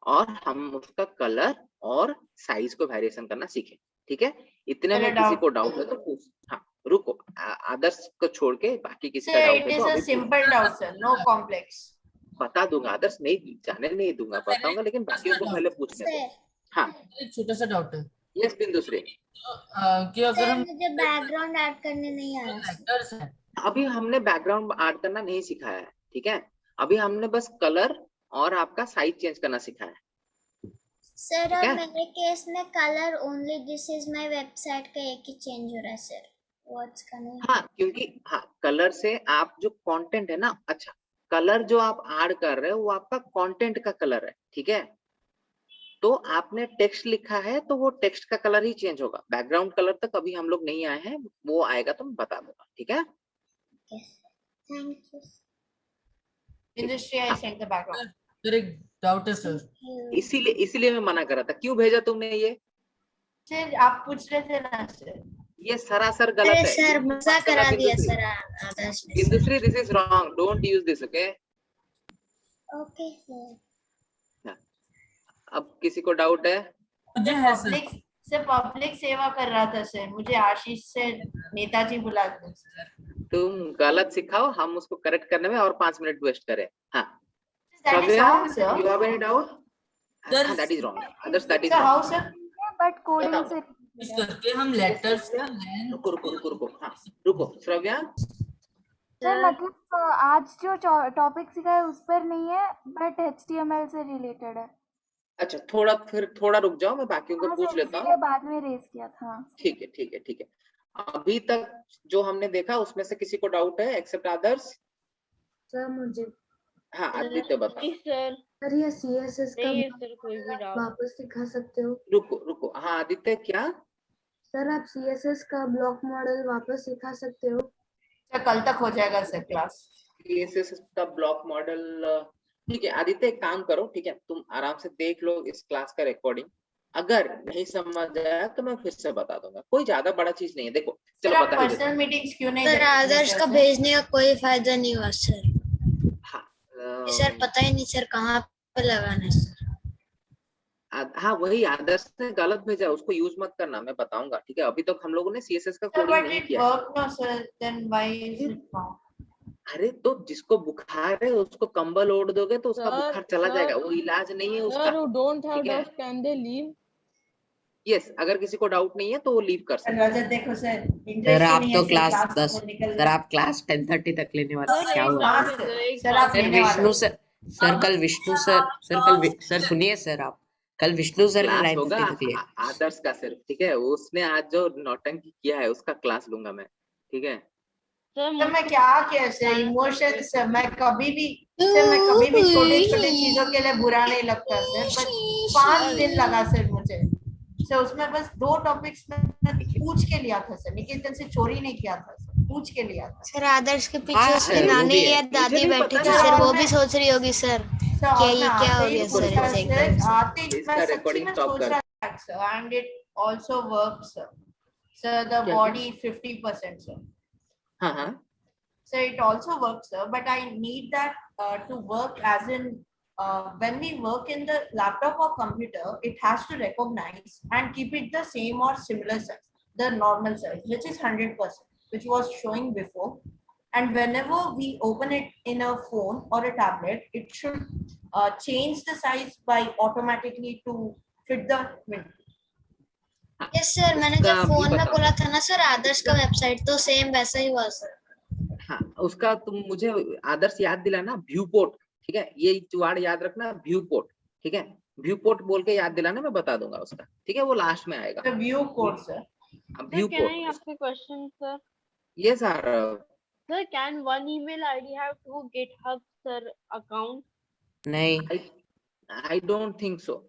और हम उसका कलर और साइज को वेरिएशन करना सीखे, ठीक है? इतने में किसी को डाउट है तो पूछ। हाँ रुको, आदर्श को छोड़ के बाकी किसी का डाउट है तो अभी simple doubt sir, no complex. बता दूंगा, आदर्श नहीं जाने नहीं दूंगा, बताऊंगा, लेकिन बाकियों को पहले पूछने दो। हाँ, एक छोटा सा डाउट है। यस बिंदु श्री, कि अगर हम मुझे बैकग्राउंड ऐड करने नहीं आ रहा। अभी हमने बैकग्राउंड ऐड करना नहीं सिखाया है, ठीक है? अभी हमने बस कलर और आपका साइज चेंज करना सिखाया है। सर ठीक है? मेरे केस में colour only this is my website का एक ही चेंज हो रहा है सर, व्हाट्स कमिंग। हाँ, क्योंकि हाँ, कलर से आप जो कंटेंट है ना, अच्छा, कलर जो आप ऐड कर रहे हो वो आपका कंटेंट का कलर है, ठीक है? तो आपने टेक्स्ट लिखा है तो वो टेक्स्ट का कलर ही चेंज होगा, बैकग्राउंड कलर तक अभी हम लोग नहीं आए हैं, वो आएगा तो मैं बता दूंगा, ठीक है? Thank you. Industry, I sent the background. Sir एक डाउट है सर। इसीलिए मैं मना कर रहा था, क्यों भेजा तुमने ये? सर आप पूछ रहे थे ना सर। ये सरासर गलत अरे है। सर मजा करा दिया सर आदर्श ने। Industry, this is wrong. Don't use this, okay? Okay sir. अब किसी को डाउट है? मुझे है सर। पब्लिक सेवा कर रहा था सर, मुझे आशीष से नेताजी बुला दो। तुम गलत सिखाओ, हम उसको करेक्ट करने में और 5 मिनट वेस्ट करें। हाँ, That is how, sir. you have any doubt? हाँ, that is wrong. Others, that is Sir, how, wrong. sir? But coding से इस करके हम लेटर्स का लेंथ। रुको, हाँ, रुको, श्रव्या। सर मतलब आज जो टॉपिक सीखा है उस पर नहीं है, बट HTML से रिलेटेड है। अच्छा, थोड़ा रुक जाओ, मैं बाकियों को हाँ पूछ सर, लेता इसीलिए हूँ। बाद में रेज किया था। ठीक है। अभी तक जो हमने देखा उसमें से किसी को डाउट है एक्सेप्ट अदर्स? सर मुझे हाँ, आदित्य बता। सर ये CSS का नहीं है सर कोई भी डाउट। वापस सिखा सकते हो? रुको, हाँ आदित्य, क्या? सर आप CSS का ब्लॉक मॉडल वापस सिखा सकते हो? सर कल तक हो जाएगा सर क्लास। CSS का ब्लॉक मॉडल, ठीक है आदित्य, एक काम करो, ठीक है, तुम आराम से देख लो इस क्लास का रिकॉर्डिंग, अगर नहीं समझ आया तो मैं फिर से बता दूंगा, कोई ज्यादा बड़ा चीज नहीं है। देखो सर चलो आप बता ही देता पर्सनल हूँ। मीटिंग्स क्यों नहीं सर आदर्श का भेजने का कोई फायदा नहीं हुआ सर। हाँ, सर पता ही नहीं सर कहाँ पे लगाना है सर। हाँ वही आदर्श ने गलत भेजा, उसको यूज मत करना, मैं बताऊंगा, ठीक है? अभी तक हम लोगों ने CSS का कोडिंग नहीं किया है। Work no sir, then why is it wrong? अरे तो जिसको बुखार है उसको कंबल ओढ़ दोगे तो उसका बुखार चला जाएगा, वो इलाज नहीं है उसका। Sir, who don't have ठीक है? doubts, can they leave? Yes, अगर किसी को डाउट नहीं है तो वो लीव कर सकते हैं। रजत देखो सर, सर इंटरेस्ट आप नहीं तो है सर क्लास क्लास 10 से निकल सर आप क्लास 10:30 तक लेने वाले सर क्या एक हुआ? डाउट है सर, एक सर आप डाउट सर लेने वाले विष्णु सर कल विष्णु सर सुनिए सर, आप कल विष्णु सर ने क्लास होगा 9:30 तक लिया। आदर्श का सिर्फ, ठीक है? उसने आज जो नौटंकी किया है उसका क्लास लूंगा मैं, ठीक है? सर मैं क्या किया सर, इमोशन सर, मैं कभी भी छोटे छोटे चीजों के लिए बुरा नहीं लगता सर, बट 5 दिन लगा सर मुझे सर, उसमें बस 2 टॉपिक्स में पूछ के लिया था सर, निकेतन से चोरी नहीं किया था सर, पूछ के लिया था सर आदर्श के पीछे हाँ उसकी सर, वो नानी भी है। या मुझे दादी भी बैठी पता थी है। सर, वो और भी मैं- सोच रही होगी सर सर, क्या और ये मैं क्या आते हो ही गया रुको, सर रुको, ऐसे सर, एकदम से। आते ही इसका मैं सच्ची recording में stop सोच कर। रहा था sir, and it also works sir, the क्या? Body 50% sir. हाँ So it also works, sir, but I need that to work as in when we work in the laptop or computer, it has to recognize and keep it the same or similar size, the normal size, which is 100%, which was showing before. And whenever we open it in a phone or a tablet, it should change the size by automatically to fit the window. Yes sir, मैंने उसका जब भी phone में बताओ। बोला था ना sir आदर्श का वेबसाइट, तो सेम वैसा ही हुआ सर। हाँ, उसका तुम मुझे आदर्श याद दिलाना, व्यू पोर्ट, ठीक है? ये वर्ड याद रखना, व्यू पोर्ट, ठीक है? व्यू पोर्ट बोल के याद दिलाना, मैं बता दूंगा उसका, ठीक है? वो लास्ट में आएगा। The view code, sir. View Sir, can I port, ask a question, sir? ये sir Sir, can one email ID have 2 GitHub sir account? नहीं, आई डोंट थिंक सो।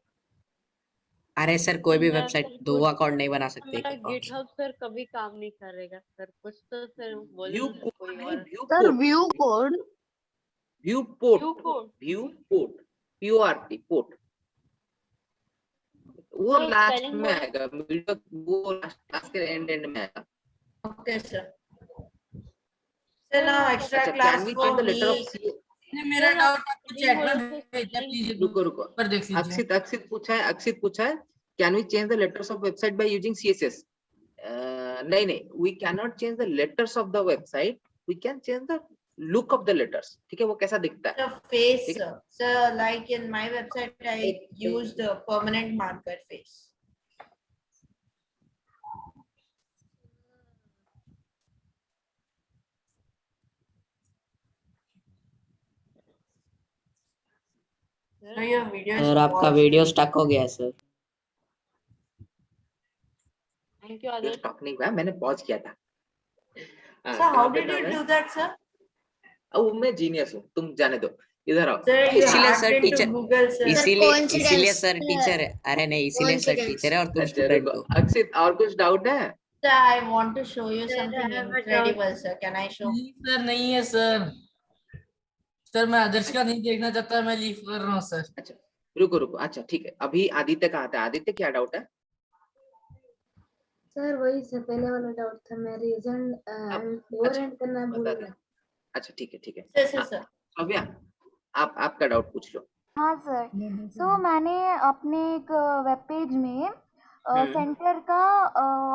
अरे सर कोई भी मेरा वेबसाइट सर 2 कुछ account नहीं बना सकते एक मेरा अकाउंट। GitHub सर कभी काम नहीं करेगा सर, कुछ तो सर बोले व्यू ना कोई कोड, और। View sir port, view code view port, View code. View port, PORT port, वो सर लास्ट spelling में बोले आएगा, वो लास्ट क्लास के एंड में आएगा। Okay, sir. So now extra अच्छा, class can we for change the letter me. Of C? ने मेरा डाउट आपको नहीं चैट बोले में तो भेजा, spelling प्लीज रुको, पर देख लीजिए। अक्षित पूछा है can we change the letters of website by using CSS? नहीं, we can not change the letters of the website, we can change the look of the letters, ठीक है? वो कैसा दिखता है, The face, ठीक है? sir. So like in my website, I used the permanent marker face. So your video is sir आपका paused. Video stuck हो गया है सर। थैंक यू ये आदर्श। स्टॉक नहीं हुआ, मैंने पॉज किया था। So how कहाँ पे did था you मैं? do that, sir? अब मैं जीनियस हूँ, तुम जाने दो, इधर आओ। Sir, you इसीलिए hacked sir into teacher Google, sir. इसीलिए सर टीचर है। अरे नहीं, इसीलिए सर Coincidence. टीचर है और तुम अच्छा स्टूडेंट रुको, हो। अक्षित और कुछ डाउट है? Sir, I want to show you Sir, I something have a doubt. incredible, sir. Can I show? नहीं सर, नहीं है सर। सर मैं आदर्श का नहीं देखना चाहता, मैं लीव कर रहा हूँ सर। अच्छा रुको रुको, अच्छा ठीक है, अभी आदित्य कहाँ था? आदित्य क्या डाउट है? सर वही सर पहले वाला डाउट था, मैं रीजन अच्छा, एंड करना भूल बता गया। दे। अच्छा ठीक है ठीक है। Sir, sir, हाँ, sir. सौम्या आपका डाउट पूछ लो। हाँ सर, तो मैंने अपने एक वेब पेज में सेंटर का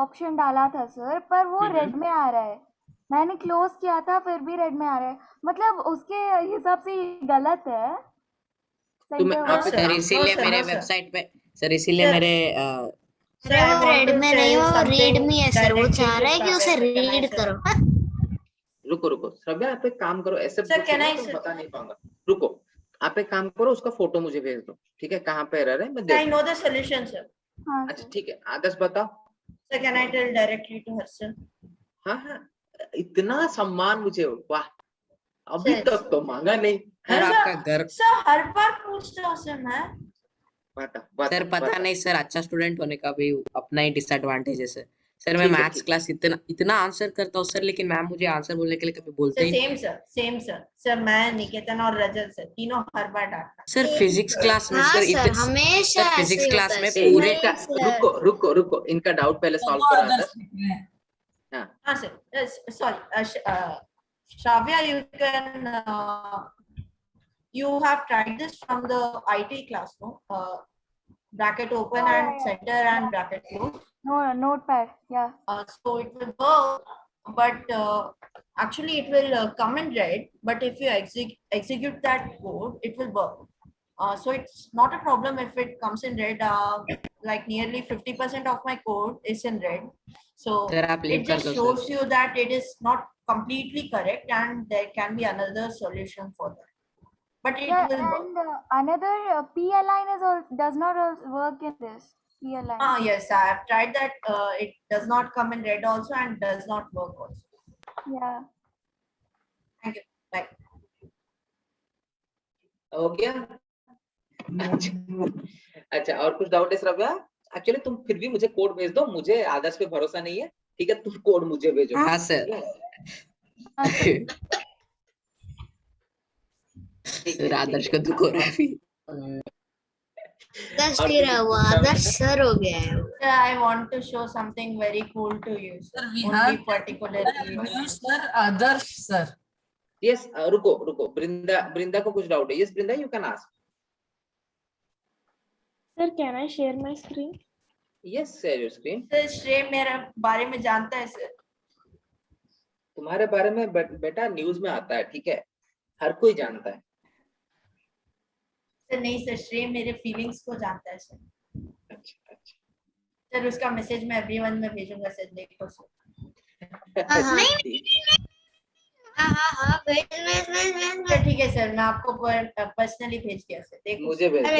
ऑप्शन डाला था सर, पर वो रेड में आ रहा है। मैंने क्लोज किया था फिर भी रेड में आ रहा है, मतलब उसके हिसाब से ये गलत है। तुम्हें सेंटर आप sir. सर No, इसीलिए sir, मेरे no, sir. वेबसाइट पे सर इसीलिए Sir. मेरे Sir, अरे I वो want रेड to में tell नहीं, you वो something रीड में है सर, वो directly चाह to रहा है कि Shravya, उसे sir. Can I, read sir? करो। रुको रुको, श्रव्या आप एक काम करो, ऐसे Sir, can पूछोगे I, तो sir? बता नहीं पाऊंगा। रुको, आप एक काम करो, उसका फोटो मुझे भेज दो, ठीक है? कहाँ पे एरर है मैं I देख। know the solution, sir. हाँ अच्छा सर। ठीक है, आदर्श बताओ। Sir, can I tell directly to her, sir? हाँ हाँ, इतना सम्मान मुझे, वाह, अभी Sir, तक तो मांगा नहीं। सर हाँ, आपका sir. घर Sir, हर बार पूछते हो सर मैं। बता बता सर पता बता। नहीं सर, अच्छा स्टूडेंट होने का भी अपना ही डिसएडवांटेज है सर। सर मैं ठीक है, मैथ्स ठीक। क्लास इतना आंसर करता हूँ सर, लेकिन मैम मुझे आंसर बोलने के लिए कभी बोलते सर ही नहीं। Same sir, same sir. Sir मैं, निकेतन और रजत सर तीनों हर बार डांटता। सर फिजिक्स क्लास में हाँ सर सर, हमेशा सर ऐसे फिजिक्स ही क्लास होता है में सर। पूरे इनका रुको रुको रुको, इनका डाउट पहले सॉल्व करो आदर्श। हाँ हाँ sir, sorry Shravya, you can you have tried this from the IT class, no? Bracket open and center and bracket close. No, notepad, yeah. So it will work, but actually it will come in red. But if you execute that code, it will work. So it's not a problem if it comes in red. Like nearly 50% of my code is in red. So sir आप leave it कर just दो shows sir. you that it is not completely correct, and there can be another solution for that. But it Yeah, will work. and another p-align is does not work in this p-align. Yes, I have tried that. It does not come in red also and does not work also. Yeah. Thank you. Bye. हो गया? अच्छा और कुछ doubt है Shravya? Actually तुम फिर भी मुझे कोड भेज दो, मुझे आदर्श पे भरोसा नहीं है, ठीक है? तुम कोड मुझे भेजो। हाँ सर। सर आदर्श को दुख हो रहा है फिर। आदर्श नहीं रहा हुआ, आदर्श सर हो गया है। I want to show something very cool to you, sir. Sir, we Only have particularly. sir, Adarsh sir. Yes रुको रुको, बृंदा को कुछ डाउट है। Yes Brinda, you can ask. Sir, can I share my screen? Yes share your screen. Sir, श्रेय मेरे बारे में जानता है सर। तुम्हारे बारे में बेटा न्यूज में आता है, ठीक है? हर कोई जानता है। सर नहीं सर, श्रेय मेरे फीलिंग्स को जानता है सर। अच्छा अच्छा सर उसका मैसेज मैं एवरीवन में भेजूंगा सर, देखो सर। हाँ भेज। सर ठीक है सर, मैं आपको पर्सनली भेज दिया सर, देखो। मुझे भेज दो।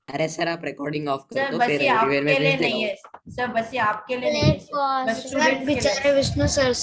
अरे सर आप रिकॉर्डिंग ऑफ कर सर दो, बस फिर ये एवरीवेयर में आपके लिए भेज देगा नहीं वो। है सर, बस ये आपके लिए नहीं है सर, बस सर स्टूडेंट्स के लिए। बेचारे विष्णु सर